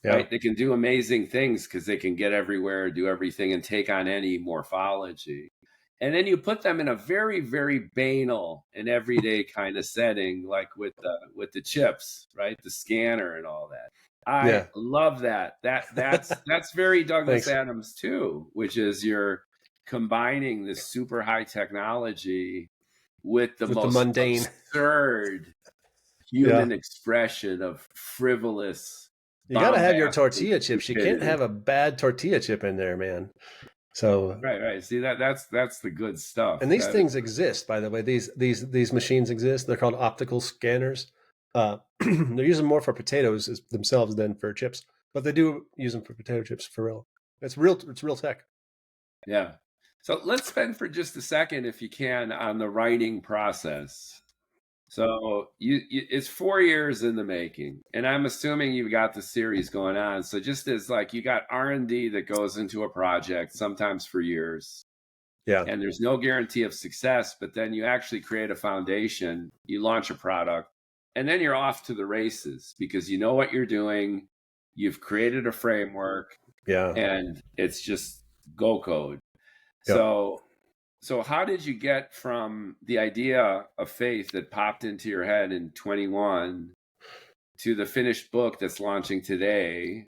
Yeah. Right? They can do amazing things because they can get everywhere, do everything, and take on any morphology. And then you put them in a very, very banal and everyday kind of setting, like with the chips, right? The scanner and all that. I love that. That's very Douglas Adams too, which is you're combining this super high technology with the most mundane, absurd human expression of frivolous You got to have your tortilla chips. You can't have a bad tortilla chip in there, man. So right. See that's the good stuff. And these things exist, by the way. These machines exist. They're called optical scanners. They're using more for potatoes themselves than for chips, but they do use them for potato chips for real. It's real tech. Yeah. So let's spend for just a second, if you can, on the writing process. So it's 4 years in the making, and I'm assuming you've got the series going on. So just as like you got R&D that goes into a project, sometimes for years, yeah, and there's no guarantee of success, but then you actually create a foundation, you launch a product, and then you're off to the races because you know what you're doing, you've created a framework, yeah, and it's just go code. yep. So how did you get from the idea of Faith that popped into your head in 21 to the finished book that's launching today?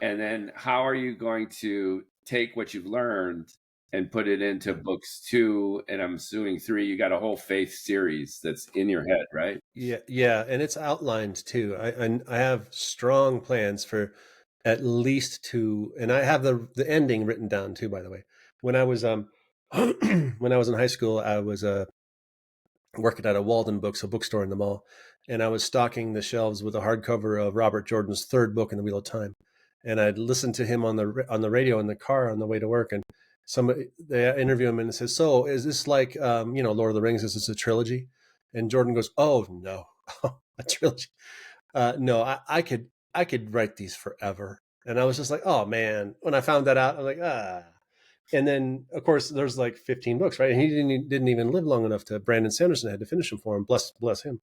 And then how are you going to take what you've learned and put it into books 2, and I'm assuming 3? You got a whole Faith series that's in your head, right? Yeah, and it's outlined too. I have strong plans for at least 2, and I have the ending written down too, by the way. When I was when I was in high school, I was working at a Walden Books, a bookstore in the mall, and I was stocking the shelves with a hardcover of Robert Jordan's 3rd book in the Wheel of Time. And I'd listened to him on the radio in the car on the way to work, and they interview him and says, "So is this like Lord of the Rings? Is this a trilogy?" And Jordan goes, "Oh no, a trilogy? No, I could write these forever." And I was just like, "Oh man!" When I found that out, I was like, "Ah." And then, of course, there's like 15 books, right? And he didn't even live long enough to. Brandon Sanderson had to finish them for him. Bless him.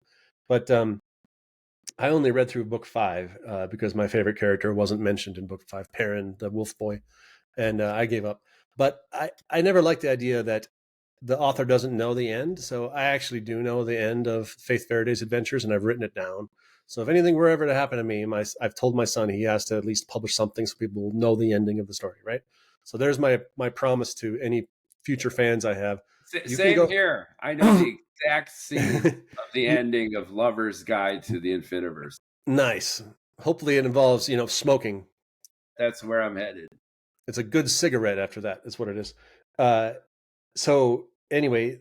But I only read through book 5 because my favorite character wasn't mentioned in book 5, Perrin, the wolf boy, and I gave up. But I never liked the idea that the author doesn't know the end. So I actually do know the end of Faith Faraday's adventures, and I've written it down. So if anything were ever to happen to me, I've told my son he has to at least publish something so people will know the ending of the story, right? So there's my promise to any future fans I have. Same here. I know the exact scene of the ending of Lover's Guide to the Infiniverse. Nice. Hopefully it involves, smoking. That's where I'm headed. It's a good cigarette after that. That's what it is. So anyway,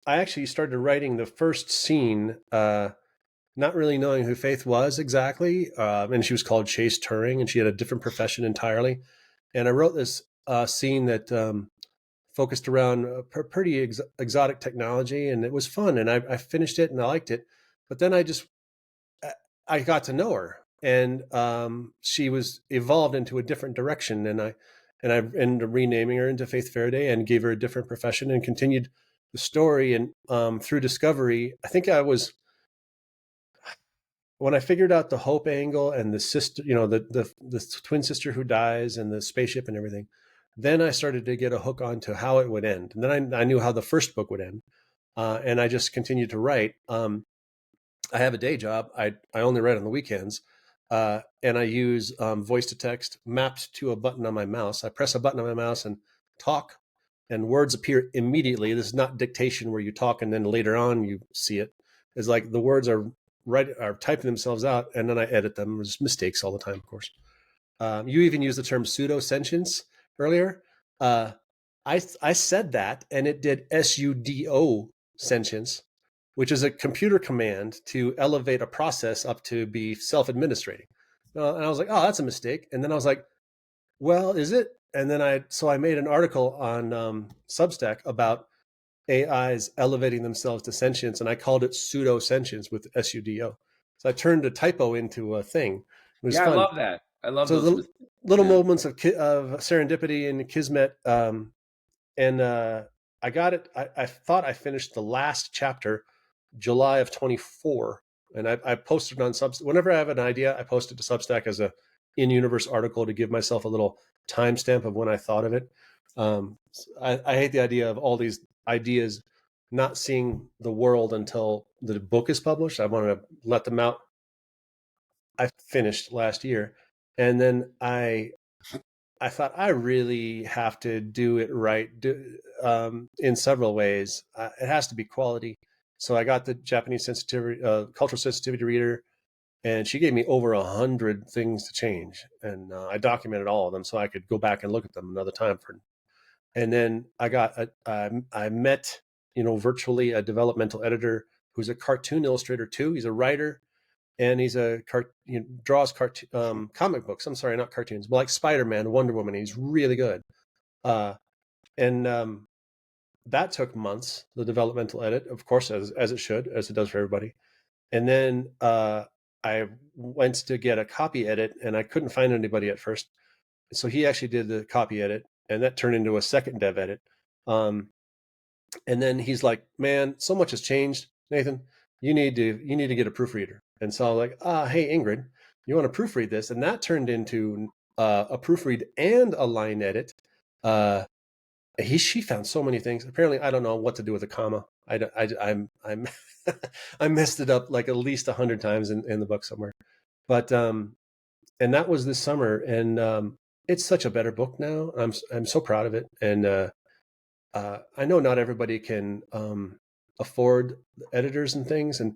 I actually started writing the first scene, not really knowing who Faith was exactly. And she was called Chase Turing, and she had a different profession entirely. And I wrote this scene that focused around pretty exotic technology, and it was fun. And I finished it and I liked it. But then I got to know her, and she was evolved into a different direction. And I ended up renaming her into Faith Faraday and gave her a different profession and continued the story. And through discovery, I think when I figured out the hope angle and the sister, the twin sister who dies and the spaceship and everything, then I started to get a hook onto how it would end. And then I knew how the first book would end. And I just continued to write. I have a day job. I only write on the weekends. And I use voice to text mapped to a button on my mouse. I press a button on my mouse and talk, and words appear immediately. This is not dictation where you talk and then later on you see it. It's like the words are typing themselves out, and then I edit them. There's mistakes all the time, of course. You even used the term pseudo sentience earlier. I said that, and it did sudo sentience, which is a computer command to elevate a process up to be self-administrating. And I was like, oh, that's a mistake. And then I was like, well, is it? And then I made an article on Substack about AIs elevating themselves to sentience, and I called it pseudo sentience with sudo. So I turned a typo into a thing. It was fun. I love that. I love so those little moments of serendipity and kismet. And I got it. I thought I finished the last chapter July of 24, and I posted on Substack. Whenever I have an idea, I post it to Substack as a in-universe article to give myself a little timestamp of when I thought of it. I hate the idea of all these ideas not seeing the world until the book is published. I want to let them out. I finished last year, and then I thought I really have to do it right in several ways. It has to be quality. So I got the Japanese cultural sensitivity reader, and she gave me over 100 things to change, and I documented all of them so I could go back and look at them another time. And then I met, virtually a developmental editor who's a cartoon illustrator too. He's a writer, and he's draws comic books. I'm sorry, not cartoons, but like Spider-Man, Wonder Woman. He's really good. And that took months, the developmental edit, of course, as it should, as it does for everybody. And then I went to get a copy edit, and I couldn't find anybody at first. So he actually did the copy edit, and that turned into a second dev edit. And then he's like, "Man, so much has changed, Nathan. You need to get a proofreader." And so I'm like, "Hey, Ingrid, you want to proofread this?" And that turned into a proofread and a line edit. She found so many things. Apparently, I don't know what to do with a comma. I'm I messed it up like at least 100 times in the book somewhere. But and that was this summer, and it's such a better book now. I'm so proud of it, and I know not everybody can afford editors and things, and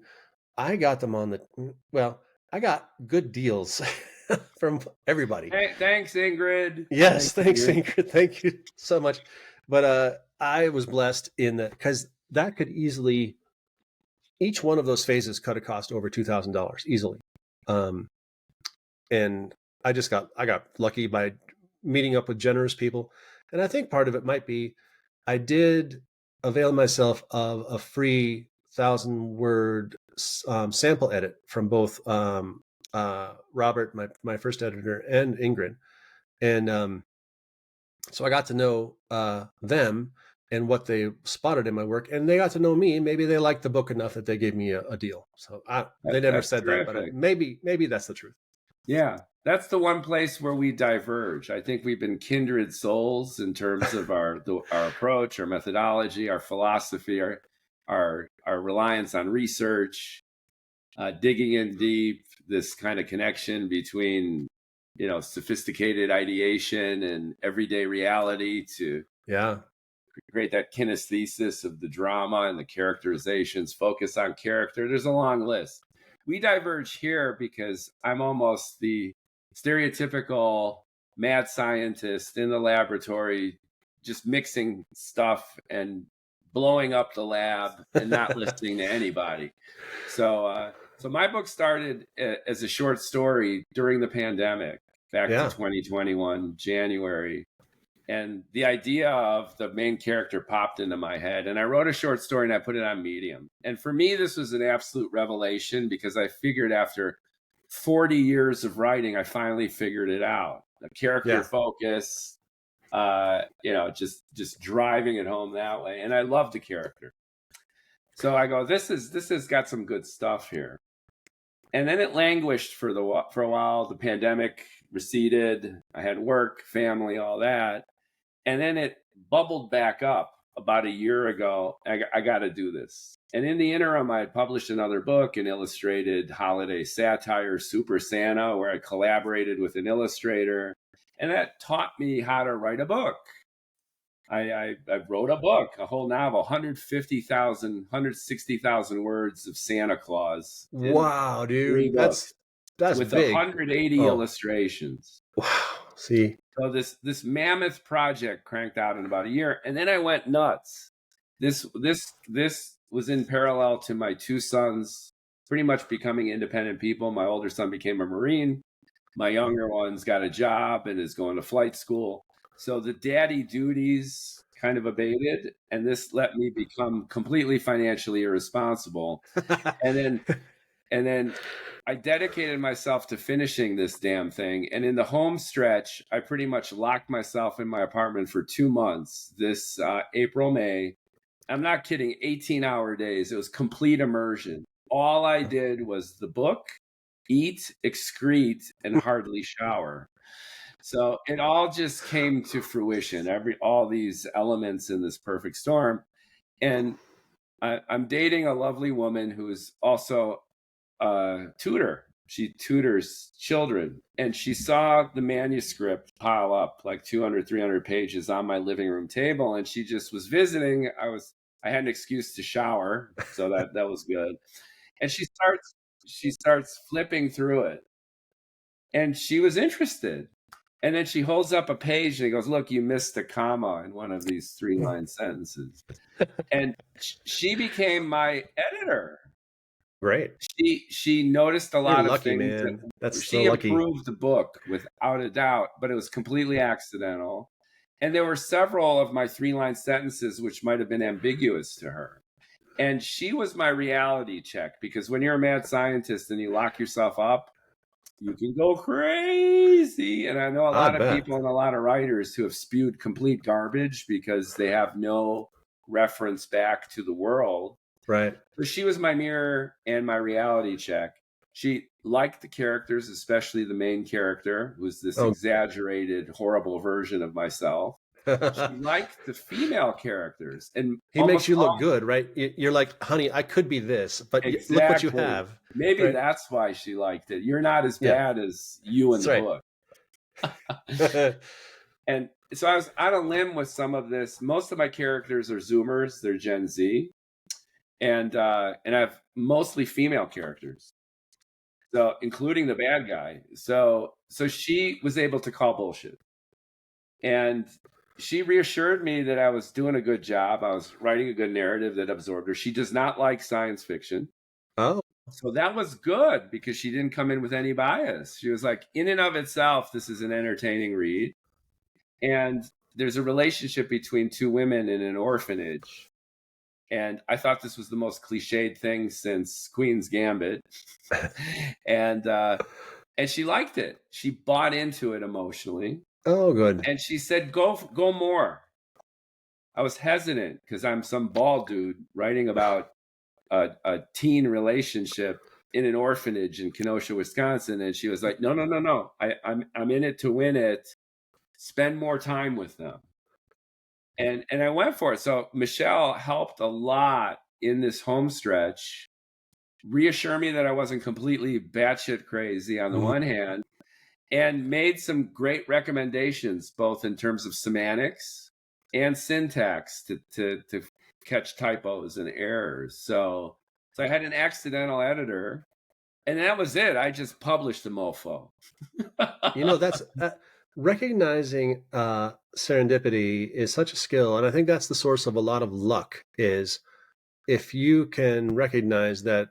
I got them I got good deals from everybody. Hey, thanks, Ingrid. Yes, thanks, Ingrid. Thank you so much. But I was blessed in that, because that could easily, each one of those phases could have cost over $2,000 easily. And I got lucky by meeting up with generous people. And I think part of it might be I did avail myself of a free 1,000-word sample edit from both Robert, my first editor, and Ingrid. And so I got to know them and what they spotted in my work, and they got to know me. Maybe they liked the book enough that they gave me a deal. So they never said terrific. That, but maybe that's the truth. Yeah, that's the one place where we diverge. I think we've been kindred souls in terms of our approach, our methodology, our philosophy, our reliance on research, digging in deep. This kind of connection between sophisticated ideation and everyday reality to create that kinesthesis of the drama and the characterizations, focus on character. There's a long list. We diverge here because I'm almost the stereotypical mad scientist in the laboratory, just mixing stuff and blowing up the lab and not listening to anybody. So my book started as a short story during the pandemic, back to 2021, January. And the idea of the main character popped into my head. And I wrote a short story and I put it on Medium. And for me, this was an absolute revelation, because I figured after 40 years of writing, I finally figured it out. The character focus, just driving it home that way. And I love the character. So I go, this has got some good stuff here. And then it languished for a while. The pandemic receded. I had work, family, all that. And then it bubbled back up about a year ago. I got to do this. And in the interim, I had published another book, an illustrated holiday satire, Super Santa, where I collaborated with an illustrator. And that taught me how to write a book. I wrote a book, a whole novel, 160,000 words of Santa Claus. Wow, dude. That's with big. 180 illustrations. Wow. See. So this mammoth project cranked out in about a year, and then I went nuts. This was in parallel to my two sons pretty much becoming independent people. My older son became a Marine. My younger one's got a job and is going to flight school. So the daddy duties kind of abated, and this let me become completely financially irresponsible. and then I dedicated myself to finishing this damn thing. And in the home stretch, I pretty much locked myself in my apartment for 2 months. This April, May, I'm not kidding, 18-hour days. It was complete immersion. All I did was the book, eat, excrete, and hardly shower. So it all just came to fruition, all these elements in this perfect storm. And I'm dating a lovely woman who is also a tutor. She tutors children. And she saw the manuscript pile up like 200, 300 pages on my living room table. And she just was visiting. I had an excuse to shower. So that was good. And she she starts flipping through it. And she was interested. And then she holds up a page and he goes, look, you missed a comma in one of these 3-line sentences. And she became my editor. Great. She noticed a lot You're lucky, of things. man. That's She so lucky. improved the book without a doubt, but it was completely accidental. And there were several of my 3-line sentences which might have been ambiguous to her. And she was my reality check, because when you're a mad scientist and you lock yourself up, you can go crazy. And I know a lot of people and a lot of writers who have spewed complete garbage because they have no reference back to the world. Right. So she was my mirror and my reality check. She liked the characters, especially the main character, who was this exaggerated, horrible version of myself. She liked the female characters, and he makes you look good, right? You're like, honey, I could be this, but exactly. Look what you have. Maybe that's why she liked it. You're not as bad as you in the book. And so I was out on a limb with some of this. Most of my characters are Zoomers; they're Gen Z, and I have mostly female characters, so including the bad guy. So she was able to call bullshit, and she reassured me that I was doing a good job. I was writing a good narrative that absorbed her. She does not like science fiction. Oh. So that was good, because she didn't come in with any bias. She was like, in and of itself, this is an entertaining read. And there's a relationship between two women in an orphanage. And I thought this was the most cliched thing since Queen's Gambit. And she liked it. She bought into it emotionally. Oh, good. And she said, go more. I was hesitant because I'm some bald dude writing about a teen relationship in an orphanage in Kenosha, Wisconsin. And she was like, no. I'm in it to win it. Spend more time with them. And I went for it. So Michelle helped a lot in this home stretch, reassure me that I wasn't completely batshit crazy on the one hand, and made some great recommendations, both in terms of semantics and syntax to catch typos and errors. So I had an accidental editor, and that was it. I just published the mofo. That's recognizing serendipity is such a skill, and I think that's the source of a lot of luck. Is if you can recognize that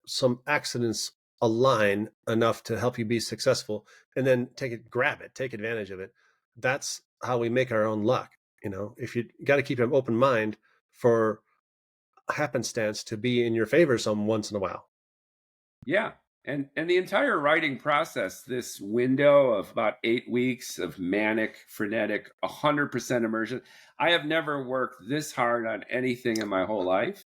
some accidents align enough to help you be successful, and then take advantage of it. That's how we make our own luck. If you got to keep an open mind for happenstance to be in your favor some once in a while. Yeah. And the entire writing process, this window of about 8 weeks of manic, frenetic, 100% immersion. I have never worked this hard on anything in my whole life.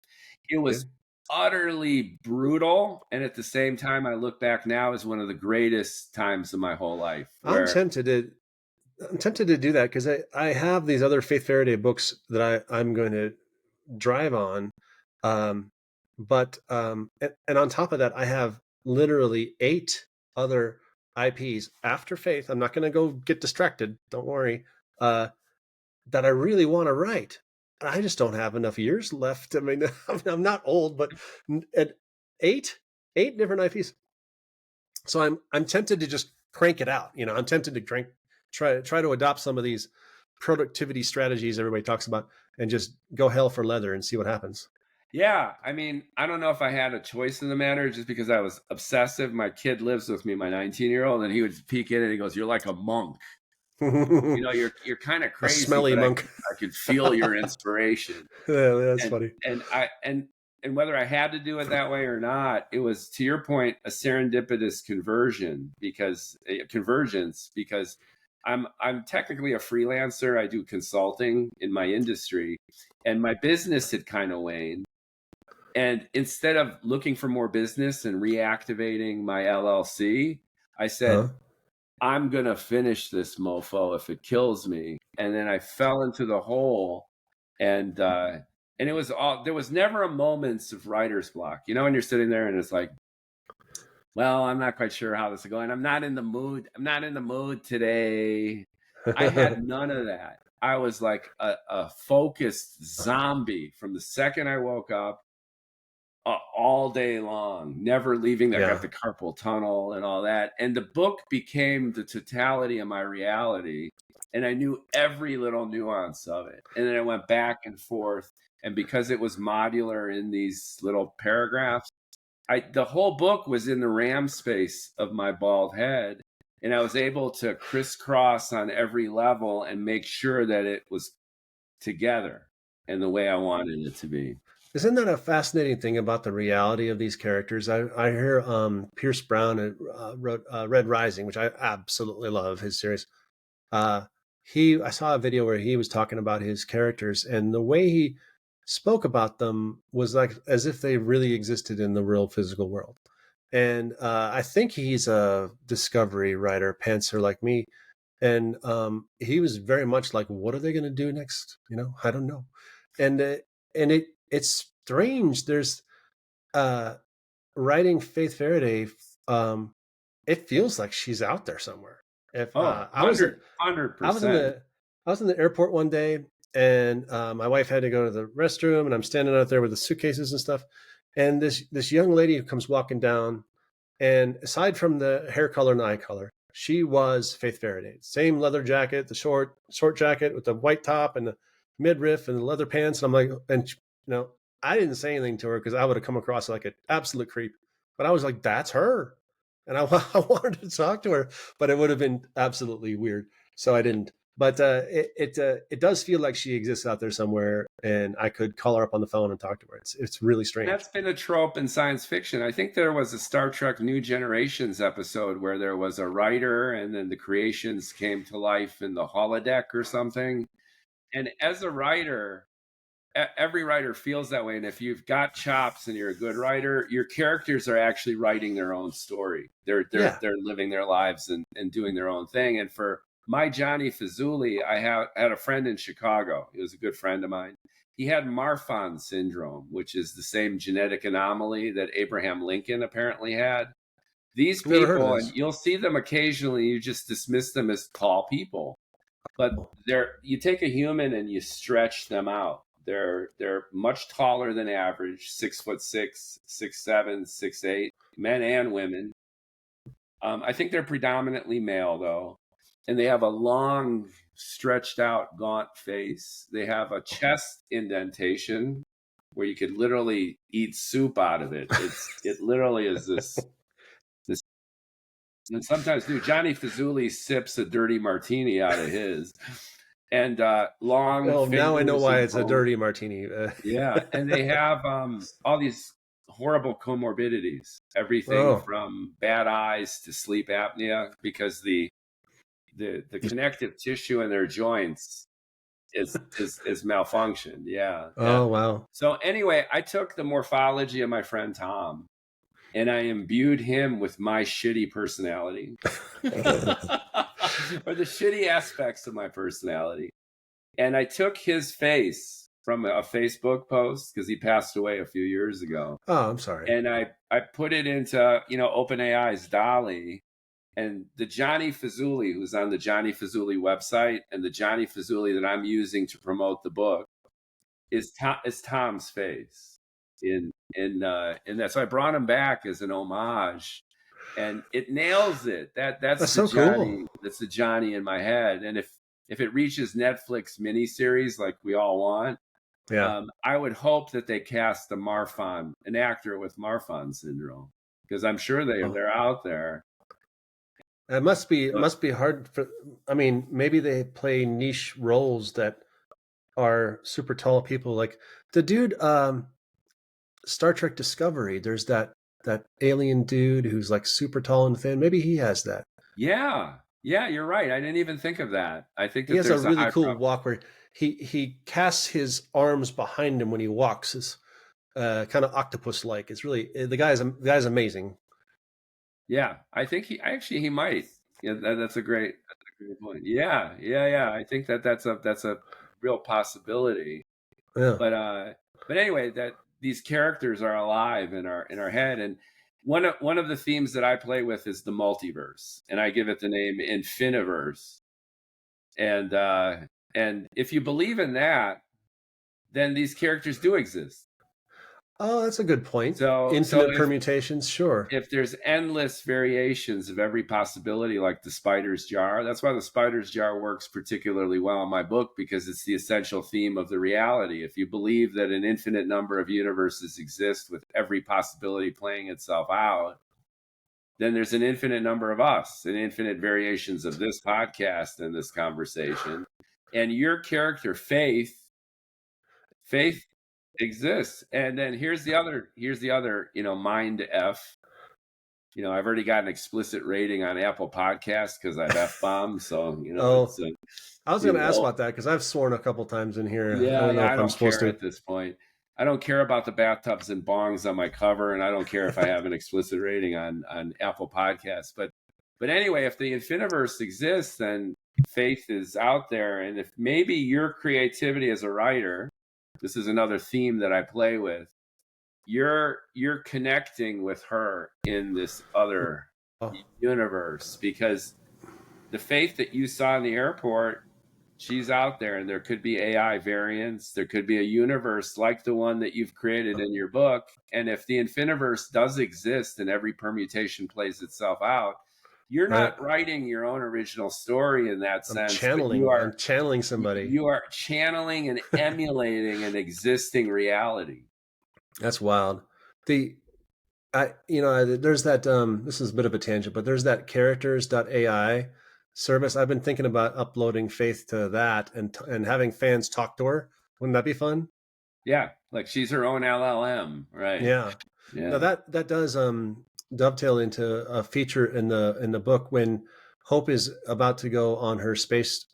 It was utterly brutal. And at the same time, I look back now as one of the greatest times of my whole life. I'm tempted to do that, because I have these other Faith Faraday books that I'm going to drive on. But on top of that, I have literally 8 other IPs after Faith. I'm not going to go get distracted. Don't worry. That I really want to write. And I just don't have enough years left. I mean, I'm not old, but at 8 different IPs. So I'm tempted to just crank it out. I'm tempted to try to adopt some of these productivity strategies everybody talks about, and just go hell for leather and see what happens. Yeah. I mean, I don't know if I had a choice in the matter, just because I was obsessive. My kid lives with me, my 19-year-old, and he would peek in and he goes, "You're like a monk. You're kind of crazy. A smelly monk." I could feel your inspiration." Yeah, that's funny. And whether I had to do it that way or not, it was, to your point, a serendipitous convergence, because I'm technically a freelancer. I do consulting in my industry, and my business had kind of waned. And instead of looking for more business and reactivating my LLC, I said, I'm going to finish this mofo if it kills me. And then I fell into the hole, and it was there was never a moment of writer's block. When you're sitting there and it's like, well, I'm not quite sure how this is going. I'm not in the mood. I'm not in the mood today. I had none of that. I was like a focused zombie from the second I woke up. all day long, never leaving. I Yeah. got the carpal tunnel and all that. And the book became the totality of my reality. And I knew every little nuance of it. And then I went back and forth. And because it was modular in these little paragraphs, the whole book was in the RAM space of my bald head. And I was able to crisscross on every level and make sure that it was together and the way I wanted it to be. Isn't that a fascinating thing about the reality of these characters? I hear Pearce Brown wrote Red Rising, which I absolutely love, his series. I saw a video where he was talking about his characters, and the way he spoke about them was like as if they really existed in the real physical world. And I think he's a discovery writer, pantser like me. And he was very much like, what are they going to do next? I don't know. And it's strange. There's writing Faith Faraday. It feels like she's out there somewhere. If I was in 100%. I was in the airport one day, and my wife had to go to the restroom, and I'm standing out there with the suitcases and stuff. And this young lady who comes walking down, and aside from the hair color and eye color, she was Faith Faraday. Same leather jacket, the short jacket with the white top and the midriff and the leather pants. And I'm like, I didn't say anything to her because I would have come across like an absolute creep. But I was like, that's her. And I wanted to talk to her, but it would have been absolutely weird. So I didn't. But it does feel like she exists out there somewhere, and I could call her up on the phone and talk to her. It's really strange. That's been a trope in science fiction. I think there was a Star Trek New Generations episode where there was a writer, and then the creations came to life in the holodeck or something. And as a writer, every writer feels that way. And if you've got chops and you're a good writer, your characters are actually writing their own story. They're living their lives and doing their own thing. And for my Johnny Fazuli, I had a friend in Chicago. He was a good friend of mine. He had Marfan syndrome, which is the same genetic anomaly that Abraham Lincoln apparently had. These people, and you'll see them occasionally, you just dismiss them as tall people. But you take a human and you stretch them out. They're much taller than average, 6'6", 6'7", 6'8", men and women. I think they're predominantly male though. And they have a long, stretched out, gaunt face. They have a chest indentation where you could literally eat soup out of it. It literally is this. And sometimes, Johnny Fazuli sips a dirty martini out of his. And long. Well, now I know why it's a dirty martini. Yeah, and they have all these horrible comorbidities. Everything from bad eyes to sleep apnea, because the connective tissue in their joints is malfunctioned. Yeah. Oh, wow. So anyway, I took the morphology of my friend Tom and I imbued him with my shitty personality or the shitty aspects of my personality. And I took his face from a Facebook post because he passed away a few years ago. Oh, I'm sorry. And I put it into, OpenAI's DALL-E. And the Johnny Fazuli, who's on the Johnny Fazuli website, and the Johnny Fazuli that I'm using to promote the book, is Tom's face in that. So I brought him back as an homage, and it nails it. That's the so Johnny. Cool. That's the Johnny in my head. And if it reaches Netflix miniseries like we all want, I would hope that they cast an actor with Marfan syndrome, because I'm sure they're out there. It must be hard for. I mean, maybe they play niche roles that are super tall people, like the dude. Star Trek Discovery. There's that alien dude who's like super tall and thin. Maybe he has that. Yeah, you're right. I didn't even think of that. I think that he has a really cool walk where he casts his arms behind him when he walks. It's kind of octopus like. It's really the guy's amazing. Yeah, I think he might. Yeah, that's a great point. Yeah. I think that's a real possibility. Yeah. But anyway, that these characters are alive in our head, and one of the themes that I play with is the multiverse, and I give it the name Infiniverse. And if you believe in that, then these characters do exist. Oh, that's a good point. So Infinite permutations, sure. if there's endless variations of every possibility, like the spider's jar, that's why the spider's jar works particularly well in my book, because it's the essential theme of the reality. If you believe that an infinite number of universes exist with every possibility playing itself out, then there's an infinite number of us and infinite variations of this podcast and this conversation. And your character, Faith exists. And then here's the other, mind F. I've already got an explicit rating on Apple Podcasts because I've F-bombed. So, I was going to ask about that because I've sworn a couple times in here. Yeah, I don't know if I'm supposed to at this point. I don't care about the bathtubs and bongs on my cover, and I don't care if I have an explicit rating on Apple Podcasts. But anyway, if the Infiniverse exists, then Faith is out there. And if maybe your creativity as a writer, this is another theme that I play with, you're connecting with her in this other universe, because the Faith that you saw in the airport, she's out there, and there could be AI variants. There could be a universe like the one that you've created in your book. And if the Infiniverse does exist and every permutation plays itself out, you're not writing your own original story in that sense. I'm channeling somebody. You are channeling and emulating an existing reality. That's wild. There's that, this is a bit of a tangent, but there's that characters.ai service. I've been thinking about uploading Faith to that and having fans talk to her. Wouldn't that be fun? Yeah, like she's her own LLM, right? Yeah. Now that does dovetail into a feature in the book when Hope is about to go on her space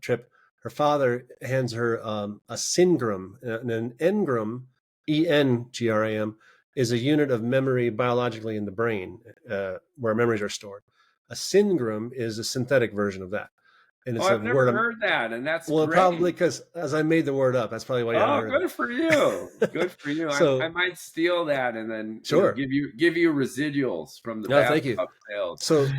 trip. Her father hands her a syngram, and an engram, ENGRAM, is a unit of memory biologically in the brain where memories are stored. A syngram is a synthetic version of that. And it's I've never heard that, and that's great. Probably because as I made the word up, that's probably why you haven't heard good for you. Good for you. So, I might steal that and then give you residuals from the thank you. Sales.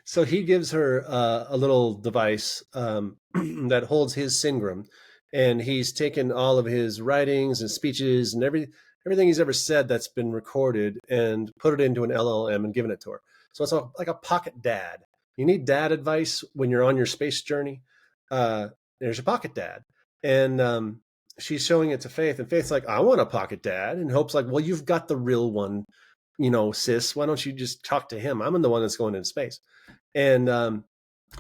So he gives her a little device that holds his syngram, and he's taken all of his writings and speeches and everything he's ever said that's been recorded and put it into an LLM and given it to her. So it's like a pocket dad. You need dad advice when you're on your space journey. There's a pocket dad. And she's showing it to Faith. And Faith's like, I want a pocket dad. And Hope's like, well, you've got the real one, sis. Why don't you just talk to him? I'm the one that's going into space. And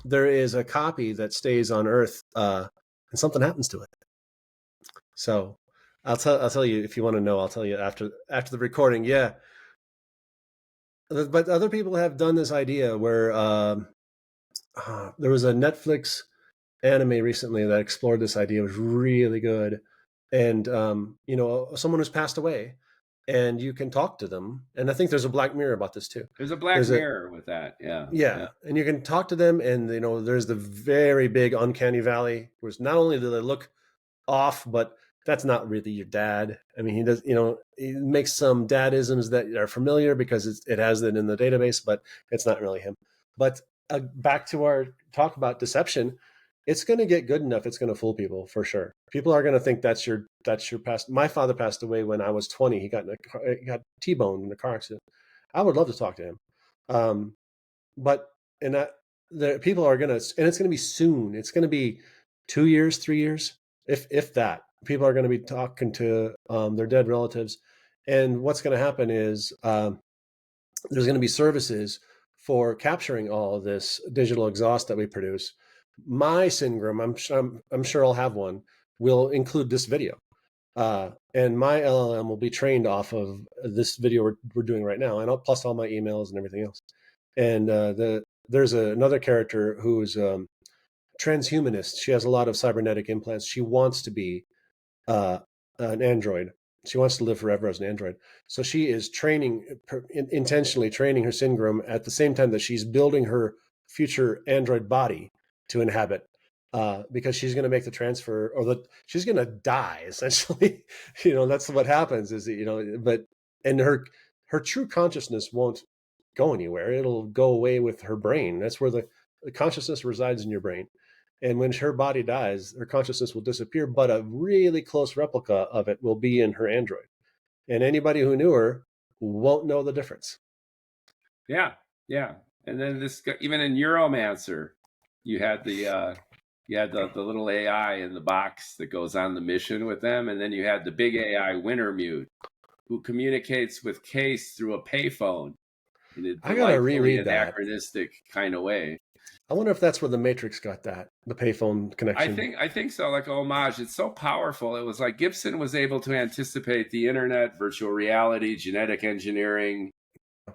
there is a copy that stays on Earth and something happens to it. So I'll tell you if you want to know. I'll tell you after the recording. Yeah. But other people have done this idea where there was a Netflix anime recently that explored this idea. It was really good. And, someone who's passed away, and you can talk to them. And I think there's a Black Mirror about this too. There's a Black Mirror with that. Yeah. Yeah. And you can talk to them, and, there's the very big uncanny valley, where not only do they look off, but that's not really your dad. I mean, he does, he makes some dadisms that are familiar because it has it in the database, but it's not really him. But back to our talk about deception, it's going to get good enough. It's going to fool people for sure. People are going to think that's your past. My father passed away when I was 20. He got T-boned in a car accident. I would love to talk to him. People are going to, and it's going to be soon. It's going to be 2 years, 3 years, if that. People are going to be talking to their dead relatives. And what's going to happen is there's going to be services for capturing all of this digital exhaust that we produce. My syngram, I'm sure I'll have one, will include this video. And my LLM will be trained off of this video we're doing right now, and plus all my emails and everything else. And there's another character who's transhumanist. She has a lot of cybernetic implants. She wants to be an android. She wants to live forever as an android. So she is intentionally training her syngram at the same time that she's building her future android body to inhabit, because she's going to make the transfer, or she's going to die essentially. That's what happens is, and her true consciousness won't go anywhere. It'll go away with her brain. That's where the consciousness resides, in your brain. And when her body dies, her consciousness will disappear, but a really close replica of it will be in her android. and anybody who knew her won't know the difference. Yeah, yeah. And then this, even in Euromancer, you had the little AI in the box that goes on the mission with them, and then you had the big AI Wintermute, who communicates with Case through a payphone in a I gotta delightfully reread that. anachronistic kind of way. I wonder if that's where the Matrix got that, the payphone connection. I think so, like homage. It's so powerful. It was like Gibson was able to anticipate the internet, virtual reality, genetic engineering,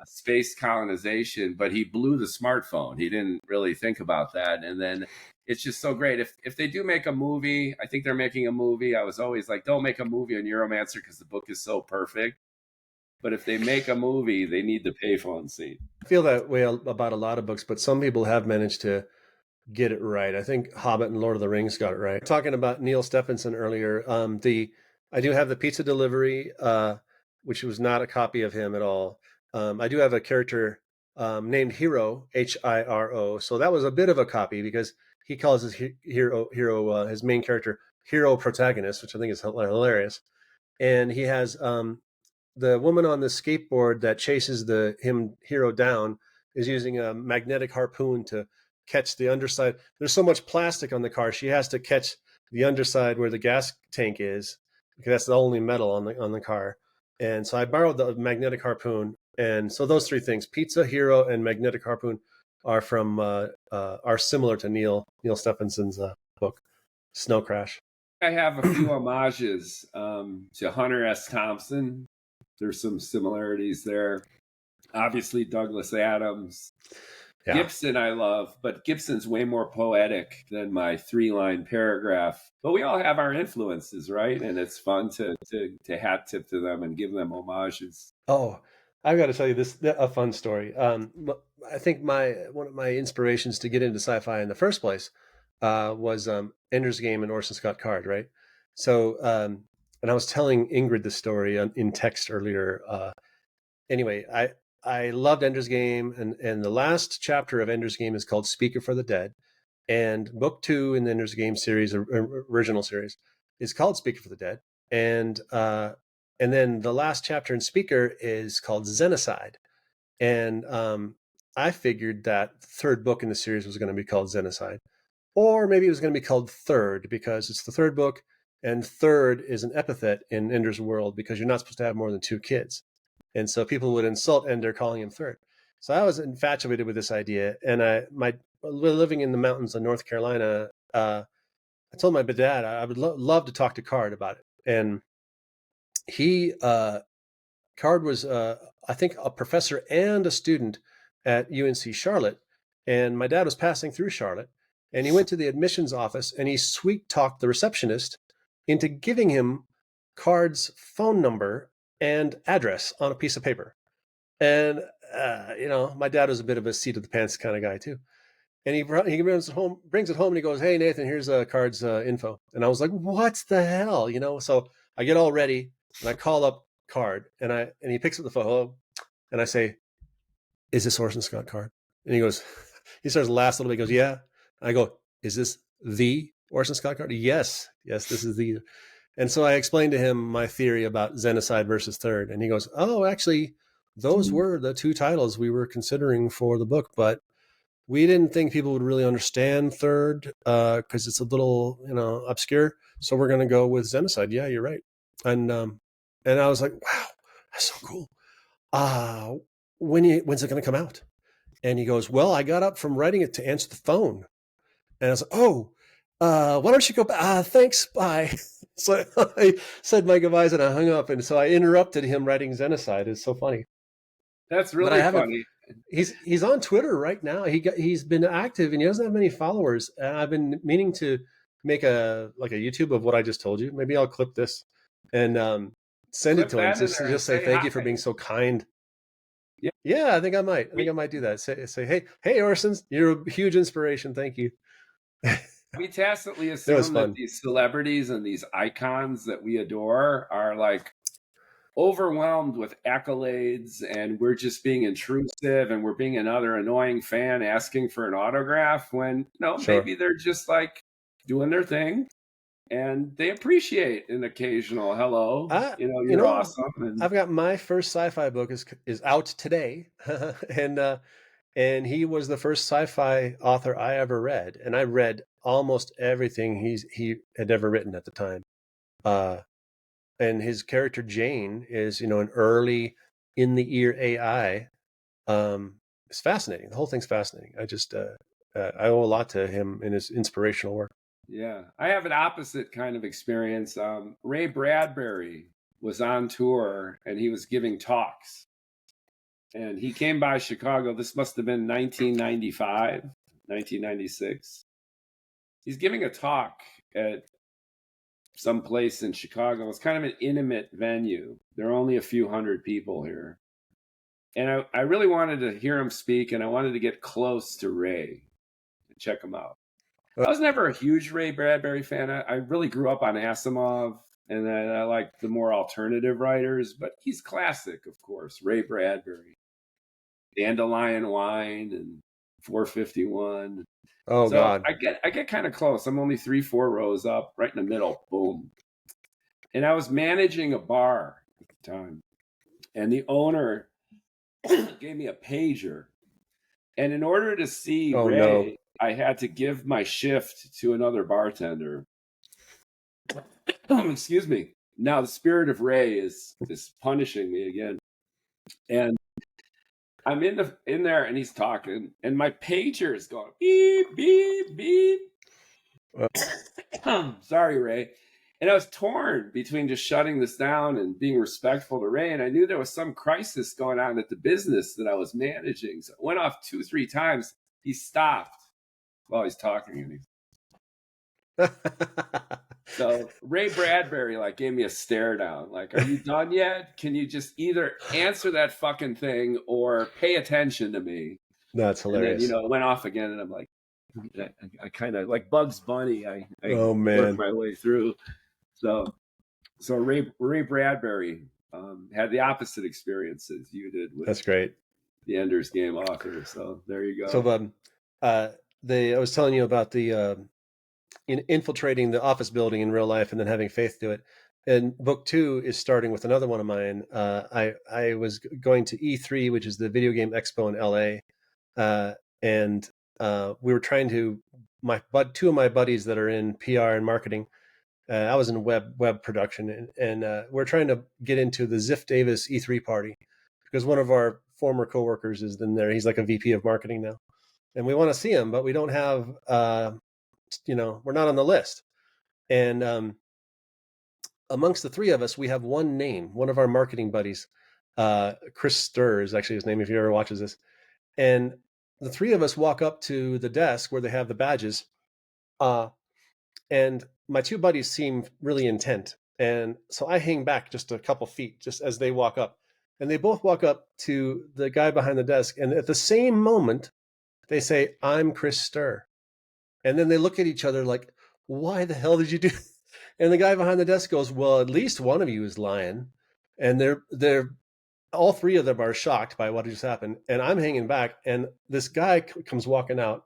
space colonization, but he blew the smartphone. He didn't really think about that. And then it's just so great. If they do make a movie, I think they're making a movie. I was always like, don't make a movie on Neuromancer because the book is so perfect. But if they make a movie, they need the payphone scene. I feel that way about a lot of books, but some people have managed to get it right. I think Hobbit and Lord of the Rings got it right. Talking about Neil Stephenson earlier, I do have the pizza delivery, which was not a copy of him at all. I do have a character named Hero, Hiro. So that was a bit of a copy because he calls his hero his main character hero protagonist, which I think is hilarious. And he has the woman on the skateboard that chases him hero down is using a magnetic harpoon to catch the underside. There's so much plastic on the car, she has to catch the underside where the gas tank is, because that's the only metal on the car. And so I borrowed the magnetic harpoon, and so those three things, pizza, hero, and magnetic harpoon, are from are similar to Neil Stephenson's book Snow Crash. I have a few homages to Hunter S. Thompson. There's some similarities there. Obviously, Douglas Adams. Yeah. Gibson I love, but Gibson's way more poetic than my 3-line paragraph. But we all have our influences, right? And it's fun to hat tip to them and give them homages. Oh, I've got to tell you a fun story. I think one of my inspirations to get into sci-fi in the first place was Ender's Game and Orson Scott Card, right? So, and I was telling Ingrid this story in text earlier. Anyway, I loved Ender's Game, and the last chapter of Ender's Game is called Speaker for the Dead, and book 2 in the Ender's Game series, original series, is called Speaker for the Dead, and then the last chapter in Speaker is called Xenocide, and I figured that third book in the series was going to be called Xenocide, or maybe it was going to be called Third because it's the third book, and third is an epithet in Ender's world because you're not supposed to have more than 2 kids. And so people would insult Ender calling him third. So I was infatuated with this idea. And living in the mountains of North Carolina, I told my dad I would love to talk to Card about it. And Card was, I think, a professor and a student at UNC Charlotte. And my dad was passing through Charlotte. And he went to the admissions office and he sweet talked the receptionist into giving him Card's phone number and address on a piece of paper. And, my dad was a bit of a seat of the pants kind of guy too. And he brings it home and he goes, "Hey, Nathan, here's Card's info." And I was like, "What the hell?" So I get all ready and I call up Card and he picks up the phone and I say, "Is this Orson Scott Card?" And he starts to laugh a little bit. He goes, "Yeah." And I go, "Is this the Orson Scott Card?" Yes, this is the. And so I explained to him my theory about Xenocide versus Third. And he goes, "Oh, actually, those were the 2 titles we were considering for the book, but we didn't think people would really understand Third because it's a little, obscure. So we're going to go with Xenocide." Yeah, you're right. And I was like, "Wow, that's so cool. When's it going to come out?" And he goes, "Well, I got up from writing it to answer the phone." And I was like, "Oh, why don't you go back? Thanks, bye." So I said my goodbyes and I hung up. And so I interrupted him writing Xenocide. It's so funny. That's really funny. He's on Twitter right now. He's been active and he doesn't have many followers. And I've been meaning to make a YouTube of what I just told you. Maybe I'll clip this and send it to him. Just say thank you for being so kind. Yeah, I think I might. I might do that. Say, hey, Orson, you're a huge inspiration. Thank you. We tacitly assume that these celebrities and these icons that we adore are like overwhelmed with accolades, and we're just being intrusive and we're being another annoying fan asking for an autograph when sure. Maybe they're just like doing their thing and they appreciate an occasional hello. You're awesome. And I've got my first sci-fi book is out today, and he was the first sci-fi author I ever read, and I read almost everything he had ever written at the time. And his character Jane is, an early in the ear AI. It's fascinating. The whole thing's fascinating. I owe a lot to him in his inspirational work. Yeah, I have an opposite kind of experience. Ray Bradbury was on tour and he was giving talks. And he came by Chicago. This must have been 1995, 1996. He's giving a talk at some place in Chicago. It's kind of an intimate venue. There are only a few hundred people here. And I really wanted to hear him speak, and I wanted to get close to Ray and check him out. I was never a huge Ray Bradbury fan. I really grew up on Asimov, and I like the more alternative writers, but he's classic, of course. Ray Bradbury, Dandelion Wine, and 451. Oh, so God. I get kind of close. I'm only 3-4 rows up, right in the middle. Boom. And I was managing a bar at the time, and the owner gave me a pager. And in order to see Ray, I had to give my shift to another bartender. Excuse me. Now the spirit of Ray is punishing me again. And I'm in there and he's talking and my pager is going beep, beep, beep. Sorry, Ray. And I was torn between just shutting this down and being respectful to Ray. And I knew there was some crisis going on at the business that I was managing. So it went off 2-3 times. He stopped while he's talking to me. So Ray Bradbury gave me a stare down. Like, are you done yet? Can you just either answer that fucking thing or pay attention to me? That's hilarious. And then, it went off again, and I'm like, I kind of like Bugs Bunny. I worked my way through. So Ray Bradbury had the opposite experiences you did with That's great. The Ender's Game author. So there you go. So I was telling you about the infiltrating the office building in real life and then having Faith do it. And book 2 is starting with another one of mine. I was going to E3, which is the video game expo in LA, and we were trying to two of my buddies that are in PR and marketing. I was in web production, and we're trying to get into the Ziff Davis E3 party because one of our former coworkers is in there. He's like a VP of marketing now, and we want to see him, but we don't have, we're not on the list. And amongst the three of us, we have one name. One of our marketing buddies, Chris Sturr is actually his name if he ever watches this. And the three of us walk up to the desk where they have the badges, and my two buddies seem really intent. And so I hang back just a couple feet just as they walk up. And they both walk up to the guy behind the desk. And at the same moment, they say, "I'm Chris Sturr." And then they look at each other like, "Why the hell did you do?" And the guy behind the desk goes, "Well, at least one of you is lying." And they're all three of them are shocked by what just happened. And I'm hanging back. And this guy comes walking out.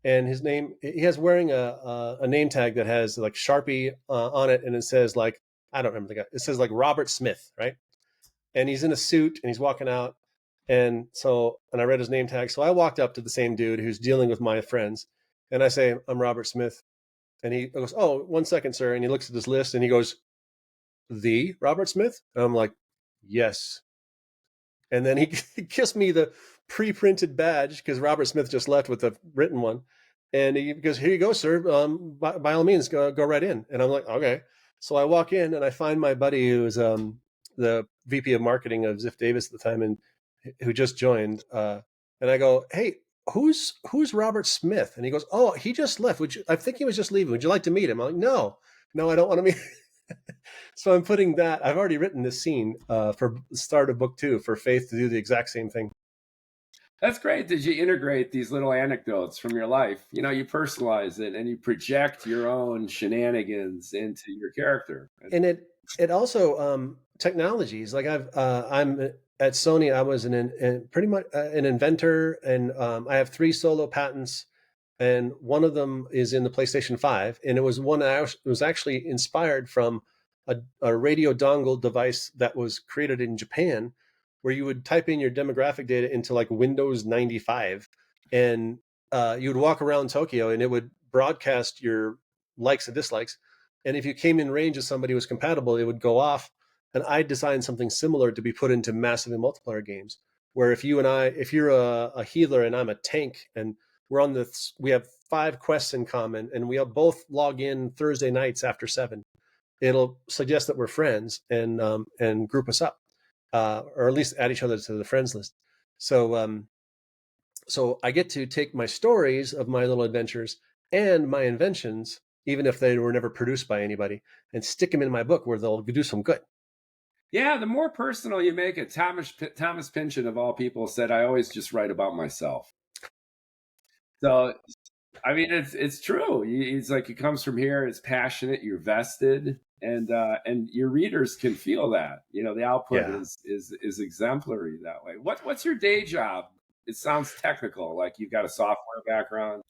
And his name, he has wearing a name tag that has like Sharpie on it. And it says like, I don't remember the guy. It says like Robert Smith, right? And he's in a suit and he's walking out. And I read his name tag. So I walked up to the same dude who's dealing with my friends. And I say, "I'm Robert Smith." And he goes, "Oh, 1 second, sir." And he looks at this list and he goes, "The Robert Smith?" And I'm like, "Yes." And then he gives me the pre-printed badge because Robert Smith just left with the written one. And he goes, "Here you go, sir. By all means, go right in." And I'm like, "Okay." So I walk in and I find my buddy who was the VP of marketing of Ziff Davis at the time and who just joined. And I go, "Hey, who's Robert Smith?" And he goes, "Oh, he just left. I think he was just leaving. Would you like to meet him?" I'm like, No, I don't want to meet." So I'm putting that. I've already written this scene for the start of book 2 for Faith to do the exact same thing. That's great. Did you integrate these little anecdotes from your life? You personalize it and you project your own shenanigans into your character. And it also technologies. Like I'm at Sony. I was pretty much an inventor, and I have 3 solo patents. and one of them is in the PlayStation 5, and it was one that was actually inspired from a radio dongle device that was created in Japan, where you would type in your demographic data into like Windows 95, and you would walk around Tokyo, and it would broadcast your likes and dislikes. And if you came in range of somebody who was compatible, it would go off. And I designed something similar to be put into massively multiplayer games, where if you're a healer and I'm a tank, and we have 5 quests in common, and we both log in Thursday nights after 7. It'll suggest that we're friends and group us up, or at least add each other to the friends list. So I get to take my stories of my little adventures and my inventions, even if they were never produced by anybody, and stick them in my book where they'll do some good. Yeah, the more personal you make it. Thomas Pynchon, of all people, said, "I always just write about myself." So, I mean, it's true. It's like, it comes from here. It's passionate. You're vested, and your readers can feel that. The output is exemplary that way. What's your day job? It sounds technical, like you've got a software background.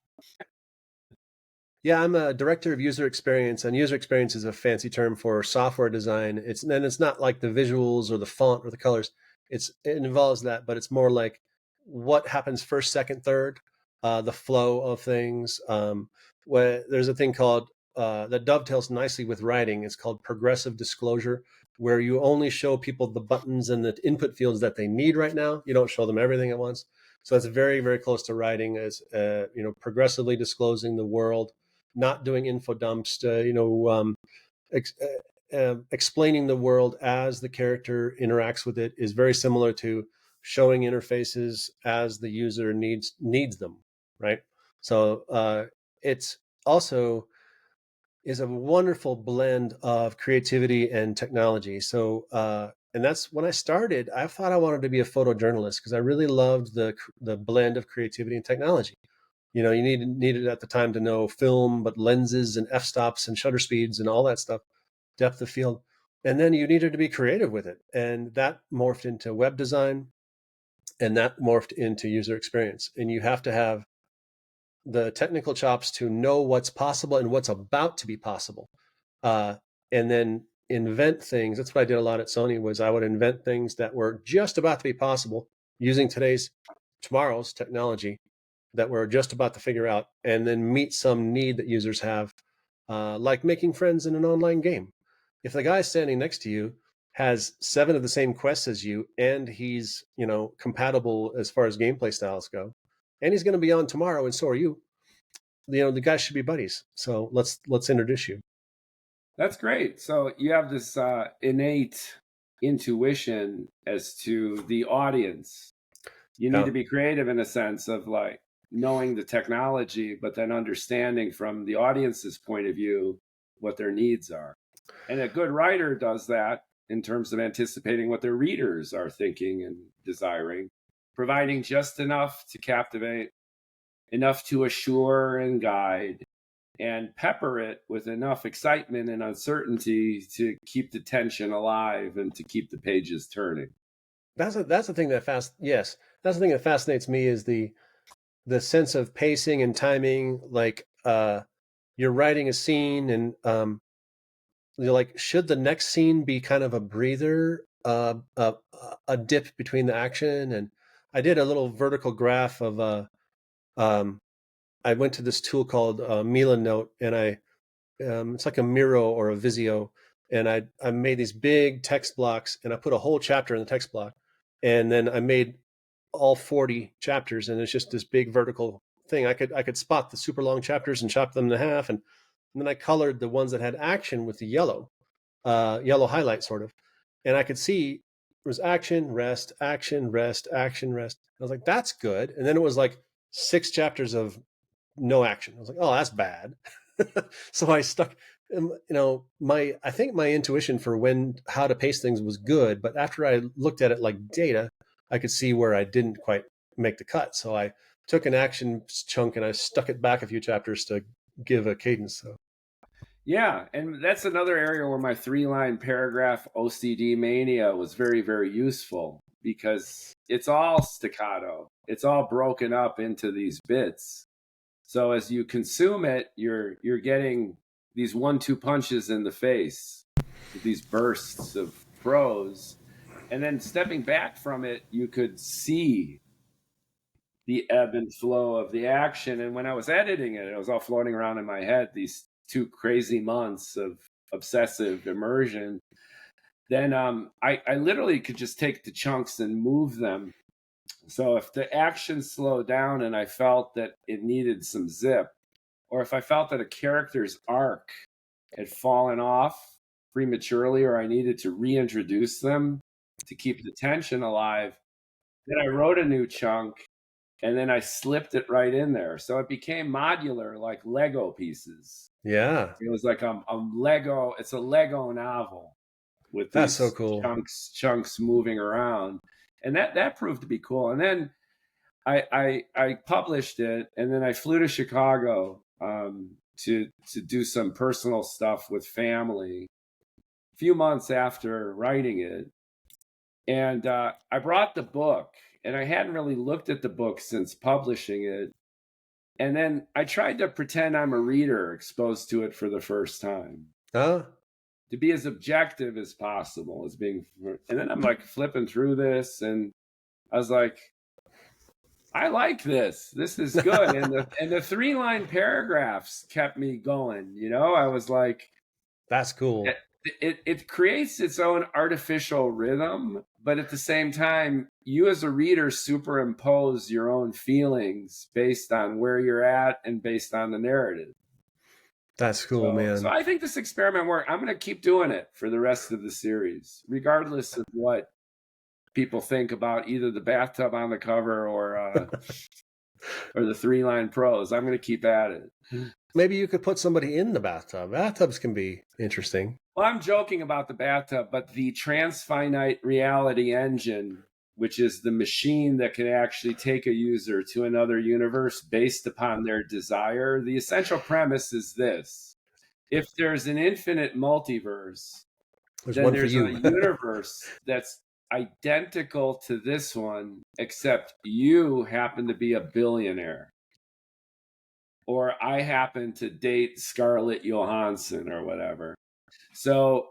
Yeah, I'm a director of user experience, and user experience is a fancy term for software design. It's not like the visuals or the font or the colors. It involves that, but it's more like what happens first, second, third, the flow of things. Where there's a thing called that dovetails nicely with writing. It's called progressive disclosure, where you only show people the buttons and the input fields that they need right now. You don't show them everything at once. So that's very, very close to writing, as progressively disclosing the world, not doing info dumps, explaining the world as the character interacts with it is very similar to showing interfaces as the user needs them, right? So it's also is a wonderful blend of creativity and technology. So and that's when I started. I thought I wanted to be a photojournalist because I really loved the blend of creativity and technology. You needed at the time to know film, but lenses and f-stops and shutter speeds and all that stuff, depth of field. And then you needed to be creative with it. And that morphed into web design, and that morphed into user experience. And you have to have the technical chops to know what's possible and what's about to be possible. And then invent things. That's what I did a lot at Sony, was I would invent things that were just about to be possible using tomorrow's technology that we're just about to figure out, and then meet some need that users have, like making friends in an online game. If the guy standing next to you has 7 of the same quests as you, and he's compatible as far as gameplay styles go, and he's going to be on tomorrow, and so are you, the guys should be buddies. So let's introduce you. That's great. So you have this innate intuition as to the audience. You need to be creative in a sense of like knowing the technology, but then understanding from the audience's point of view what their needs are. And a good writer does that in terms of anticipating what their readers are thinking and desiring, providing just enough to captivate, enough to assure and guide, and pepper it with enough excitement and uncertainty to keep the tension alive and to keep the pages turning. That's the thing that that's the thing that fascinates me, is the sense of pacing and timing. Like you're writing a scene, and you're like, should the next scene be kind of a breather, a dip between the action? And I did a little vertical graph of I went to this tool called Milan Note, and it's like a Miro or a Visio, and I made these big text blocks, and I put a whole chapter in the text block, and then I made all 40 chapters, and it's just this big vertical thing. I could spot the super long chapters and chop them in half, and then I colored the ones that had action with the yellow highlight sort of, and I could see it was action, rest, action, rest, action, rest. I was like, that's good. And then it was like 6 chapters of no action. I was like, oh, that's bad. So I stuck, I think my intuition for how to pace things was good, but after I looked at it like data, I could see where I didn't quite make the cut. So I took an action chunk and I stuck it back a few chapters to give a cadence. So. Yeah, and that's another area where my 3-line paragraph OCD mania was very, very useful, because it's all staccato. It's all broken up into these bits. So as you consume it, you're getting these 1-2 punches in the face with these bursts of prose. And then stepping back from it, you could see the ebb and flow of the action. And when I was editing it, it was all floating around in my head, these 2 crazy months of obsessive immersion. Then I literally could just take the chunks and move them. So if the action slowed down and I felt that it needed some zip, or if I felt that a character's arc had fallen off prematurely, or I needed to reintroduce them to keep the tension alive, then I wrote a new chunk and then I slipped it right in there. So it became modular, like Lego pieces. Yeah. It was like a Lego, it's a Lego novel with That's these so cool. chunks moving around. And that proved to be cool. And then I published it, and then I flew to Chicago to do some personal stuff with family a few months after writing it. And I brought the book, and I hadn't really looked at the book since publishing it. And then I tried to pretend I'm a reader exposed to it for the first time. Huh? To be as objective as possible as being, and then I'm like flipping through this, and I was like, I like this. This is good. And the 3-line paragraphs kept me going. You know, I was like, that's cool. It creates its own artificial rhythm, but at the same time, you as a reader superimpose your own feelings based on where you're at and based on the narrative. That's cool, man. So I think this experiment worked. I'm going to keep doing it for the rest of the series, regardless of what people think about either the bathtub on the cover or the 3-line prose. I'm going to keep at it. Maybe you could put somebody in the bathtub. Bathtubs can be interesting. Well, I'm joking about the bathtub, but the transfinite reality engine, which is the machine that can actually take a user to another universe based upon their desire. The essential premise is this: if there's an infinite multiverse, then there's a universe that's identical to this one, except you happen to be a billionaire, or I happen to date Scarlett Johansson or whatever. So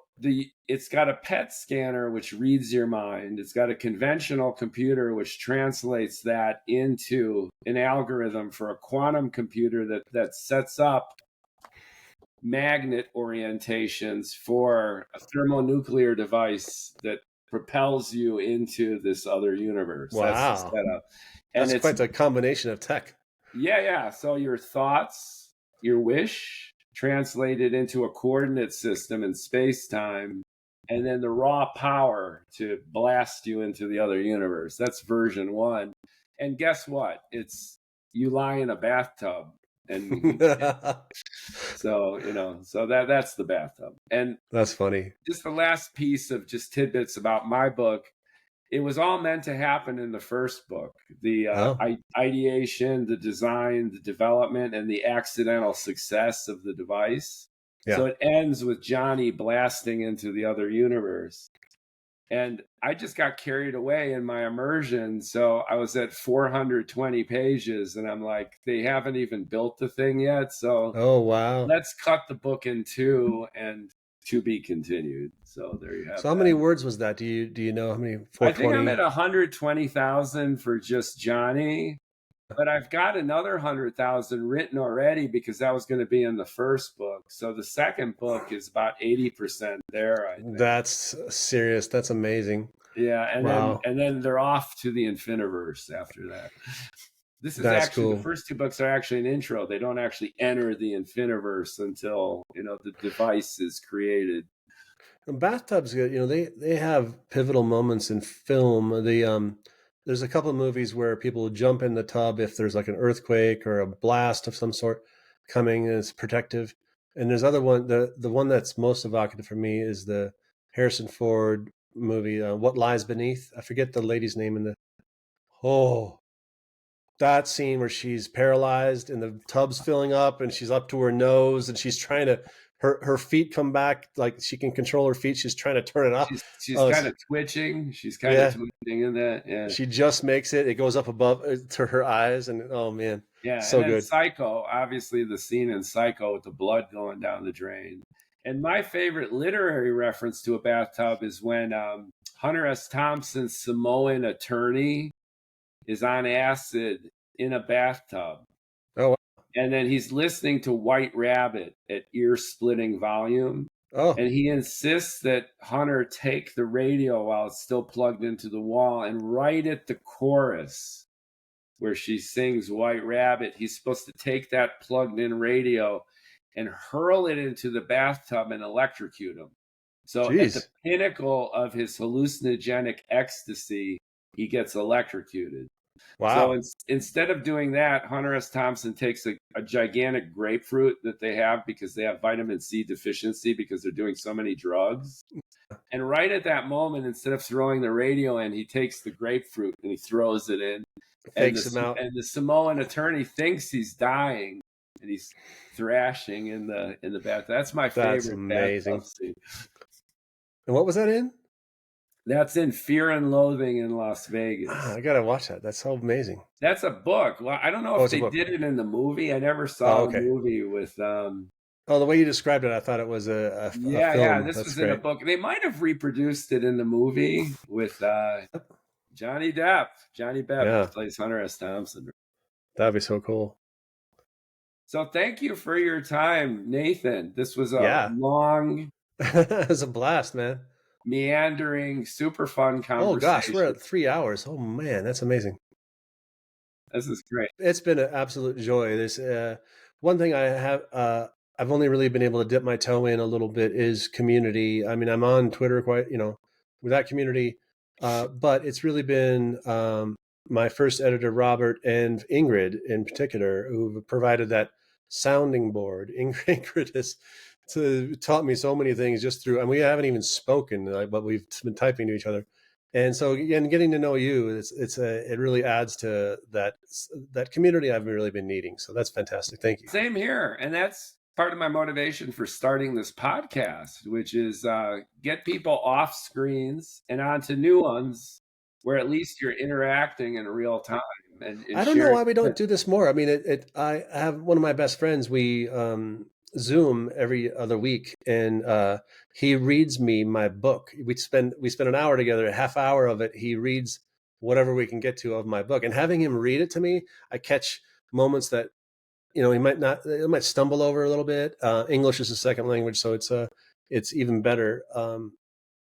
it's got a PET scanner which reads your mind. It's got a conventional computer which translates that into an algorithm for a quantum computer that sets up magnet orientations for a thermonuclear device that propels you into this other universe. Wow. That's the setup. And that's quite a combination of tech. Yeah. So your thoughts, your wish, translated into a coordinate system in space-time, and then the raw power to blast you into the other universe. That's version 1. And guess what? It's you lie in a bathtub. And so that's the bathtub. And that's funny. Just the last piece of just tidbits about my book. It was all meant to happen in the first book. The ideation, the design, the development, and the accidental success of the device. Yeah. So it ends with Johnny blasting into the other universe. And I just got carried away in my immersion. So I was at 420 pages, and I'm like, they haven't even built the thing yet. So let's cut the book in 2 and to be continued. So there you have it. So how many words was that? Do you know how many? 420? I think I'm at 120,000 for just Johnny, but I've got another 100,000 written already because that was going to be in the first book. So the second book is about 80% there, I think. That's serious. That's amazing. Yeah, and then they're off to the Infiniverse after that. This is actually cool. The first 2 books are actually an intro. They don't actually enter the Infiniverse until the device is created. And bathtubs, they have pivotal moments in film. There's a couple of movies where people jump in the tub if there's like an earthquake or a blast of some sort coming, and it's protective. And there's other one. The one that's most evocative for me is the Harrison Ford movie, What Lies Beneath. I forget the lady's name in the. That scene where she's paralyzed and the tub's filling up and she's up to her nose and she's trying to, her feet come back, like she can control her feet. She's trying to turn it up. She's kind of twitching. She's kind of twitching in that. Yeah. She just makes it. It goes up above to her eyes, and oh man. Yeah, So and then good. Psycho, obviously the scene in Psycho with the blood going down the drain. And my favorite literary reference to a bathtub is when Hunter S. Thompson's Samoan attorney is on acid in a bathtub. Oh, wow. And then he's listening to White Rabbit at ear-splitting volume. Oh, And he insists that Hunter take the radio while it's still plugged into the wall, and right at the chorus where she sings White Rabbit, he's supposed to take that plugged in radio and hurl it into the bathtub and electrocute him. So at the geez. pinnacle of his hallucinogenic ecstasy, he gets electrocuted. Wow. So instead of doing that, Hunter S. Thompson takes a gigantic grapefruit that they have because they have vitamin C deficiency because they're doing so many drugs. And right at that moment, instead of throwing the radio in, he takes the grapefruit and he throws it in. Fakes him out. And the Samoan attorney thinks he's dying, and he's thrashing in the bath. That's my favorite. That's amazing. Scene. And what was that in? That's in Fear and Loathing in Las Vegas. I gotta watch that. That's so amazing. That's a book. Well, I don't know if they did it in the movie. I never saw a movie with. Oh, the way you described it, I thought it was a film. Yeah. This was great. In a book. They might have reproduced it in the movie with Johnny Depp. Johnny Depp plays Hunter S. Thompson. That'd be so cool. So thank you for your time, Nathan. This was a long. It was a blast, man. Meandering, super fun conversation. Oh gosh, we're at 3 hours. Oh man, that's amazing. This is great. It's been an absolute joy. There's one thing I have. I've only really been able to dip my toe in a little bit is community. I mean, I'm on Twitter quite, with that community, but it's really been my first editor, Robert, and Ingrid in particular, who've provided that sounding board. Ingrid has taught me so many things just through, and we haven't even spoken, but we've been typing to each other. And so, again, getting to know you, it really adds to that community I've really been needing. So that's fantastic. Thank you. Same here, and that's part of my motivation for starting this podcast, which is get people off screens and onto new ones, where at least you're interacting in real time. And I don't know why we don't do this more. I mean, I have one of my best friends. We Zoom every other week, and he reads me my book. We spend an hour together. A half hour of it, he reads whatever we can get to of my book. And having him read it to me, I catch moments that he might stumble over a little bit. English is a second language, so it's even better.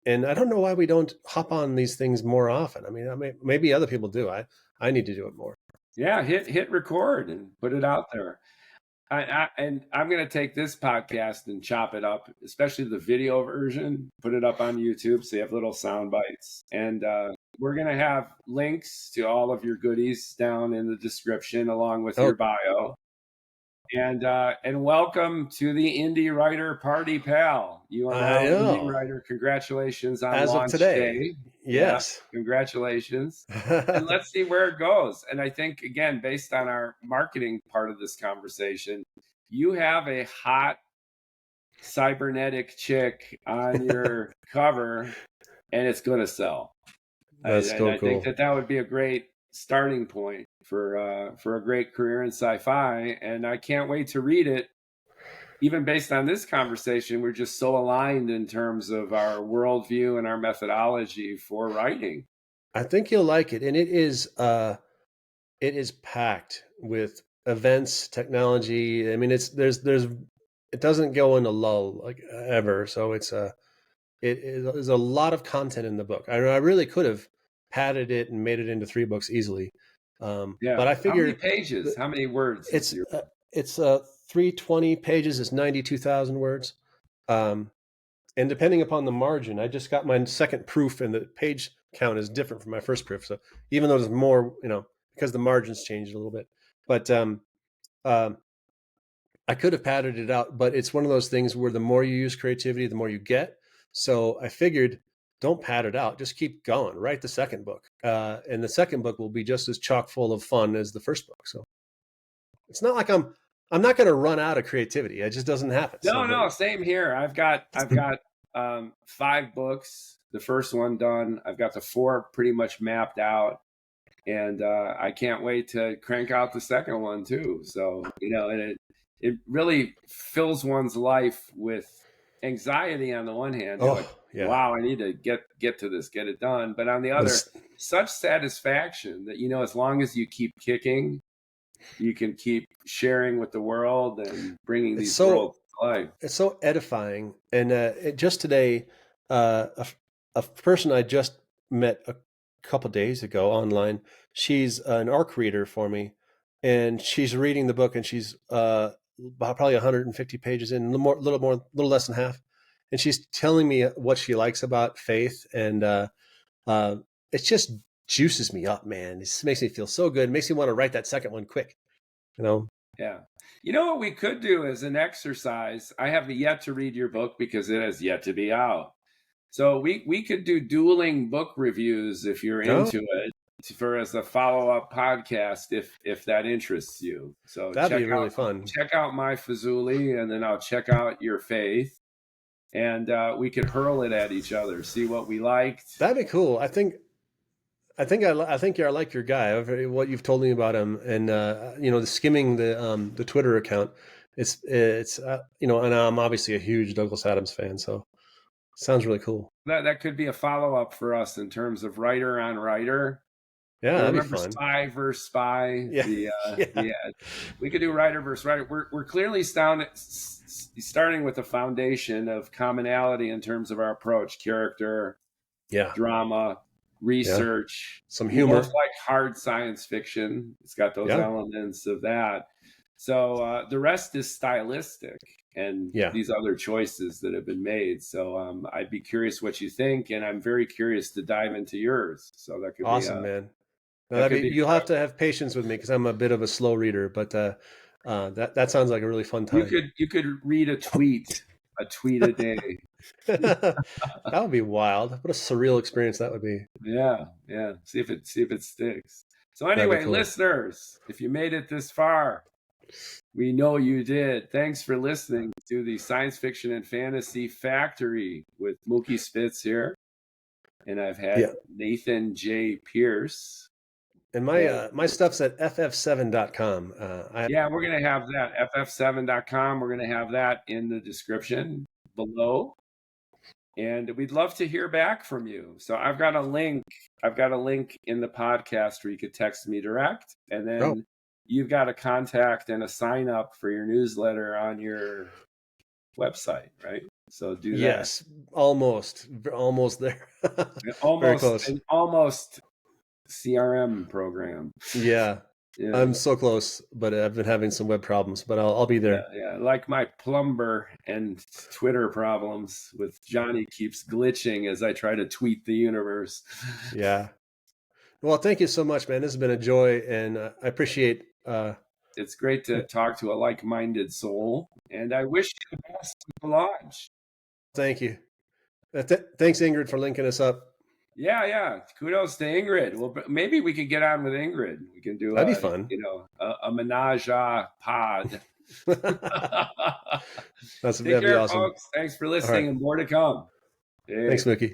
And I don't know why we don't hop on these things more often. I mean, maybe other people do. I need to do it more. Yeah, hit record and put it out there. And I'm going to take this podcast and chop it up, especially the video version, put it up on YouTube so you have little sound bites. And we're going to have links to all of your goodies down in the description along with your bio. And welcome to the Indie Writer Party, pal. You are now Indie Writer. Congratulations on as launch of today. Day. Yes. Yeah, congratulations. And let's see where it goes. And I think, again, based on our marketing part of this conversation, you have a hot cybernetic chick on your cover, and it's going to sell. That's so cool. I think that would be a great starting point for a great career in sci-fi, and I can't wait to read it. Even based on this conversation, we're just so aligned in terms of our worldview and our methodology for writing. I think you'll like it, and it is packed with events, technology. I mean, it doesn't go in a lull like ever. So there's a lot of content in the book. I really could have padded it and made it into 3 books easily. But I figured, how many pages? How many words? It's 320 pages. It's 92,000 words. And depending upon the margin, I just got my second proof, and the page count is different from my first proof. So even though there's more, because the margins changed a little bit, but I could have padded it out. But it's one of those things where the more you use creativity, the more you get. So I figured, don't pad it out. Just keep going. Write the second book. And the second book will be just as chock full of fun as the first book. So it's not like I'm not going to run out of creativity. It just doesn't happen. No, same here. I've got 5 books. The first one done. I've got the 4 pretty much mapped out. and I can't wait to crank out the second one too. So, and it really fills one's life with anxiety on the one hand. You're like, wow, I need to get to this, get it done. But on the other, such satisfaction that, as long as you keep kicking, you can keep sharing with the world and bringing these worlds to life. It's so edifying. And just today, a person I just met a couple days ago online, she's an ARC reader for me, and she's reading the book, and she's probably 150 pages in, a little less than half, and she's telling me what she likes about faith, and it just juices me up, man. It makes me feel so good. It makes me want to write that second one quick. Yeah. You know what we could do as an exercise? I have yet to read your book because it has yet to be out. So we could do dueling book reviews if you're into it, as a follow-up podcast if that interests you. So that'd be really fun. Check out my Fazuli, and then I'll check out your Faith, and we could hurl it at each other, see what we liked. That'd be cool. I think I like your guy. What you've told me about him, and the skimming the Twitter account. It's and I'm obviously a huge Douglas Adams fan, so it sounds really cool. That could be a follow up for us in terms of writer on writer. Yeah, that'd be fun. Spy versus spy. Yeah. We could do writer versus writer. We're clearly starting with a foundation of commonality in terms of our approach: character, drama, research, some humor. Like hard science fiction. It's got those elements of that. So the rest is stylistic and these other choices that have been made. So I'd be curious what you think, and I'm very curious to dive into yours. So that could be awesome, man. You'll have to have patience with me because I'm a bit of a slow reader, but that sounds like a really fun time. You could read a tweet a day. That would be wild. What a surreal experience that would be. Yeah. See if it sticks. So anyway, cool. Listeners, if you made it this far, we know you did. Thanks for listening to the Science Fiction and Fantasy Factory with Mookie Spitz here, and I've had Nathan J. Pearce. And my stuff's at ff7.com. We're going to have that, ff7.com. We're going to have that in the description below. And we'd love to hear back from you. So I've got a link in the podcast where you could text me direct. And then you've got a contact and a sign up for your newsletter on your website, right? So do that. Yes, almost there. Very close. Almost CRM program. Yeah. I'm so close, but I've been having some web problems, but I'll be there. Yeah, like my plumber and Twitter problems with Johnny keeps glitching as I try to tweet the universe. Yeah. Well, thank you so much, man. This has been a joy, and I appreciate it's great to talk to a like-minded soul, and I wish you the best of the launch. Thank you. Thanks, Ingrid, for linking us up. Yeah. Kudos to Ingrid. Well, maybe we could get on with Ingrid. We can do that'd be fun. A menage a pod. That'd be awesome. Folks. Thanks for listening, and more to come. Thanks, Mookie.